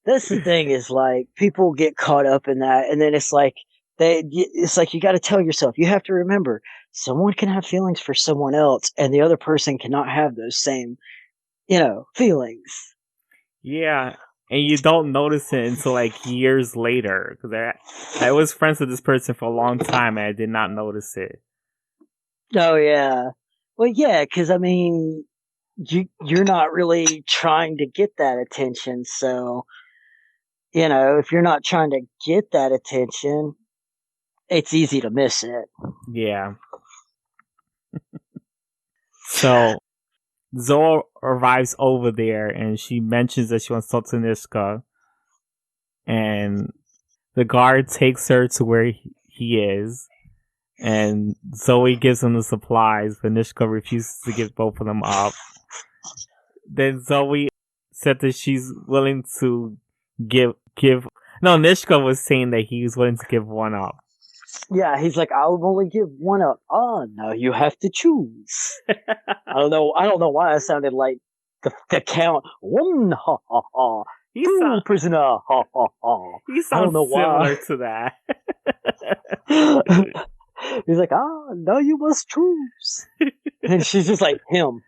That's the thing is like people get caught up in that, and then it's like you got to tell yourself you have to remember someone can have feelings for someone else, and the other person cannot have those same feelings. Yeah, and you don't notice it until like years later, because I was friends with this person for a long time, and I did not notice it. Oh yeah, well yeah, because I mean you're not really trying to get that attention, so if you're not trying to get that attention, it's easy to miss it. Yeah. So Zoe arrives over there, and she mentions that she wants to talk to Nishka, and the guard takes her to where he is, and Zoe gives him the supplies, but Nishka refuses to give both of them up. Then Zoe said that she's willing to give. No, Nishka was saying that he was willing to give one up. Yeah, he's like, I'll only give one up. Oh, no, you have to choose. I don't know. I don't know why I sounded like the count. One, ha ha ha. Two, prisoner, ha ha ha. He I don't sounds know why. similar to that. He's like, now you must choose. And she's just like, him.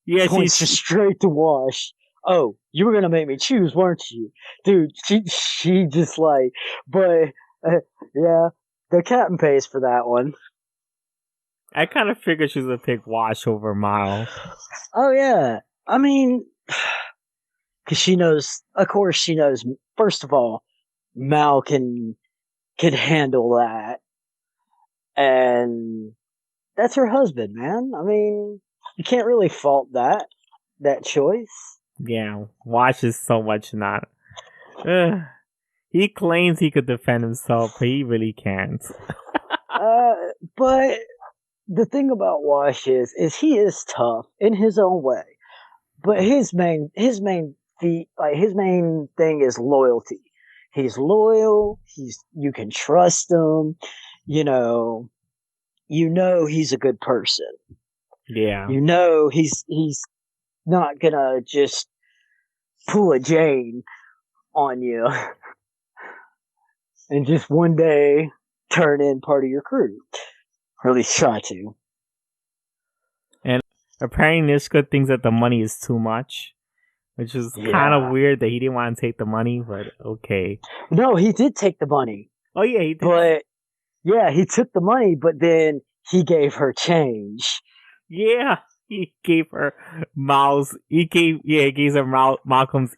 Yeah, Points just straight to Wash. Oh, you were gonna make me choose, weren't you, dude? She just like, but yeah, the captain pays for that one. I kind of figured she was gonna pick Wash over Mal. Oh yeah, I mean, because she knows. Of course, she knows. First of all, Mal can handle that, and that's her husband, man. I mean, you can't really fault that choice. Yeah, Wash is so much not. He claims he could defend himself, but he really can't. But the thing about Wash is he is tough in his own way. But his main his main thing is loyalty. He's loyal. You can trust him. You know, he's a good person. Yeah. He's not gonna just pull a Jane on you and just one day turn in part of your crew. Or at least try to. And apparently Nishka thinks that the money is too much, which is kind of Yeah. weird that he didn't want to take the money, but okay. No, he did take the money. Oh yeah, he did. But yeah, he took the money, but then he gave her change. Yeah, he gave her Malcolm's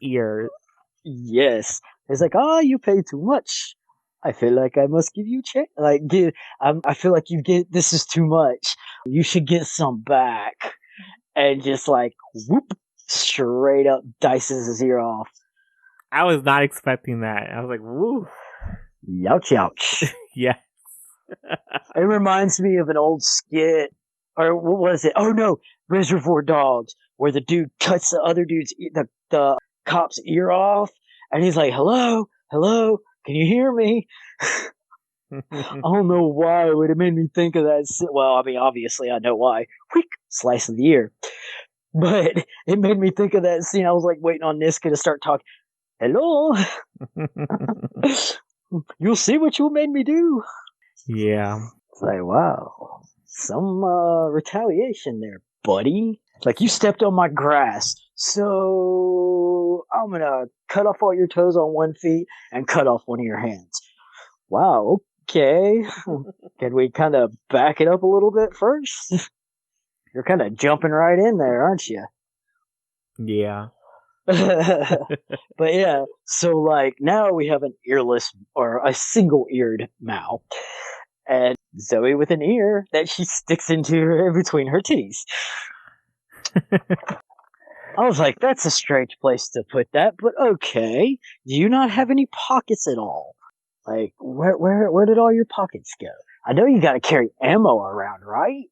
ear. Yes. It's like, oh, you paid too much. I feel like I must give you change. I feel like this is too much. You should get some back. And just like, whoop, straight up dices his ear off. I was not expecting that. I was like, woo. Youch, youch. Yeah. It reminds me of an old skit, or what was it? Oh no, Reservoir Dogs, where the dude cuts the other dude's the cop's ear off, and he's like, "Hello, hello, can you hear me?" I don't know why it would have made me think of that. Well, I mean, obviously I know why. Quick slice of the ear, but it made me think of that scene. I was like waiting on Niska to start talking. Hello, you'll see what you made me do. Yeah. It's like, wow, some retaliation there, buddy. Like, you stepped on my grass, so I'm gonna cut off all your toes on one feet and cut off one of your hands. Wow, okay. Can we kind of back it up a little bit first? You're kind of jumping right in there, aren't you? Yeah. But yeah, so like now we have an earless or a single-eared Mao. And Zoe with an ear that she sticks into between her titties. I was like, that's a strange place to put that, but okay. Do you not have any pockets at all? Like, where did all your pockets go? I know you got to carry ammo around, right?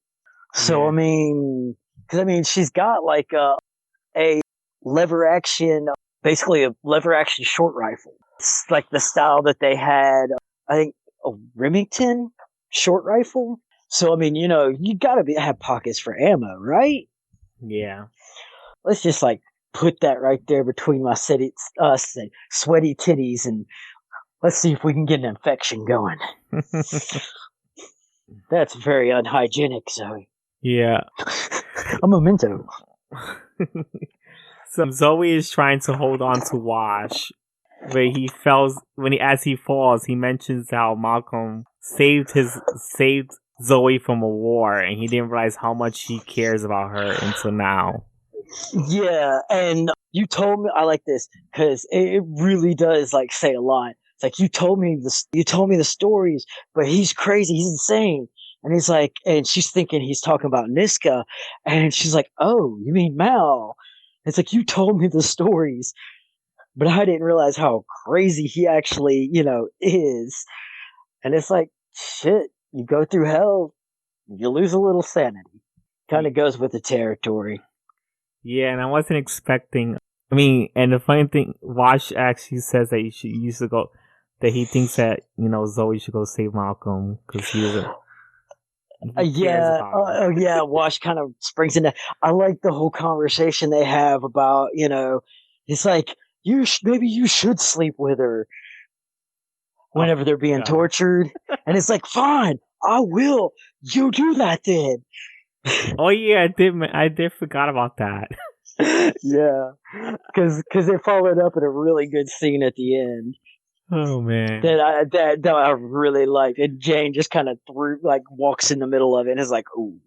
So Yeah. I mean, she's got like a lever action, basically a lever action short rifle. It's like the style that they had, I think, a Remington short rifle. So I mean, you gotta have pockets for ammo, right? Yeah. Let's just like put that right there between my sweaty titties, and let's see if we can get an infection going. That's very unhygienic, Zoe. Yeah. A memento. So Zoe is trying to hold on to Wash, but as he falls, he mentions how Malcolm saved Zoe from a war, and he didn't realize how much he cares about her until now. Yeah, and you told me, I like this because it really does like say a lot. It's like, you told me the stories, but he's crazy, he's insane. And he's like, and she's thinking he's talking about Niska, and she's like, oh, you mean Mal? It's like, you told me the stories, but I didn't realize how crazy he actually, is. And it's like, shit, you go through hell, you lose a little sanity. Kind of goes with the territory. Yeah, and I wasn't expecting. I mean, and the funny thing, Wash actually says that he thinks that Zoe should go save Malcolm because he doesn't. Yeah, Wash kind of springs into. I like the whole conversation they have about, it's like, maybe you should sleep with her whenever they're being tortured, and it's like, fine, I will. You do that then. Oh yeah, I did forgot about that. Yeah, because they followed up in a really good scene at the end. Oh man, that I really liked. And Jane just kind of walks in the middle of it and is like, "Ooh,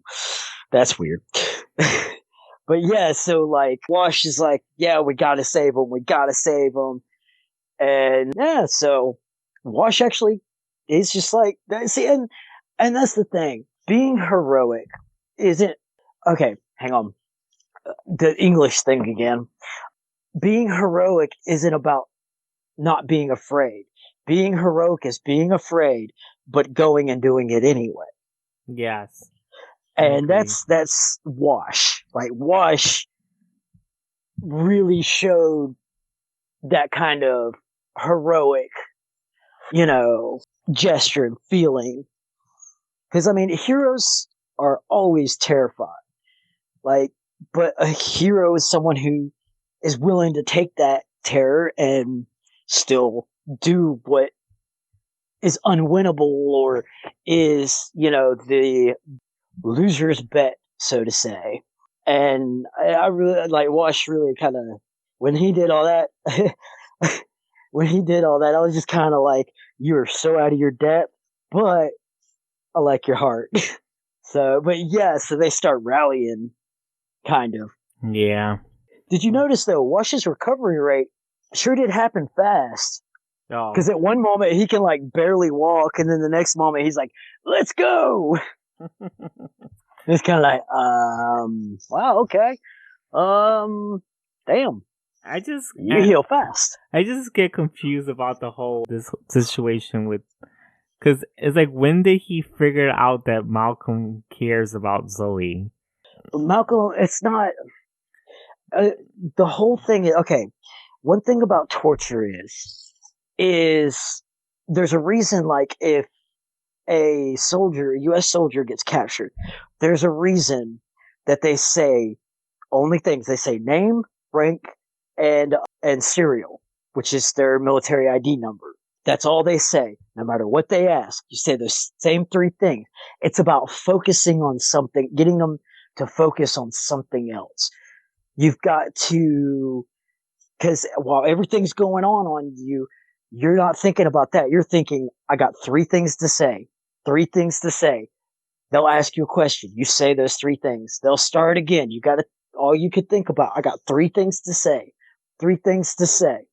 that's weird." But yeah, so like Wash is like, "Yeah, we gotta save him. We gotta save him." And yeah, so Wash actually is just like, see, and that's the thing. Being heroic isn't okay. Hang on, the English thing again. Being heroic isn't about not being afraid. Being heroic is being afraid, but going and doing it anyway. Yes. And that's Wash. Like, Wash really showed that kind of heroic, gesture and feeling. Because, I mean, heroes are always terrified. Like, but a hero is someone who is willing to take that terror and still do what is unwinnable or is, the loser's bet, so to say. And I really like Wash really kind of when he did all that. When he did all that, I was just kind of like, "You're so out of your depth," but I like your heart. So, but yeah, so they start rallying, kind of. Yeah. Did you notice though, Wash's recovery rate sure did happen fast. Oh. Because at one moment he can like barely walk, and then the next moment he's like, "Let's go!" It's kind of like, wow, okay, damn, you heal fast. I just get confused about this situation with, because it's like, when did he figure out that Malcolm cares about Zoe? Malcolm, it's not. The whole thing is okay. One thing about torture is there's a reason. Like if a U.S. soldier gets captured, there's a reason that they say only things. They say name, rank, and serial, which is their military ID number. That's all they say. No matter what they ask, you say those same three things. It's about focusing on something, getting them to focus on something else. You've got to, because while everything's going on you, you're not thinking about that. You're thinking, I got three things to say. Three things to say. They'll ask you a question. You say those three things. They'll start again. You got to, all you could think about. I got three things to say. Three things to say.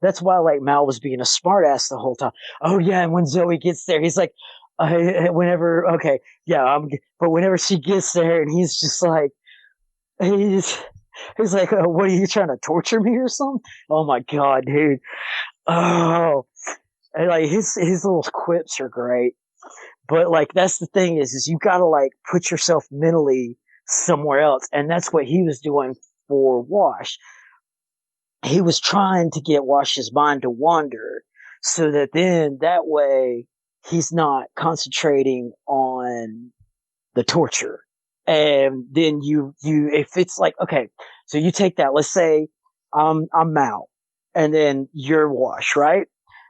That's why like Mal was being a smartass the whole time. Oh yeah, and when Zoe gets there, he's like, okay, yeah, but whenever she gets there, and he's just like, he's like, what are you trying to torture me or something? Oh my god, dude. Oh, and like his little quips are great. But like that's the thing is you gotta like put yourself mentally somewhere else, and that's what he was doing for Wash. He was trying to get Wash's mind to wander, so that then that way he's not concentrating on the torture. And then if it's like okay, so you take that. Let's say I'm Mal, and then you're Wash, right?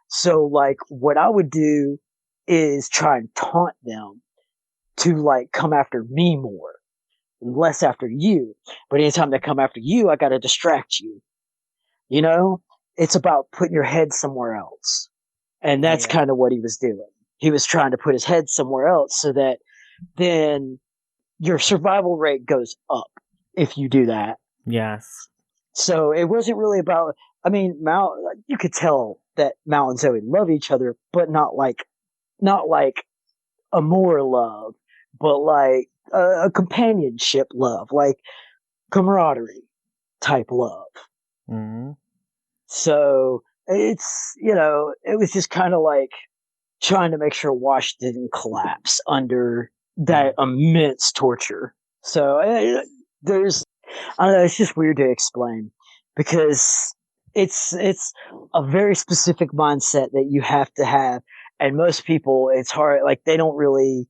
So like what I would do is try and taunt them to like come after me more, less after you. But anytime they come after you, I got to distract you. You know, it's about putting your head somewhere else, and that's kind of what he was doing. He was trying to put his head somewhere else so that then your survival rate goes up if you do that. Yes. So it wasn't really about. I mean, Mal. You could tell that Mal and Zoe love each other, but not like a more love, but like a companionship love, like camaraderie type love. Mm-hmm. So it's, it was just kind of like trying to make sure Wash didn't collapse under that immense torture. So there's, I don't know, it's just weird to explain because it's a very specific mindset that you have to have. And most people, it's hard, like they don't really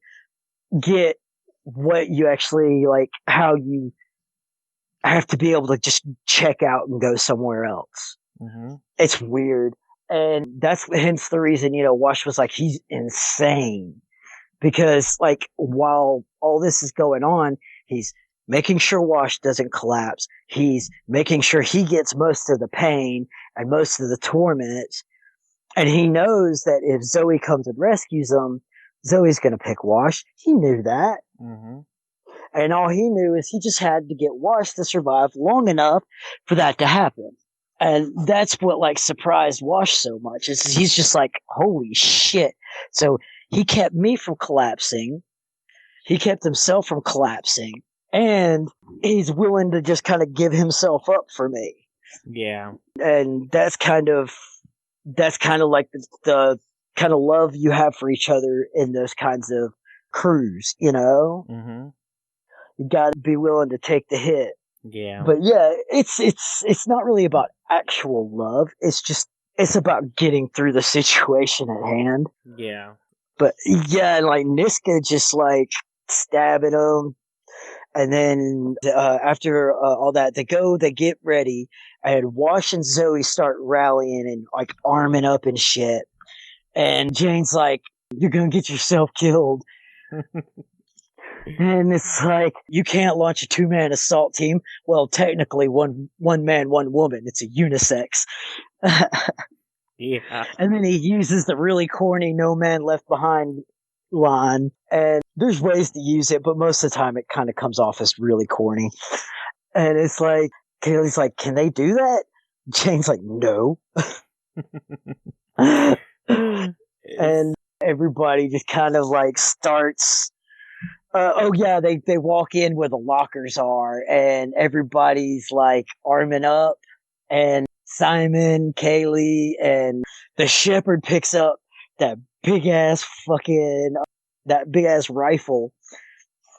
get what you actually like, how you have to be able to just check out and go somewhere else. Mm-hmm. It's weird. And that's hence the reason, Wash was like, he's insane. Because, like, while all this is going on, he's making sure Wash doesn't collapse. He's making sure he gets most of the pain and most of the torment. And he knows that if Zoe comes and rescues him, Zoe's going to pick Wash. He knew that. Mm-hmm. And all he knew is he just had to get Wash to survive long enough for that to happen. And that's what like surprised Wash so much is he's just like, holy shit. So he kept me from collapsing. He kept himself from collapsing. And he's willing to just kind of give himself up for me. Yeah. And that's kind of like the kind of love you have for each other in those kinds of crews, Mm-hmm. You got to be willing to take the hit. Yeah. But yeah, it's not really about actual love. It's about getting through the situation at hand. Yeah. But yeah, like Niska just like stabbing him, and then after all that, they get ready, and Wash and Zoe start rallying and like arming up and shit. And Jane's like, "You're gonna get yourself killed." And it's like, you can't launch a 2-man assault team. Well, technically, one man, one woman. It's a unisex. Yeah. And then he uses the really corny "no man left behind" line. And there's ways to use it, but most of the time it kind of comes off as really corny. And it's like, Kaylee's like, "Can they do that?" Jane's like, "No." And everybody just kind of like starts. Oh yeah, they walk in where the lockers are, and everybody's like arming up, and Simon, Kaylee, and the shepherd picks up that big ass fucking that big ass rifle,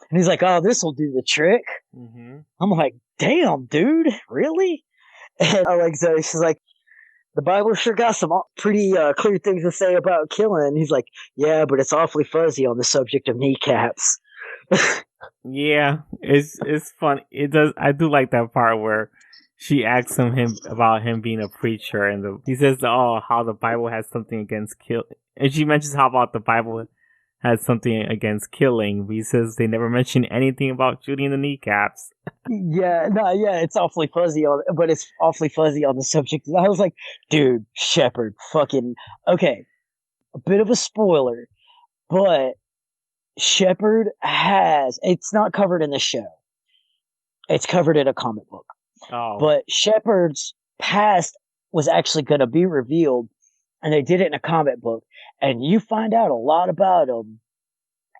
and he's like, "Oh, this will do the trick." Mm-hmm. I'm like, "Damn, dude, really?" And I like Zoe. She's like, "The Bible sure got some pretty clear things to say about killing." And he's like, "Yeah, but it's awfully fuzzy on the subject of kneecaps." Yeah, it's fun. It does. I do like that part where she asks him about him being a preacher, and he says, "Oh, how the Bible has something against kill," and she mentions how about the Bible has something against killing. But he says they never mention anything about shooting the kneecaps. Yeah, no, yeah, it's awfully fuzzy but it's awfully fuzzy on the subject. I was like, dude, Shepherd, fucking okay. A bit of a spoiler, but Shepherd it's not covered in the show. It's covered in a comic book. Oh, But Shepherd's past was actually going to be revealed, and they did it in a comic book. And you find out a lot about him,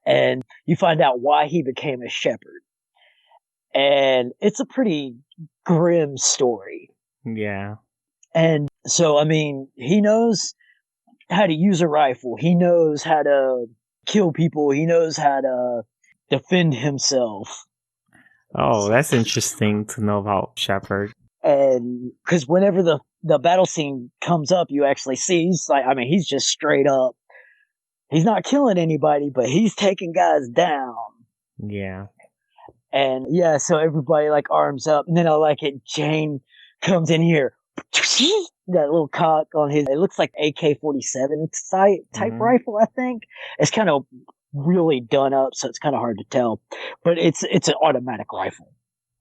and you find out why he became a shepherd. And it's a pretty grim story. yeah. And so, I mean, he knows how to use a rifle. He knows how to kill people. He knows how to defend himself. Oh, that's interesting to know about Shepard. And because whenever the battle scene comes up, you actually see he's like, I mean, he's just straight up. He's not killing anybody, but he's taking guys down. Yeah. And yeah, so everybody like arms up. And then I like it. Jane comes in here. That little cock on his, it looks like AK-47 type Mm-hmm. rifle, I think. It's kind of really done up, so it's kind of hard to tell. But it's an automatic rifle.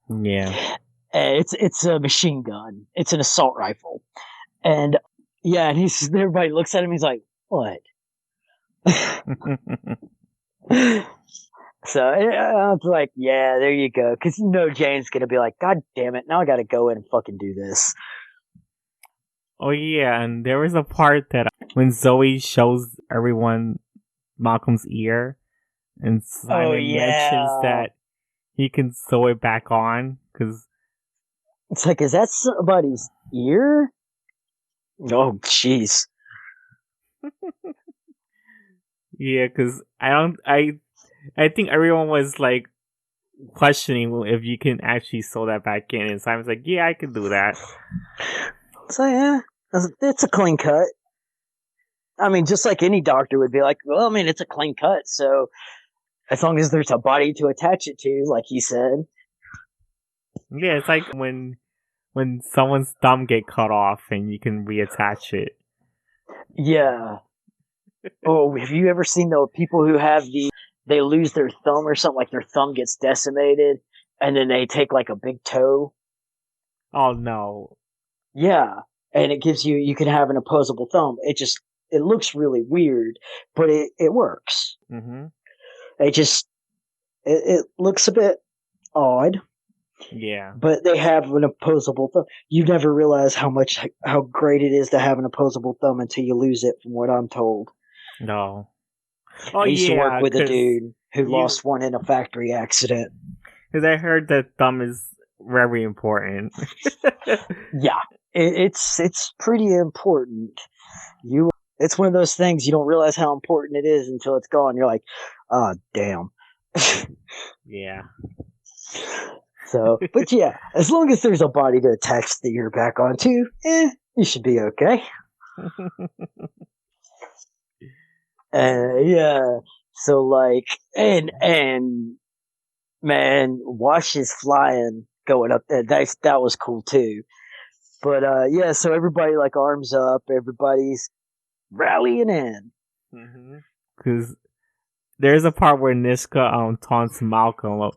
Yeah. And it's a machine gun. It's an assault rifle. And yeah, and everybody looks at him. He's like, "What?" So I was like, "Yeah, there you go," because Jane's gonna be like, "God damn it, now I got to go in and fucking do this." Oh yeah, and there was a part that when Zoe shows everyone Malcolm's ear, and Oh Simon mentions yeah, that he can sew it back on because it's like, is that somebody's ear? Oh jeez. yeah, because I think everyone was like questioning if you can actually sew that back in, and Simon's like, yeah, I can do that. So yeah, it's a clean cut. I mean, just like any doctor would be like, well, I mean, it's a clean cut, so as long as there's a body to attach it to, like he said. Yeah, it's like when someone's thumb get cut off and you can reattach it. Yeah. Oh, have you ever seen the people who have they lose their thumb or something, like their thumb gets decimated, and then they take like a big toe? Oh no. Yeah. And it gives you can have an opposable thumb. It looks really weird, but it works. Mm-hmm. It just, it looks a bit odd, Yeah. but they have an opposable thumb. You never realize how great it is to have an opposable thumb until you lose it, from what I'm told. No. Oh I used to work yeah, with a dude who you lost one in a factory accident. because I heard that thumb is very important. Yeah, it's pretty important. It's one of those things you don't realize how important it is until it's gone. You're like, oh damn. Yeah. So, but yeah, as long as there's a body to attach the ear back onto, you should be okay. Yeah. So like, and man, Wash is flying going up there. That was cool too. But yeah, so everybody like arms up, everybody's rallying in. Because there's a part where Niska taunts Malcolm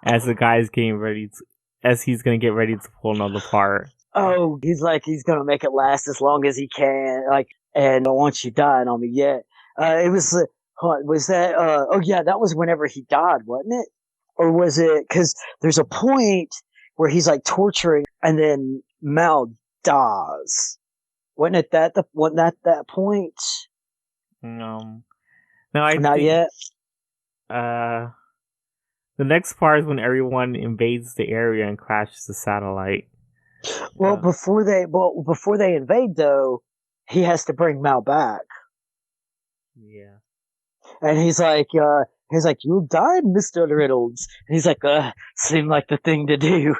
as the guy's getting ready to, as he's gonna get ready to pull another part. Oh, he's like he's gonna make it last as long as he can. Like, and don't want you dying on me yet. It was was that? Oh yeah, that was whenever he died, wasn't it? Or was it? Because there's a point where he's like torturing, and then Mal dies. Wasn't that point? No, I Not think yet. uh the next part is when everyone invades the area and crashes the satellite. Well, before they invade though, he has to bring Mal back, Yeah. and he's like, you died, Mister Riddles. And he's like, seemed like the thing to do.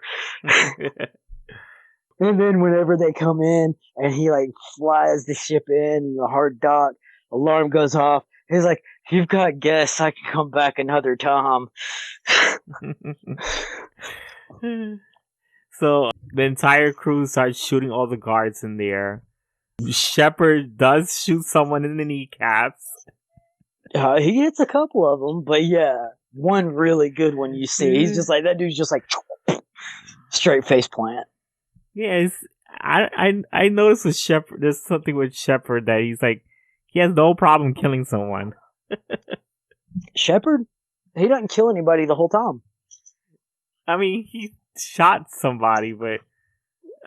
And then whenever they come in, and he like flies the ship in the hard dock, alarm goes off. He's like, you've got guests. I can come back another time. So the entire crew starts shooting all the guards in there. Shepard does shoot someone in the kneecaps. He hits a couple of them, but yeah, one really good one you see. He's just like that dude's just like straight face plant. Yes, I noticed with Shepard. There's something with Shepard that he's like he has no problem killing someone. Shepard, he doesn't kill anybody the whole time. I mean, he shot somebody, but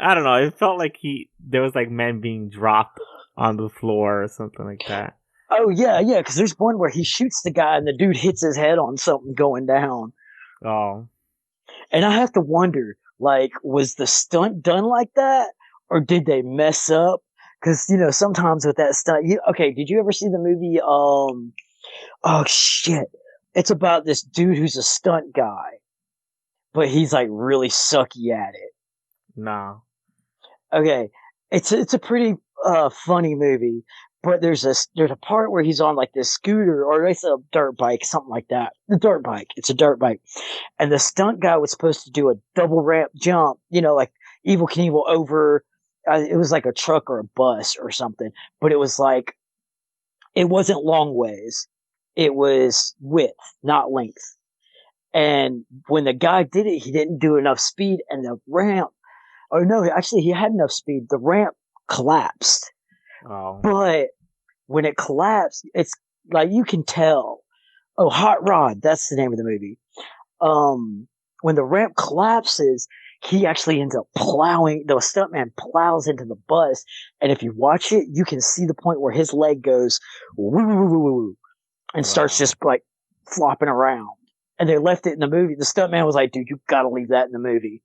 I don't know. It felt like there was like men being dropped on the floor or something like that. Oh yeah, yeah. Because there's one where he shoots the guy and the dude hits his head on something going down. Oh, And I have to wonder, like, was the stunt done like that, or did they mess up? Because sometimes with that stunt, okay. Did you ever see the movie? Oh shit, it's about this dude who's a stunt guy, but he's like really sucky at it. no. Okay, it's a pretty funny movie, but there's a part where he's on like this scooter or it's a dirt bike, something like that. The dirt bike, it's a dirt bike, and the stunt guy was supposed to do a double ramp jump, like Evil Knievel over. It was like a truck or a bus or something, but it was like it wasn't long ways. It was width, not length. And when the guy did it, he didn't do enough speed, and the ramp. Oh no, actually, he had enough speed. The ramp collapsed, Oh, but when it collapsed, it's like you can tell. Oh, Hot Rod, that's the name of the movie. When the ramp collapses, he actually ends up plowing. The stuntman plows into the bus, and if you watch it, you can see the point where his leg goes woo woo woo woo woo and starts wow, just like flopping around. And they left it in the movie. The stuntman was like, "Dude, you got to leave that in the movie."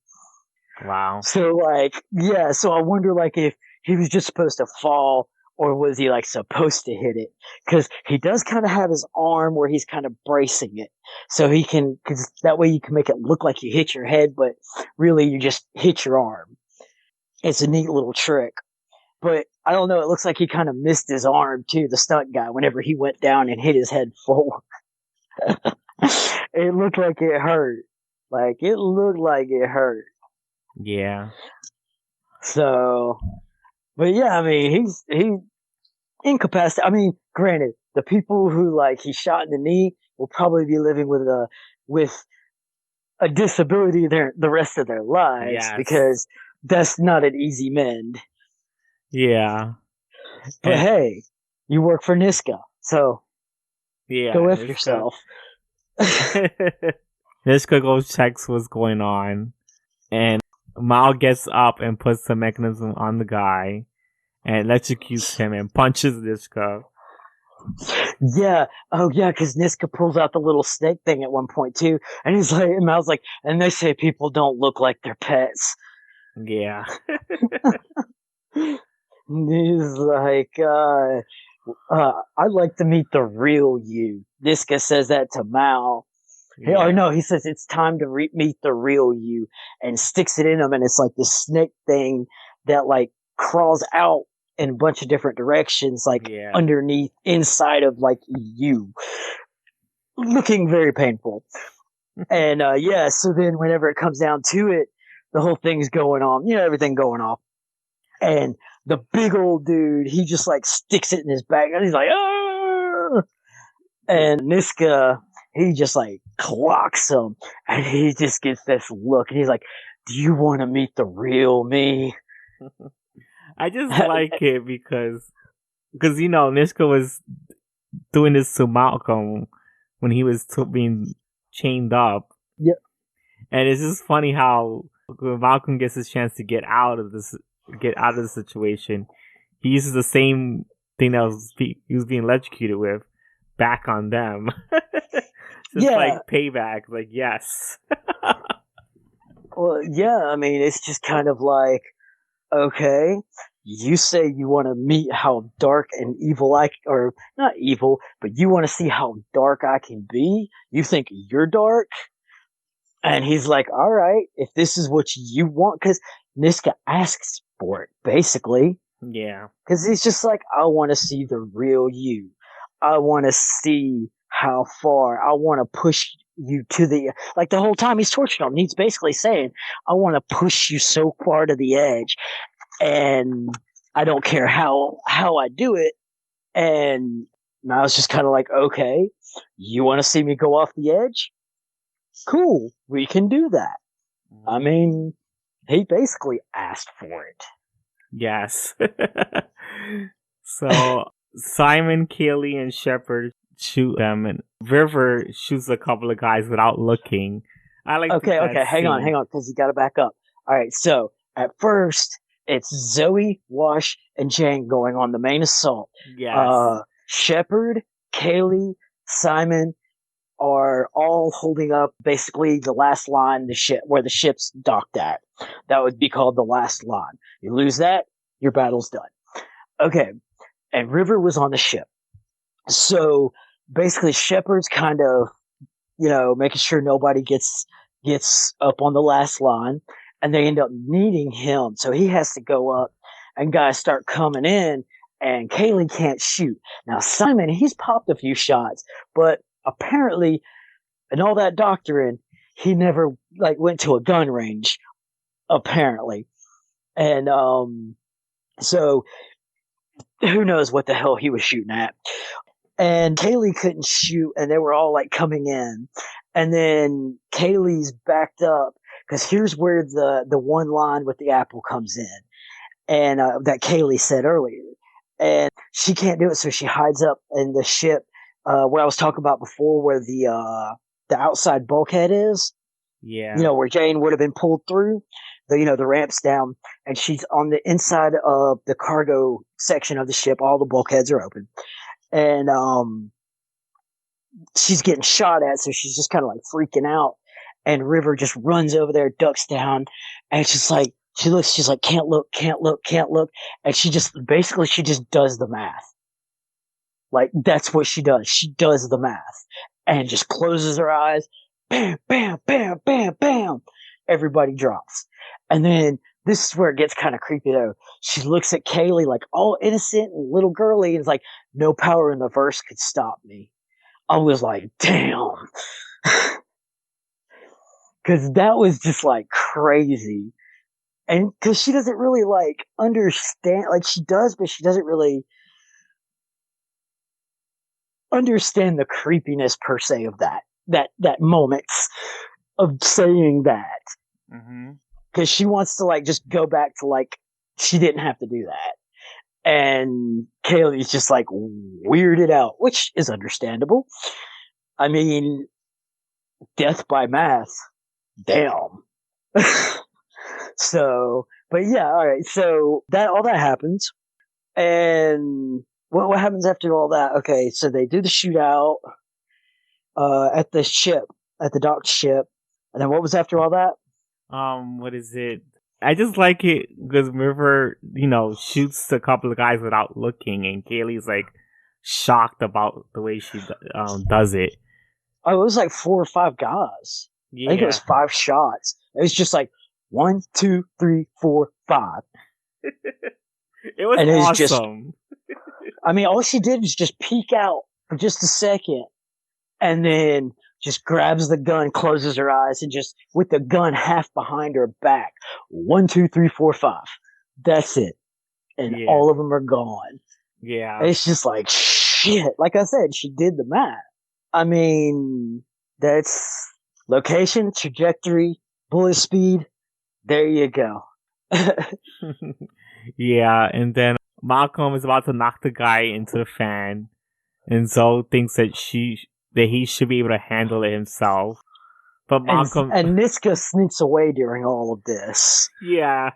wow. So like, yeah. So I wonder like if he was just supposed to fall or was he like supposed to hit it? Because he does kind of have his arm where he's kind of bracing it, so he can. Because that way you can make it look like you hit your head, but really you just hit your arm. It's a neat little trick. But I don't know. It looks like he kind of missed his arm too. The stunt guy, whenever he went down and hit his head forward, it looked like it hurt. Like it looked like it hurt. Yeah. So, but yeah, I mean, he incapacitated. I mean, granted, the people who like he shot in the knee will probably be living with a disability the rest of their lives Yes. because that's not an easy mend. Yeah. But And hey, you work for Niska, so yeah, go F Niska. yourself. Niska goes checks what's going on, and Mal gets up and puts the mechanism on the guy and electrocutes him and punches Niska. Yeah. Oh, yeah. Because Niska pulls out the little snake thing at one point too, and he's like, and Mal's like, and they say people don't look like their pets. Yeah. And he's like, I'd like to meet the real you. Niska says that to Mal, Or Yeah. no, he says it's time to meet the real you, and sticks it in him, and it's like this snake thing that like crawls out in a bunch of different directions, like Yeah. underneath, inside of like you, looking very painful. And yeah, so then whenever it comes down to it, the whole thing's going on, everything going off, and the big old dude, he just like sticks it in his back, and he's like, ah! And Niska, he just like clocks him, and he just gets this look, and he's like, "Do you want to meet the real me?" I just like it because Niska was doing this to Malcolm when he was being chained up. Yep. And it's just funny how when Malcolm gets his chance to get out of the situation, he uses the same thing that he was being electrocuted with back on them. Just Yeah. like payback, like yes. Well, yeah. I mean, it's just kind of like, okay, you say you want to meet how dark and evil or not evil, but you want to see how dark I can be. You think you're dark? And he's like, all right, if this is what you want, because Niska asks for it, basically. Yeah. Because he's just like, I want to see the real you. I want to see how far. I want to push you to like the whole time he's torturing him. He's basically saying, I want to push you so far to the edge. And I don't care how I do it. And I was just kind of like, okay, you want to see me go off the edge? Cool, we can do that. I mean, he basically asked for it. Yes. So Simon, Kaylee, and Shepard shoot them, and River shoots a couple of guys without looking. I like Okay, that hang on, scene. because you got to back up. All right, so at first it's Zoe, Wash, and Jane going on the main assault. Yes. Shepard, Kaylee, Simon are all holding up basically the last line, the ship where the ship's docked at. That would be called the last line. You lose that, your battle's done. Okay, and River was on the ship. So basically, Shepard's kind of, making sure nobody gets up on the last line, and they end up needing him. So he has to go up, and guys start coming in, and Kaylee can't shoot. Now, Simon, he's popped a few shots, but apparently, in all that doctrine, he never like went to a gun range, apparently. And so who knows what the hell he was shooting at. And Kaylee couldn't shoot, and they were all like coming in. And then Kaylee's backed up, because here's where the one line with the apple comes in, and that Kaylee said earlier. And she can't do it, so she hides up in the ship where I was talking about before, where the outside bulkhead is. Yeah. Where Jane would have been pulled through. The ramps down, and she's on the inside of the cargo section of the ship. All the bulkheads are open. And she's getting shot at, so she's just kind of like freaking out. And River just runs over there, ducks down, and it's just like she looks. She's like, can't look, can't look, can't look, and she just does the math. Like that's what she does. She does the math and just closes her eyes. Bam, bam, bam, bam, bam. Everybody drops, and then this is where it gets kind of creepy though. She looks at Kaylee like all innocent and little girly, and is like, no power in the verse could stop me. I was like, damn. Because that was just like crazy. And because she doesn't really like understand, like she does, but she doesn't really understand the creepiness per se of that moment of saying that. Because she wants to like just go back to like, she didn't have to do that. And Kaylee's just like weirded out, which is understandable. I mean, death by math. Damn. So, but yeah, all right. So all that happens, and what happens after all that? Okay, so they do the shootout at the ship, at the docked ship, and then what was after all that? What is it? I just like it because River, shoots a couple of guys without looking, and Kaylee's like shocked about the way she does it. Oh, it was like 4 or 5 guys. I think it was Yeah. 5 shots. It was just like 1, 2, 3, 4, 5. It was And it was just, awesome. I mean, all she did was just peek out for just a second and then just grabs the gun, closes her eyes, and just with the gun half behind her back. 1, 2, 3, 4, 5. That's it. And Yeah. all of them are gone. Yeah. It's just like, shit. Like I said, she did the math. I mean, that's location, trajectory, bullet speed. There you go. Yeah, and then Malcolm is about to knock the guy into the fan, and Zoe thinks that he should be able to handle it himself. But and Malcolm, and Niska sneaks away during all of this. yeah,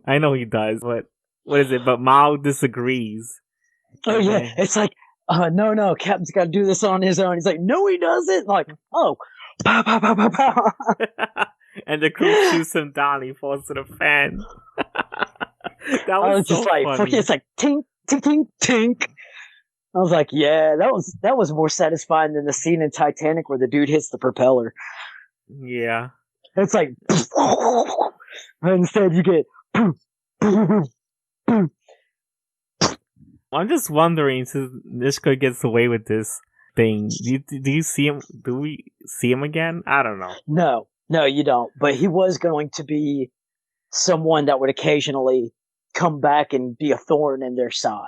I know he does, but what is it? But Mal disagrees, Oh and yeah, then it's like, no, Captain's got to do this on his own. He's like, no, he doesn't. Like, oh, pow, pow, pow, pow, pow. and the crew shoots him down. He falls to the fan. That I was was just so like, fuck it. funny. It's like tink, tink, tink, tink. I was like, yeah, that was more satisfying than the scene in Titanic where the dude hits the propeller. Yeah. It's like, instead you get, I'm just wondering, since Nishka gets away with this thing, do you see him? Do we see him again? I don't know. no, you don't. But he was going to be someone that would occasionally come back and be a thorn in their side.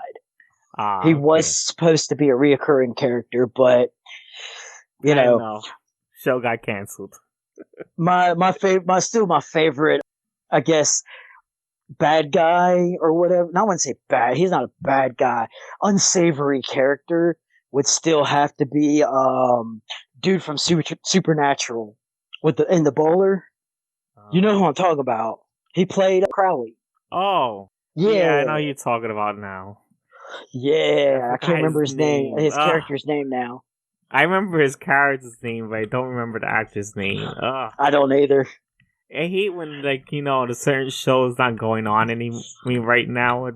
Ah, He was okay. supposed to be a reoccurring character, but you I know, know. Show got canceled. my favorite, I guess, bad guy or whatever. No, I wouldn't say bad. He's not a bad guy. Unsavory character would still have to be dude from Supernatural with in the bowler. You know who I'm talking about. He played Crowley. Oh, yeah, I Yeah, know who you're talking about now. I yeah. I can't forgot remember his his name, name. his character's name now. I remember his character's name, but I don't remember the actor's name. Ugh. I don't either. I hate when, like, the certain show is not going on anymore. I mean, right now, at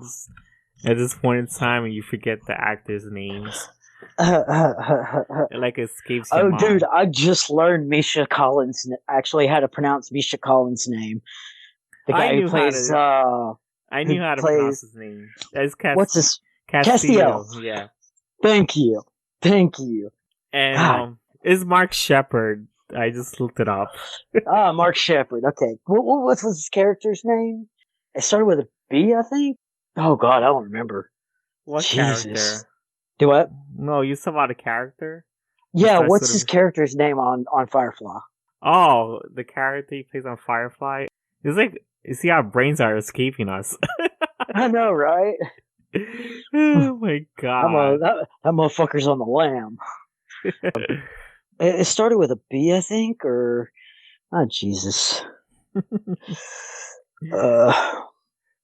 this point in time, and you forget the actors' names. It, like, escapes your Oh, dude, mind. I just learned Misha Collins actually how to pronounce Misha Collins' name. The I guy who knew how plays to. I knew how to pronounce plays his name. That's what's his Castiel. Castillo. Yeah, Thank you, thank you. and God, it's Mark Shepard. I just looked it up. Mark Shepard. Okay, what was his character's name? It started with a B, I think. Oh God, I don't remember. What Jesus. character? Do what? No, you saw about a character. It Yeah, starts what's with his a. character's name on Firefly? Oh, the character he plays on Firefly. It's like, you see, our brains are escaping us. I know, right? Oh my god. That motherfucker's on the lam. It started with a B, I think, or oh Jesus. Uh,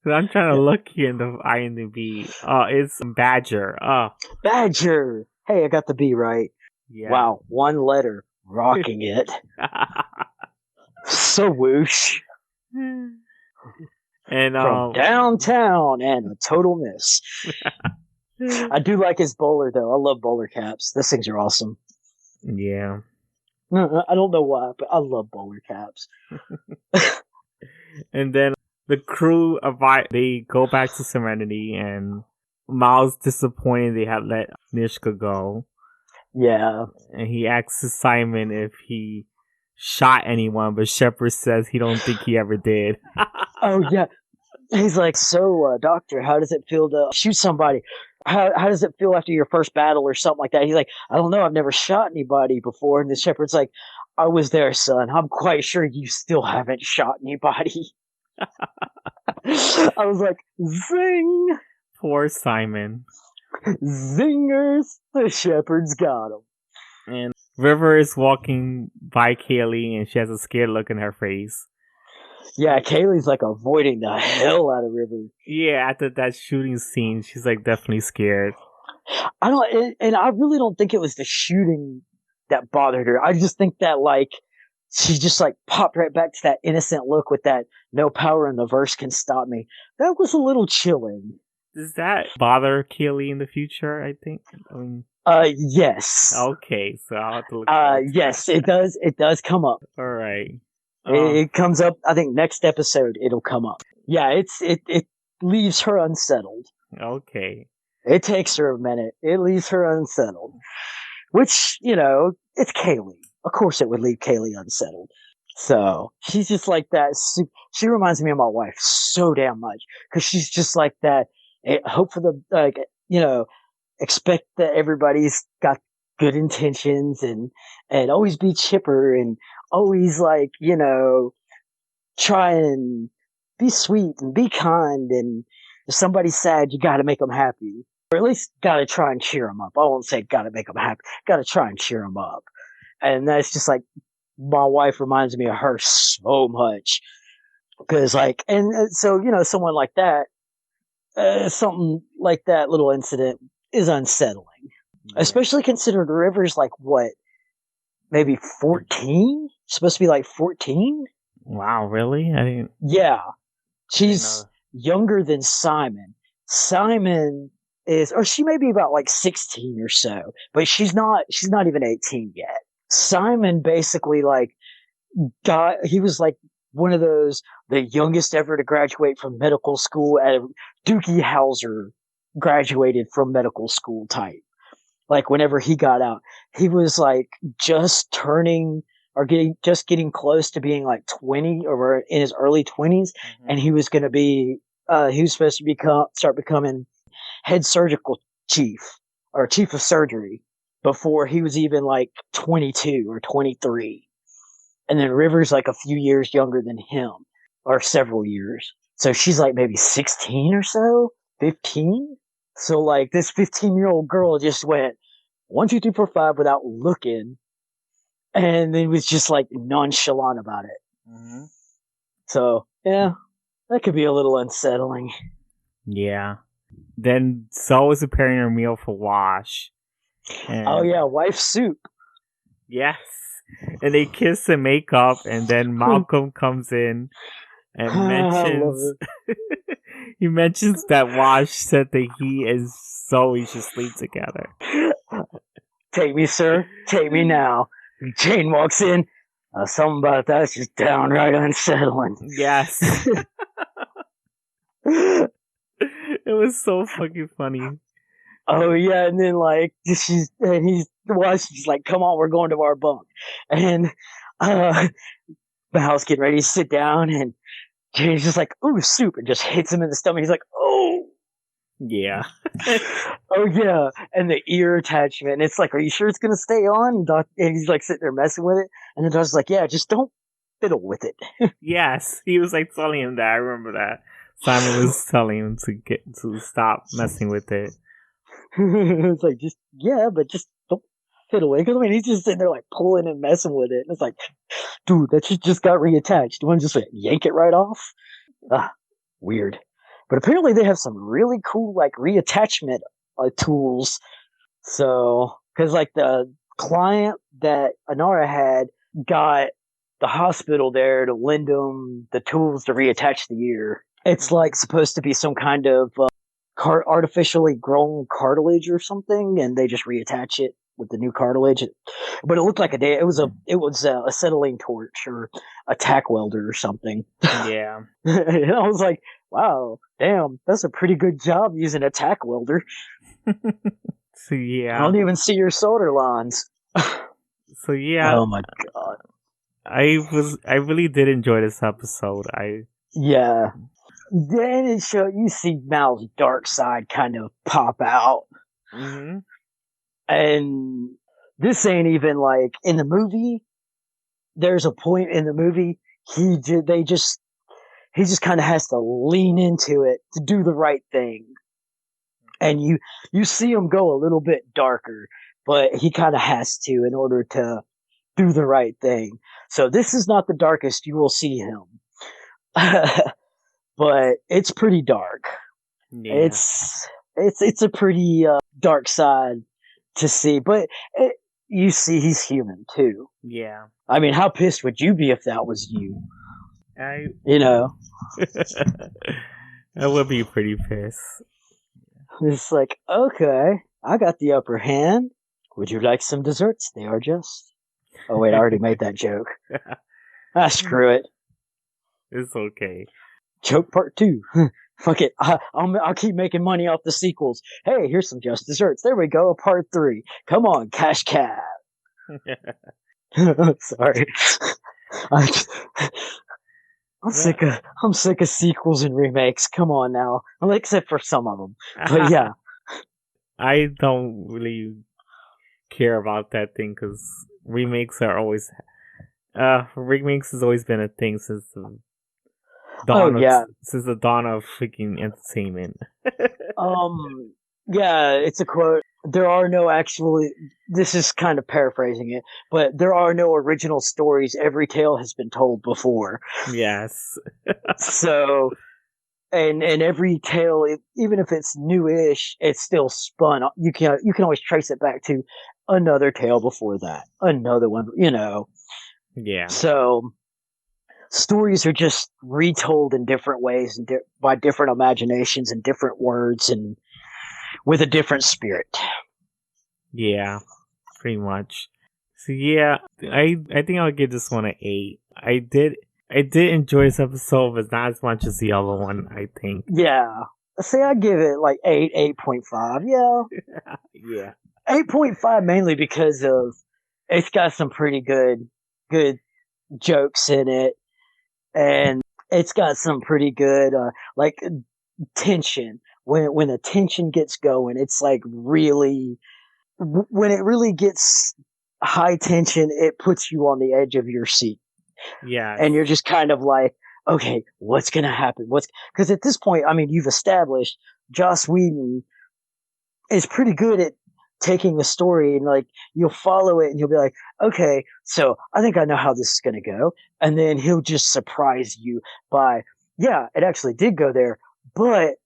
I'm trying to look here in the IMDb. Oh, it's Badger. Oh, Badger. Hey, I got the B right. yeah. Wow, one letter, rocking it. So whoosh And from downtown and a total miss. I do like his bowler though. I love bowler caps. Those things are awesome. yeah. I don't know why, but I love bowler caps. And then the crew they go back to Serenity, and Miles disappointed they had let Nishka go. Yeah. And he asks Simon if he shot anyone, but Shepard says he don't think he ever did. Oh yeah. He's like, so, doctor, how does it feel to shoot somebody? How does it feel after your first battle or something like that? He's like, I don't know. I've never shot anybody before. And the shepherd's like, I was there, son. I'm quite sure you still haven't shot anybody. I was like, zing, Poor Simon. zingers. The shepherd's got him. And River is walking by Kaylee, and she has a scared look in her face. Yeah, Kaylee's like avoiding the hell out of River. Yeah, after that shooting scene, she's like definitely scared. I don't, and I really don't think it was the shooting that bothered her. I just think that like she just like popped right back to that innocent look with that no power in the verse can stop me. That was a little chilling. Does that bother Kaylee in the future? I think. I mean, Yes. Okay, so I'll have to look forward to that. Yes, it does. It does come up. All right. It comes up. I think next episode it'll come up. Yeah, it leaves her unsettled. Okay. It takes her a minute. It leaves her unsettled, which it's Kaylee. Of course, it would leave Kaylee unsettled. So she's just like that. She reminds me of my wife so damn much because she's just like that. Hope for the expect that everybody's got good intentions and always be chipper and always try and be sweet and be kind, and if somebody's sad you got to make them happy, or at least got to try and cheer them up. I won't say got to make them happy, got to try and cheer them up. And that's just like my wife reminds me of her so much because so someone like that, something like that little incident is unsettling. Yeah. Especially considering River's like what, maybe 14? Supposed to be like 14? Wow, really? I didn't. Yeah. She's know. younger than Simon. Simon is, or she may be about like 16 or so, but she's not even 18 yet. Simon basically he was like one of those, the youngest ever to graduate from medical school at Doogie Howser graduated from medical school type. Like whenever he got out, he was like just turning or getting close to being like 20 or in his early 20s. Mm-hmm. And he was going to be, he was supposed to start becoming head surgical chief or chief of surgery before he was even like 22 or 23. And then River's like a few years younger than him, or several years. So she's like maybe 16 or so, 15. So like this 15-year-old girl just went 1, 2, 3, 4, 5 without looking, and then was just like nonchalant about it. Mm-hmm. So yeah, that could be a little unsettling. Yeah. Then Zoe is preparing her meal for Wash. Oh yeah, wife soup. Yes. And they kiss and make up, and then Malcolm comes in and mentions he mentions that Wash said that he and Zoe should sleep together. Take me, sir. Take me now. Jane walks in. Something about that's just downright unsettling. Yes. It was so fucking funny. Oh yeah, and then she's like, "Come on, we're going to our bunk," and Val's getting ready to sit down, and Jane's just like, "Ooh, soup," and just hits him in the stomach. He's like, "Oh." Yeah. Oh yeah, and the ear attachment. And it's like, "Are you sure it's gonna stay on?" And he's like sitting there messing with it, and the doctor's like, "Yeah, just don't fiddle with it." Yes, he was like telling him that. I remember that Simon was telling him to stop messing with it. It's like, but just don't fiddle with it. Because I mean, he's just sitting there like pulling and messing with it, and it's like, dude, that just got reattached. You want to just yank it right off? Weird. But apparently they have some really cool reattachment tools. So, because the client that Anara had got the hospital there to lend them the tools to reattach the ear. It's supposed to be some kind of artificially grown cartilage or something, and they just reattach it with the new cartilage. But it looked like it was a acetylene torch or a tack welder or something. Yeah. And I was like, wow, damn, that's a pretty good job using a tack welder. So yeah, I don't even see your solder lines. So yeah. Oh my god. I really did enjoy this episode. Yeah. Then you see Mal's dark side kind of pop out. Mm-hmm. And this ain't even in the movie. There's a point in the movie he just kind of has to lean into it to do the right thing. And you see him go a little bit darker, but he kind of has to in order to do the right thing. So this is not the darkest you will see him. But it's pretty dark. Yeah. It's a pretty dark side to see, but you see he's human too. Yeah. I mean, how pissed would you be if that was you? I would be pretty pissed. It's like, okay, I got the upper hand. Would you like some desserts? They are just. Oh wait, I already made that joke. Screw it. It's okay. Joke part 2. Fuck it. I'll keep making money off the sequels. Hey, here's some just desserts. There we go. Part 3. Come on, cash cab. Sorry. I'm sick of sequels and remakes. Come on now. Well, except for some of them. But yeah. I don't really care about that thing because remakes are always remakes has always been a thing since the dawn of freaking entertainment. Yeah, it's a quote. There are no actually. This is kind of paraphrasing it, but there are no original stories. Every tale has been told before. Yes. So, and every tale, even if it's newish, it's still spun. You can always trace it back to another tale before that, another one. Yeah. So, stories are just retold in different ways and by different imaginations and different words and with a different spirit. Yeah, pretty much. So yeah, I think I'll give this one an 8. I did enjoy this episode, but not as much as the other one, I think. Yeah. See, I give it like 8, 8.5. Yeah. Yeah. 8.5 mainly because of it's got some pretty good jokes in it, and it's got some pretty good like tension. When the tension gets going, it's like really when it really gets high tension, it puts you on the edge of your seat. Yeah. And you're just kind of like, okay, what's going to happen? Because at this point, I mean, you've established Joss Whedon is pretty good at taking the story and like you'll follow it and you'll be like, okay, so I think I know how this is going to go. And then he'll just surprise you by, yeah, it actually did go there, but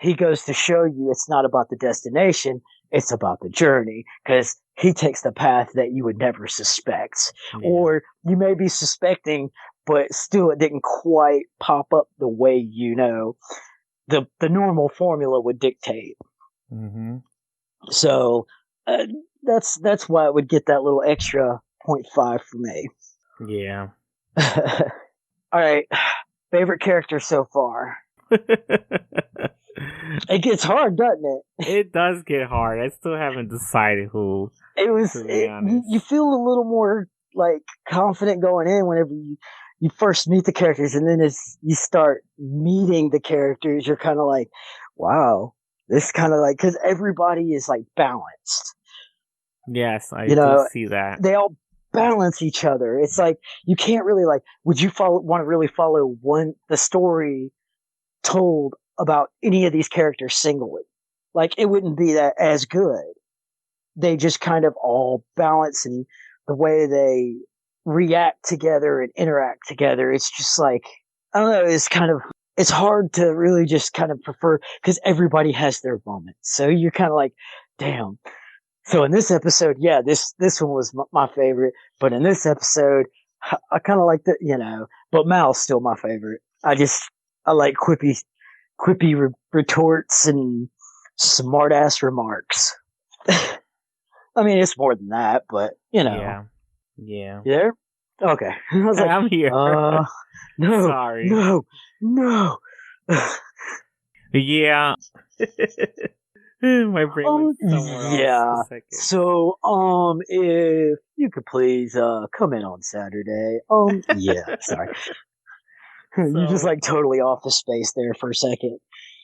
he goes to show you it's not about the destination, it's about the journey, because he takes the path that you would never suspect. Yeah. Or you may be suspecting, but still it didn't quite pop up the way the normal formula would dictate. Mm-hmm. So that's why it would get that little extra 0.5 for me. Yeah. All right. Favorite character so far? It gets hard, doesn't it? It does get hard. I still haven't decided who. You feel a little more like confident going in whenever you first meet the characters, and then as you start meeting the characters, you're kind of like, wow, this kind of like, because everybody is like balanced. Yes, I do see that. They all balance each other. It's like you can't really like. Would you want to really follow the story told about any of these characters singly? Like it wouldn't be that as good. They just kind of all balance, and the way they react together and interact together, it's just like, I don't know, it's hard to really just kind of prefer because everybody has their moments. So you're kind of like, damn. So in this episode, yeah, this one was my favorite, but in this episode, I kind of like but Mal's still my favorite. I like quippy retorts and smart ass remarks. I mean, it's more than that, but Yeah. You there? Okay. I was like, I'm here. No. Sorry. No. Yeah. My brain was somewhere else for a second. So, if you could please come in on Saturday. Yeah, sorry. You just like totally off the space there for a second.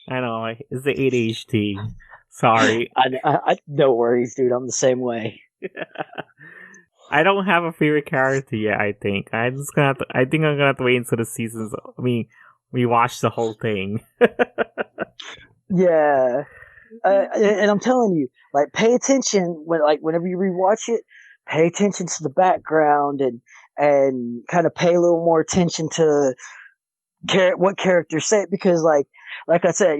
I know, it's the ADHD. Sorry. I no worries, dude. I'm the same way. I don't have a favorite character yet. I think I think I'm gonna have to wait until the seasons. I mean, we watch the whole thing. Yeah, and I'm telling you, like, pay attention whenever you rewatch it. Pay attention to the background and kind of pay a little more attention to what characters say, because like I said,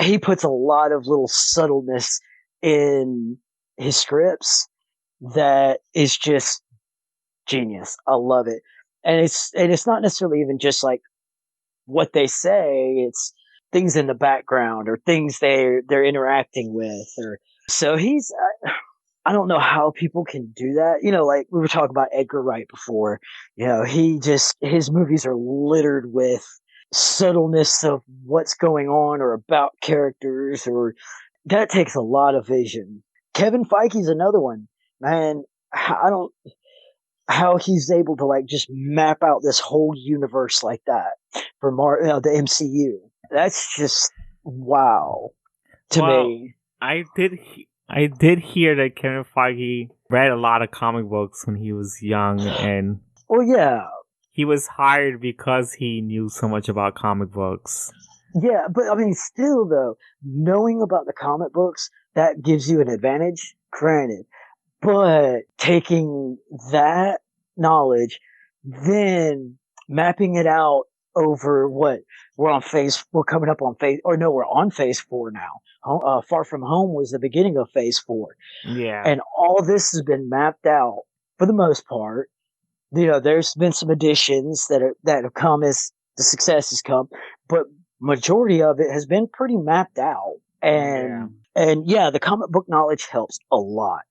he puts a lot of little subtleness in his scripts that is just genius. I love it. And it's not necessarily even just like what they say, it's things in the background or things they're interacting with, or So he's I don't know how people can do that. Like we were talking about Edgar Wright before. His movies are littered with subtleness of what's going on or about characters, or that takes a lot of vision. Kevin Feige's another one, man. I don't how he's able to like just map out this whole universe like that for the MCU. That's just wow to Well, me. I did hear that Kevin Feige read a lot of comic books when he was young, and Well, yeah, he was hired because he knew so much about comic books. yeah, but I mean, still though, knowing about the comic books that gives you an advantage. Granted, but taking that knowledge, then mapping it out over what we're coming up on phase, or no, we're on phase 4 now. Far From Home was the beginning of phase 4, Yeah, and all this has been mapped out for the most part. There's been some additions that have come as the success has come, but majority of it has been pretty mapped out. yeah, And yeah, the comic book knowledge helps a lot,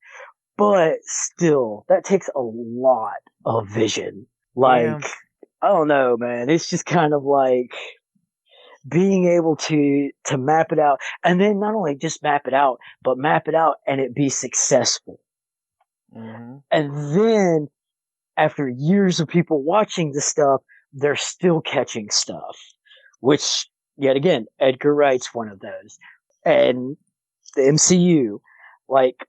but still, that takes a lot of vision. yeah, Like, I don't know, man. It's just kind of like being able to map it out, and then not only just map it out, but map it out and it be successful. hmm, And then after years of people watching the stuff, they're still catching stuff. Which, yet again, Edgar Wright's one of those. And the MCU, like,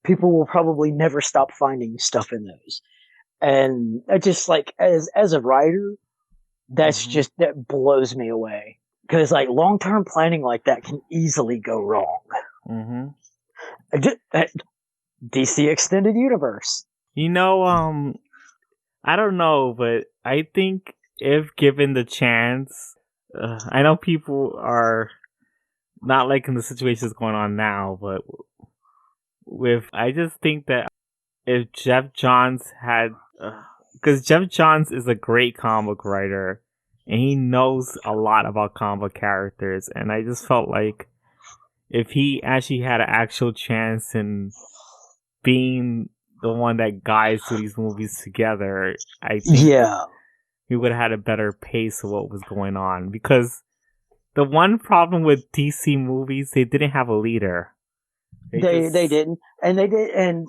people will probably never stop finding stuff in those. And I just like as a writer, hmm, that blows me away. Because like long term planning like that can easily go wrong. hmm. DC Extended Universe. You know, I don't know, but I think if given the chance, I know people are not liking the situations going on now, but I just think that if Jeff Johns had, because Jeff Johns is a great comic writer and he knows a lot about comic characters, and I just felt like if he actually had an actual chance in being the one that guides through these movies together, I think Yeah, we would have had a better pace of what was going on. Because the one problem with DC movies, they didn't have a leader. They they just, didn't, and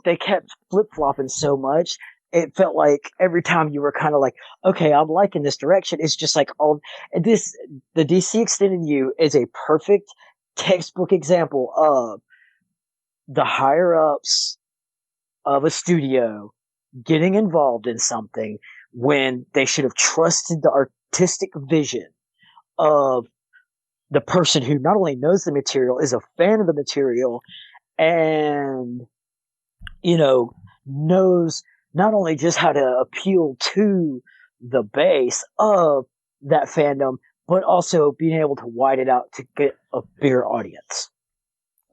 they kept flip flopping so much. It felt like every time you were kind of like, okay, I'm liking this direction. It's just like all this. The DC Extended U is a perfect textbook example of the higher ups of a studio getting involved in something when they should have trusted the artistic vision of the person who not only knows the material, is a fan of the material, and you know knows not only just how to appeal to the base of that fandom, but also being able to widen it out to get a bigger audience.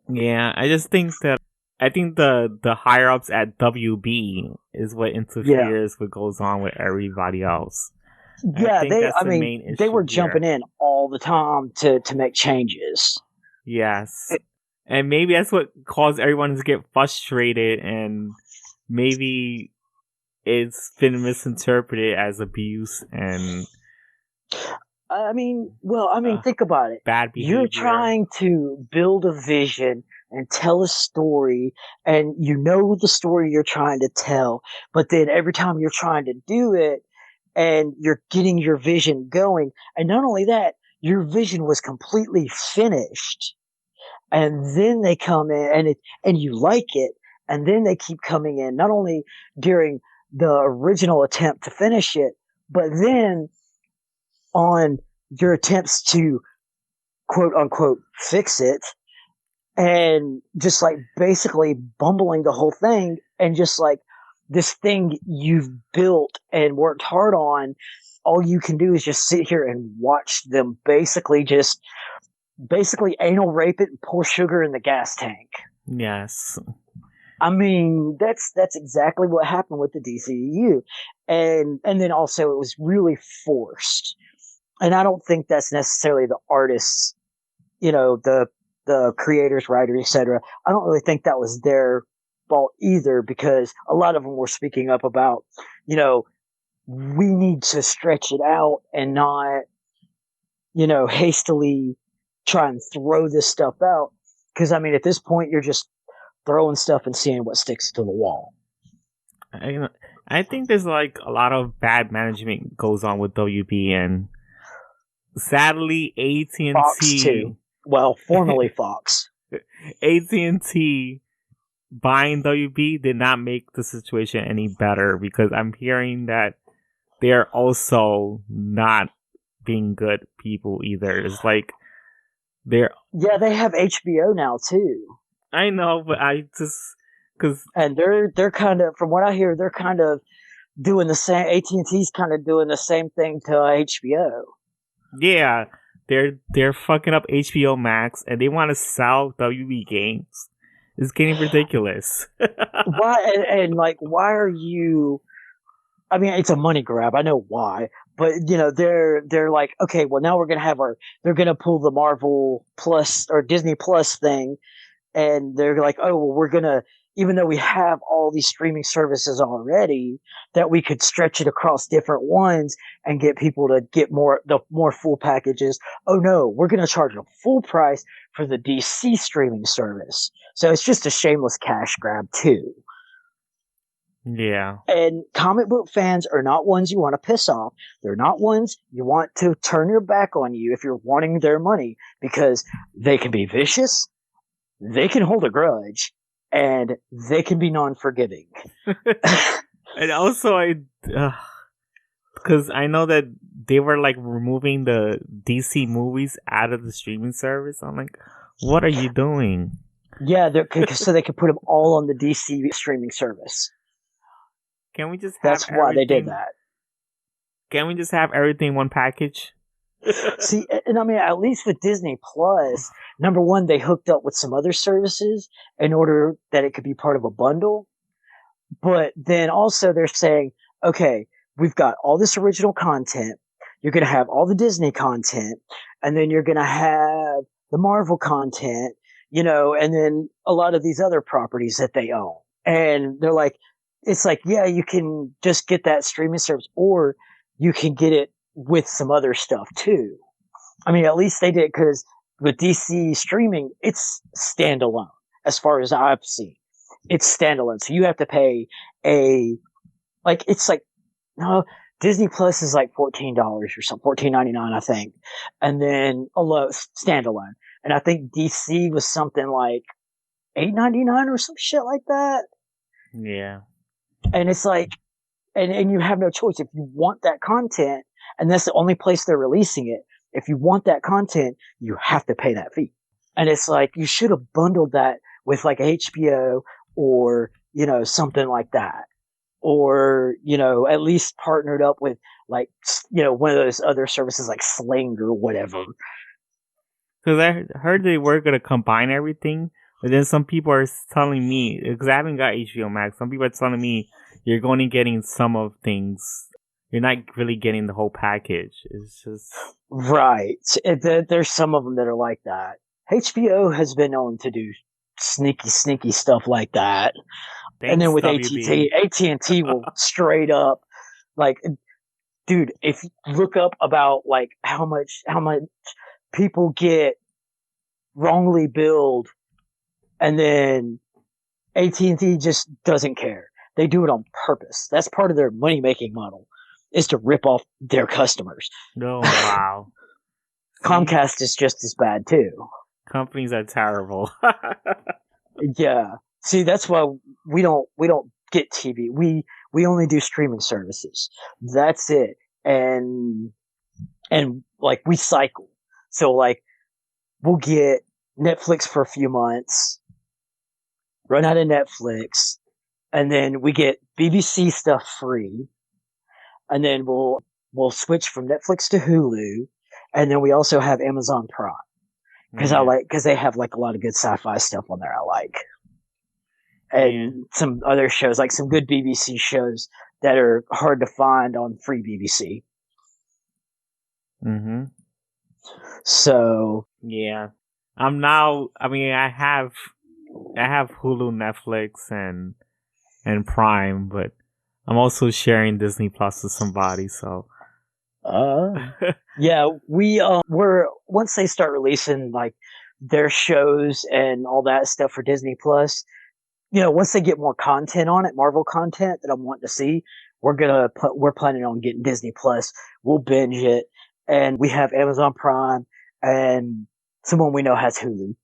yeah, I just think that I think the higher ups at WB is what Yeah, interferes with goes on with everybody else. And I yeah. think that's I the mean, main they issue were jumping here. in all the time to make changes. Yes. And maybe that's what caused everyone to get frustrated, and maybe it's been misinterpreted as abuse and I mean, uh, think about it. bad You're behavior. trying to build a vision and tell a story, and you know the story you're trying to tell, but then every time you're trying to do it, and you're getting your vision going, and not only that, your vision was completely finished, and then they come in and you like it, and then they keep coming in not only during the original attempt to finish it, but then on your attempts to quote unquote fix it, and just like basically bumbling the whole thing, and just like this thing you've built and worked hard on, all you can do is just sit here and watch them basically anal rape it and pour sugar in the gas tank. Yes. I mean, that's exactly what happened with the DCEU, and then also it was really forced, and I don't think that's necessarily the artists, the the creators, writers, etc. I don't really think that was their fault either, because a lot of them were speaking up about, you know, we need to stretch it out and not, hastily try and throw this stuff out. Because I mean, at this point, you're just throwing stuff and seeing what sticks to the wall. I, I think there's like a lot of bad management goes on with WB, and sadly, AT and Fox T, too. Well, formerly Fox. AT&T buying WB did not make the situation any better, because I'm hearing that they're also not being good people either. It's like they're they have HBO now too. I know, but I just because And they're kind of, from what I hear, they're kind of doing the same. AT&T's kind of doing the same thing to HBO. yeah, they're fucking up HBO Max, and they want to sell WB games. It's getting ridiculous. Why and like, why are you? I mean, it's a money grab. I know why, but they're like, okay, well now we're gonna have they're gonna pull the Marvel Plus or Disney Plus thing, and they're like, oh, well, we're gonna, even though we have all these streaming services already, that we could stretch it across different ones and get people to get the more full packages. Oh no, we're gonna charge a full price for the DC streaming service. So it's just a shameless cash grab too. Yeah. And comic book fans are not ones you want to piss off. They're not ones you want to turn your back on you if you're wanting their money, because they can be vicious, they can hold a grudge, and they can be non-forgiving. And also, because I know that they were like removing the DC movies out of the streaming service. I'm like, what are you doing? Yeah, so they could put them all on the DC streaming service. Can we just have That's why they did that. Can we just have everything in one package? See, and I mean, at least with Disney Plus, number one, they hooked up with some other services in order that it could be part of a bundle. But then also they're saying, okay, we've got all this original content. You're going to have all the Disney content, and then you're going to have the Marvel content, and then a lot of these other properties that they own. And they're like, it's like, yeah, you can just get that streaming service, or you can get it with some other stuff too. I mean, at least they did, because with DC streaming, it's standalone as far as I've seen. It's standalone, so you have to pay no, Disney Plus is like $14 or something, $14.99 I think, and then standalone, and I think DC was something like $8.99 or some shit like that. Yeah. And it's like, and you have no choice if you want that content, and that's the only place they're releasing it. If you want that content, you have to pay that fee. And it's like, you should have bundled that with like HBO or, something like that. Or, at least partnered up with like, one of those other services like Sling or whatever. Because I heard they were going to combine everything, but then some people are telling me, because I haven't got HBO Max, some people are telling me you're only getting some of things. You're not really getting the whole package. It's just... Right. There's some of them that are like that. HBO has been known to do sneaky stuff like that. Thanks, and then with WB. AT&T will straight up, like, dude, if you look up about like how much people get wrongly billed, and then AT&T just doesn't care. They do it on purpose. That's part of their money making model, is to rip off their customers. Oh, wow. Comcast is just as bad too. Companies are terrible. Yeah. See, that's why we don't get TV. We only do streaming services. That's it. And like, we cycle. So like, we'll get Netflix for a few months, run out of Netflix, and then we get BBC stuff free, and then we'll switch from Netflix to Hulu, and then we also have Amazon Prime, because they have like a lot of good sci-fi stuff on there I like, and some other shows, like some good BBC shows that are hard to find on free BBC. Mm-hmm. So yeah, I'm now. I mean, I have Hulu, Netflix, and Prime, but I'm also sharing Disney Plus with somebody. So, Yeah, we're once they start releasing like their shows and all that stuff for Disney Plus, once they get more content on it, Marvel content that I'm wanting to see, we're planning on getting Disney Plus. We'll binge it, and we have Amazon Prime, and someone we know has Hulu.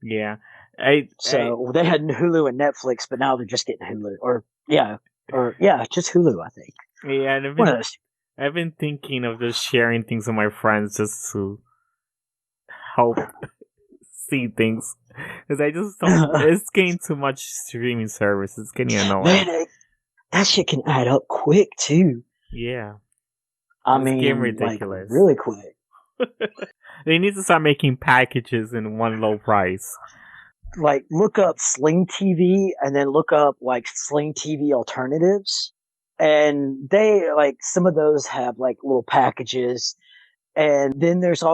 yeah, So they had Hulu and Netflix, but now they're just getting Hulu, or just Hulu. I think yeah, and one of those. I've been thinking of just sharing things with my friends just to help see things because I just don't. It's getting too much streaming service. It's getting annoying. Man, that shit can add up quick too. Yeah, I it's getting mean, like ridiculous. really quick. They need to start making packages in one low price. Like look up Sling TV and then look up like Sling TV alternatives. And they like some of those have like little packages. And then there's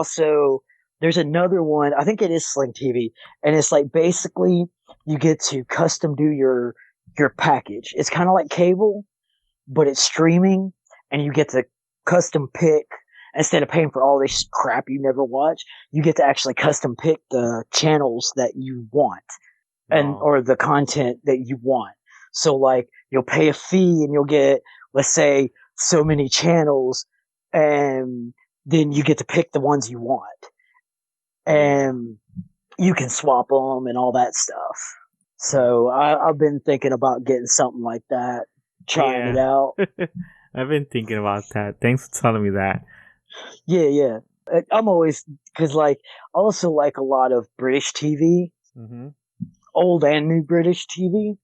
another one, I think it is Sling TV, and it's like basically you get to custom do your package. It's kind of like cable, but it's streaming, and you get to custom pick instead of paying for all this crap you never watch. You get to actually custom pick the channels that you want or the content that you want. So like you'll pay a fee and you'll get, let's say, so many channels, and then you get to pick the ones you want, and you can swap them and all that stuff. So I've been thinking about getting something like that, trying it out. I've been thinking about that. Thanks for telling me that. Yeah. I'm always, because like, I also like a lot of British TV, old and new British TV,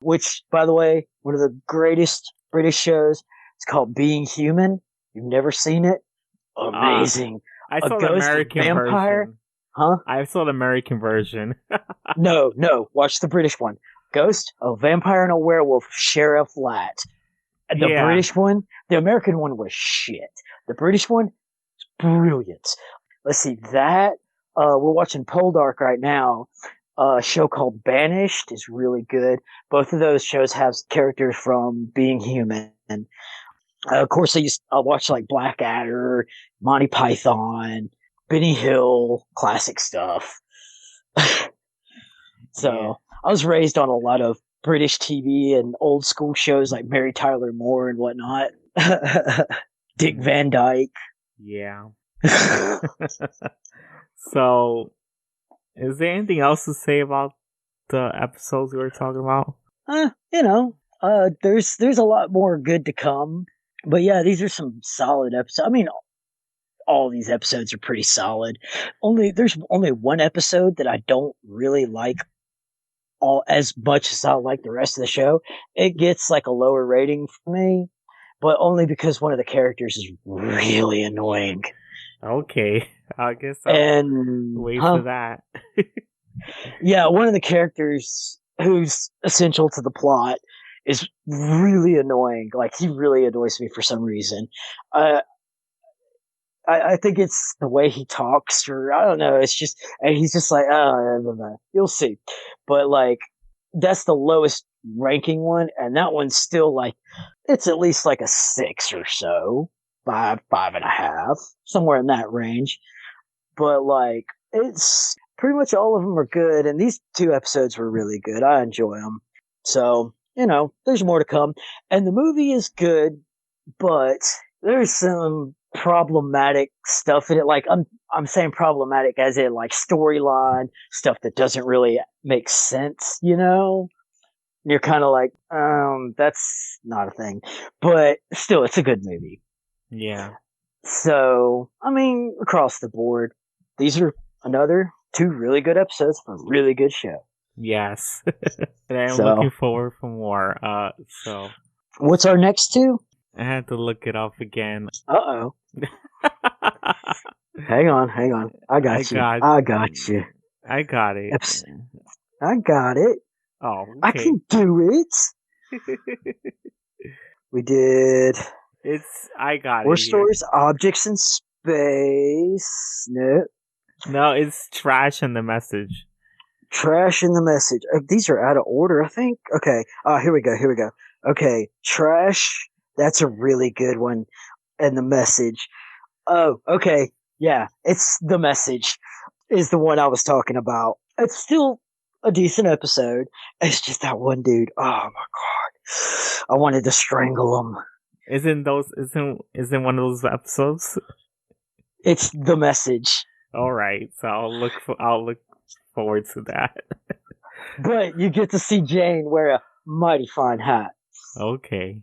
which, by the way, one of the greatest British shows. It's called Being Human. You've never seen it? Amazing. I saw a the ghost American vampire. version. Huh? I saw the American version. No. Watch the British one. Ghost, a vampire, and a werewolf share a flat. The British one, the American one was shit. The British one is brilliant. Let's see that. We're watching Poldark right now. A show called Banished is really good. Both of those shows have characters from Being Human. Of course, I watch like Blackadder, Monty Python, Benny Hill, classic stuff. So I was raised on a lot of British TV and old school shows like Mary Tyler Moore and whatnot. Dick Van Dyke. Yeah. So, is there anything else to say about the episodes we were talking about? There's a lot more good to come. But yeah, these are some solid episodes. I mean, all these episodes are pretty solid. There's only one episode that I don't really like all as much as I like the rest of the show. It gets like a lower rating for me, but only because one of the characters is really annoying. Okay, I guess I'll wait for that. Yeah, one of the characters who's essential to the plot is really annoying. Like he really annoys me for some reason. I think it's the way he talks, or I don't know. It's just, and he's just like, oh, you'll see. But like, that's the lowest ranking one, and that one's still like, it's at least like a 6 or so, 5.5, somewhere in that range. But like, it's pretty much all of them are good, and these 2 episodes were really good. I enjoy them. So, there's more to come. And the movie is good, but there's some problematic stuff in it. Like I'm saying problematic as in like storyline stuff that doesn't really make sense, You're kind of like, that's not a thing. But still, it's a good movie. Yeah. So, I mean, across the board, these are another 2 really good episodes for a really good show. Yes. And I'm looking forward for more. So. What's our next 2? I had to look it up again. Uh-oh. Hang on. I got you. I got it. I got it. Oh, okay. I can do it. We did. I got War it. Stories, Objects in Space. Nope. No, it's trash in the message. Trash in the message. These are out of order, I think. Okay. Here we go. Here we go. Okay. Trash. That's a really good one. And the message. Oh, okay. Yeah. It's the message is the one I was talking about. It's still a decent episode. It's just that one dude. Oh my God. I wanted to strangle him. Isn't one of those episodes? It's the message. All right, so I'll look forward to that. But you get to see Jane wear a mighty fine hat. Okay.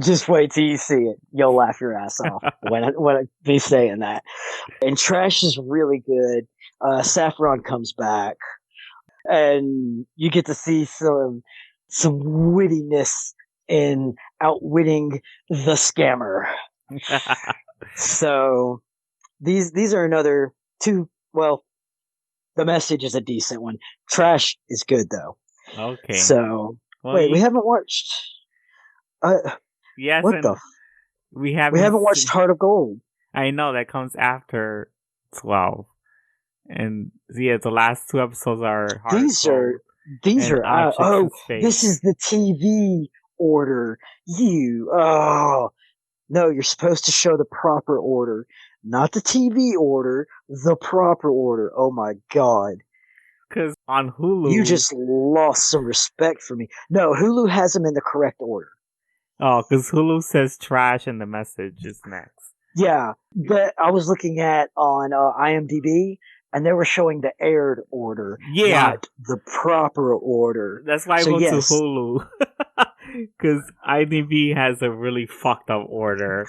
Just wait till you see it. You'll laugh your ass off when I be saying that. And Trash is really good. Saffron comes back, and you get to see some wittiness in outwitting the scammer. So these are another two. Well, the message is a decent one. Trash is good though. Okay. So wait, we haven't watched. Yes, what the? We haven't watched Heart of Gold. I know that comes after 12, and yeah, the last two episodes are Heart of Gold. These are this is the TV order. No, you're supposed to show the proper order, not the TV order, the proper order. Oh my God. Because on Hulu, you just lost some respect for me. No, Hulu has them in the correct order. Oh, because Hulu says Trash and the message is next. Yeah, but I was looking at on IMDb, and they were showing the aired order, not the proper order. That's why I go to Hulu. Because IMDb has a really fucked up order.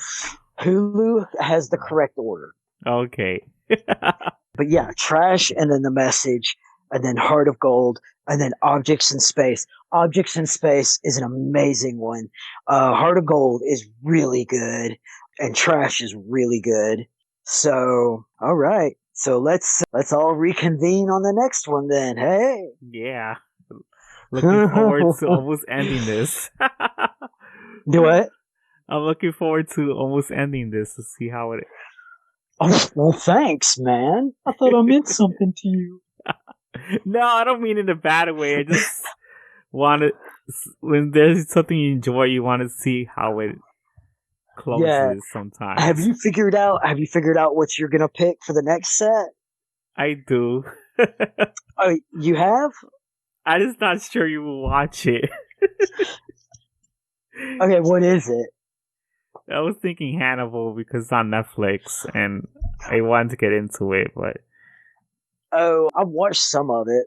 Hulu has the correct order. Okay. But yeah, Trash, and then the message, and then Heart of Gold, and then Objects in Space. Objects in Space is an amazing one. Heart of Gold is really good, and Trash is really good. So, all right. So let's all reconvene on the next one then. Hey. Yeah. Looking forward to almost ending this. Do what? I'm looking forward to almost ending this to see how it. Oh, well, thanks, man. I thought I meant something to you. No, I don't mean in a bad way. I just want to. When there's something you enjoy, you want to see how it closes. Sometimes. Have you figured out what you're gonna pick for the next set? I do. Oh, you have? I'm just not sure you will watch it. Okay, what is it? I was thinking Hannibal because it's on Netflix, and I wanted to get into it, but. Oh, I watched some of it.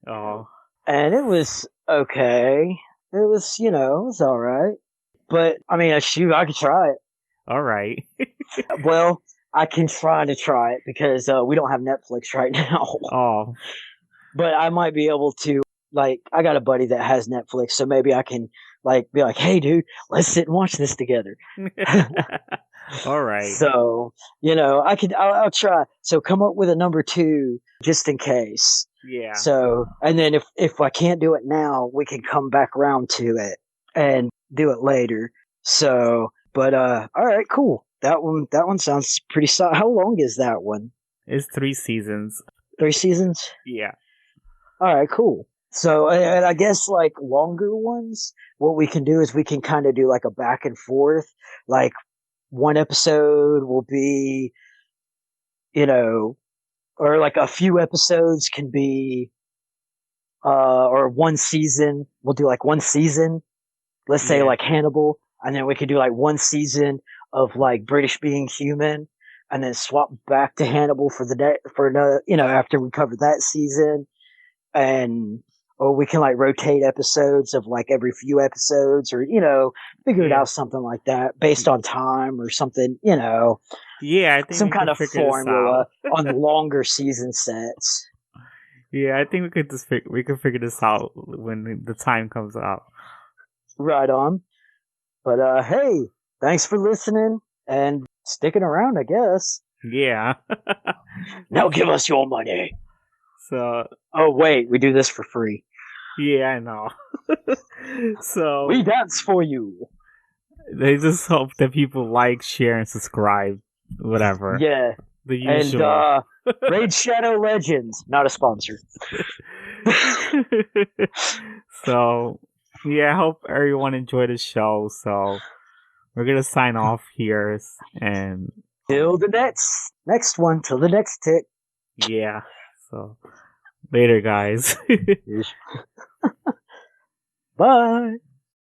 Oh. And it was okay. It was, it was alright. But, I mean, shoot, I could try it. Alright. Well, I can try it because we don't have Netflix right now. Oh. But I might be able to, I got a buddy that has Netflix, so maybe I can, be like, hey, dude, let's sit and watch this together. All right. So, I'll try. So come up with a number 2 just in case. Yeah. So, and then if I can't do it now, we can come back around to it and do it later. So, but, all right, cool. That one sounds pretty solid. How long is that one? It's 3 seasons. 3 seasons? Yeah. All right, cool. So, and I guess longer ones, what we can do is we can kind of do a back and forth. One episode will be, or a few episodes can be, or one season. We'll do one season. Let's say Hannibal, and then we could do one season of British Being Human, and then swap back to Hannibal for another, after we cover that season, or we can rotate episodes of every few episodes, or figure it out, something like that based on time or something, Yeah, I think some kind of formula on longer season sets. Yeah, I think we could figure this out when the time comes out. Right on. But hey, thanks for listening and sticking around, I guess. Yeah. Now give us your money. So. Oh wait, we do this for free. Yeah, I know. So. We dance for you. They just hope that people like, share, and subscribe. Whatever. Yeah. The usual. Raid Shadow Legends, not a sponsor. So, yeah, I hope everyone enjoyed the show. So, we're gonna sign off here, and Till the next one, till the next tick. yeah. So, later, guys. Bye.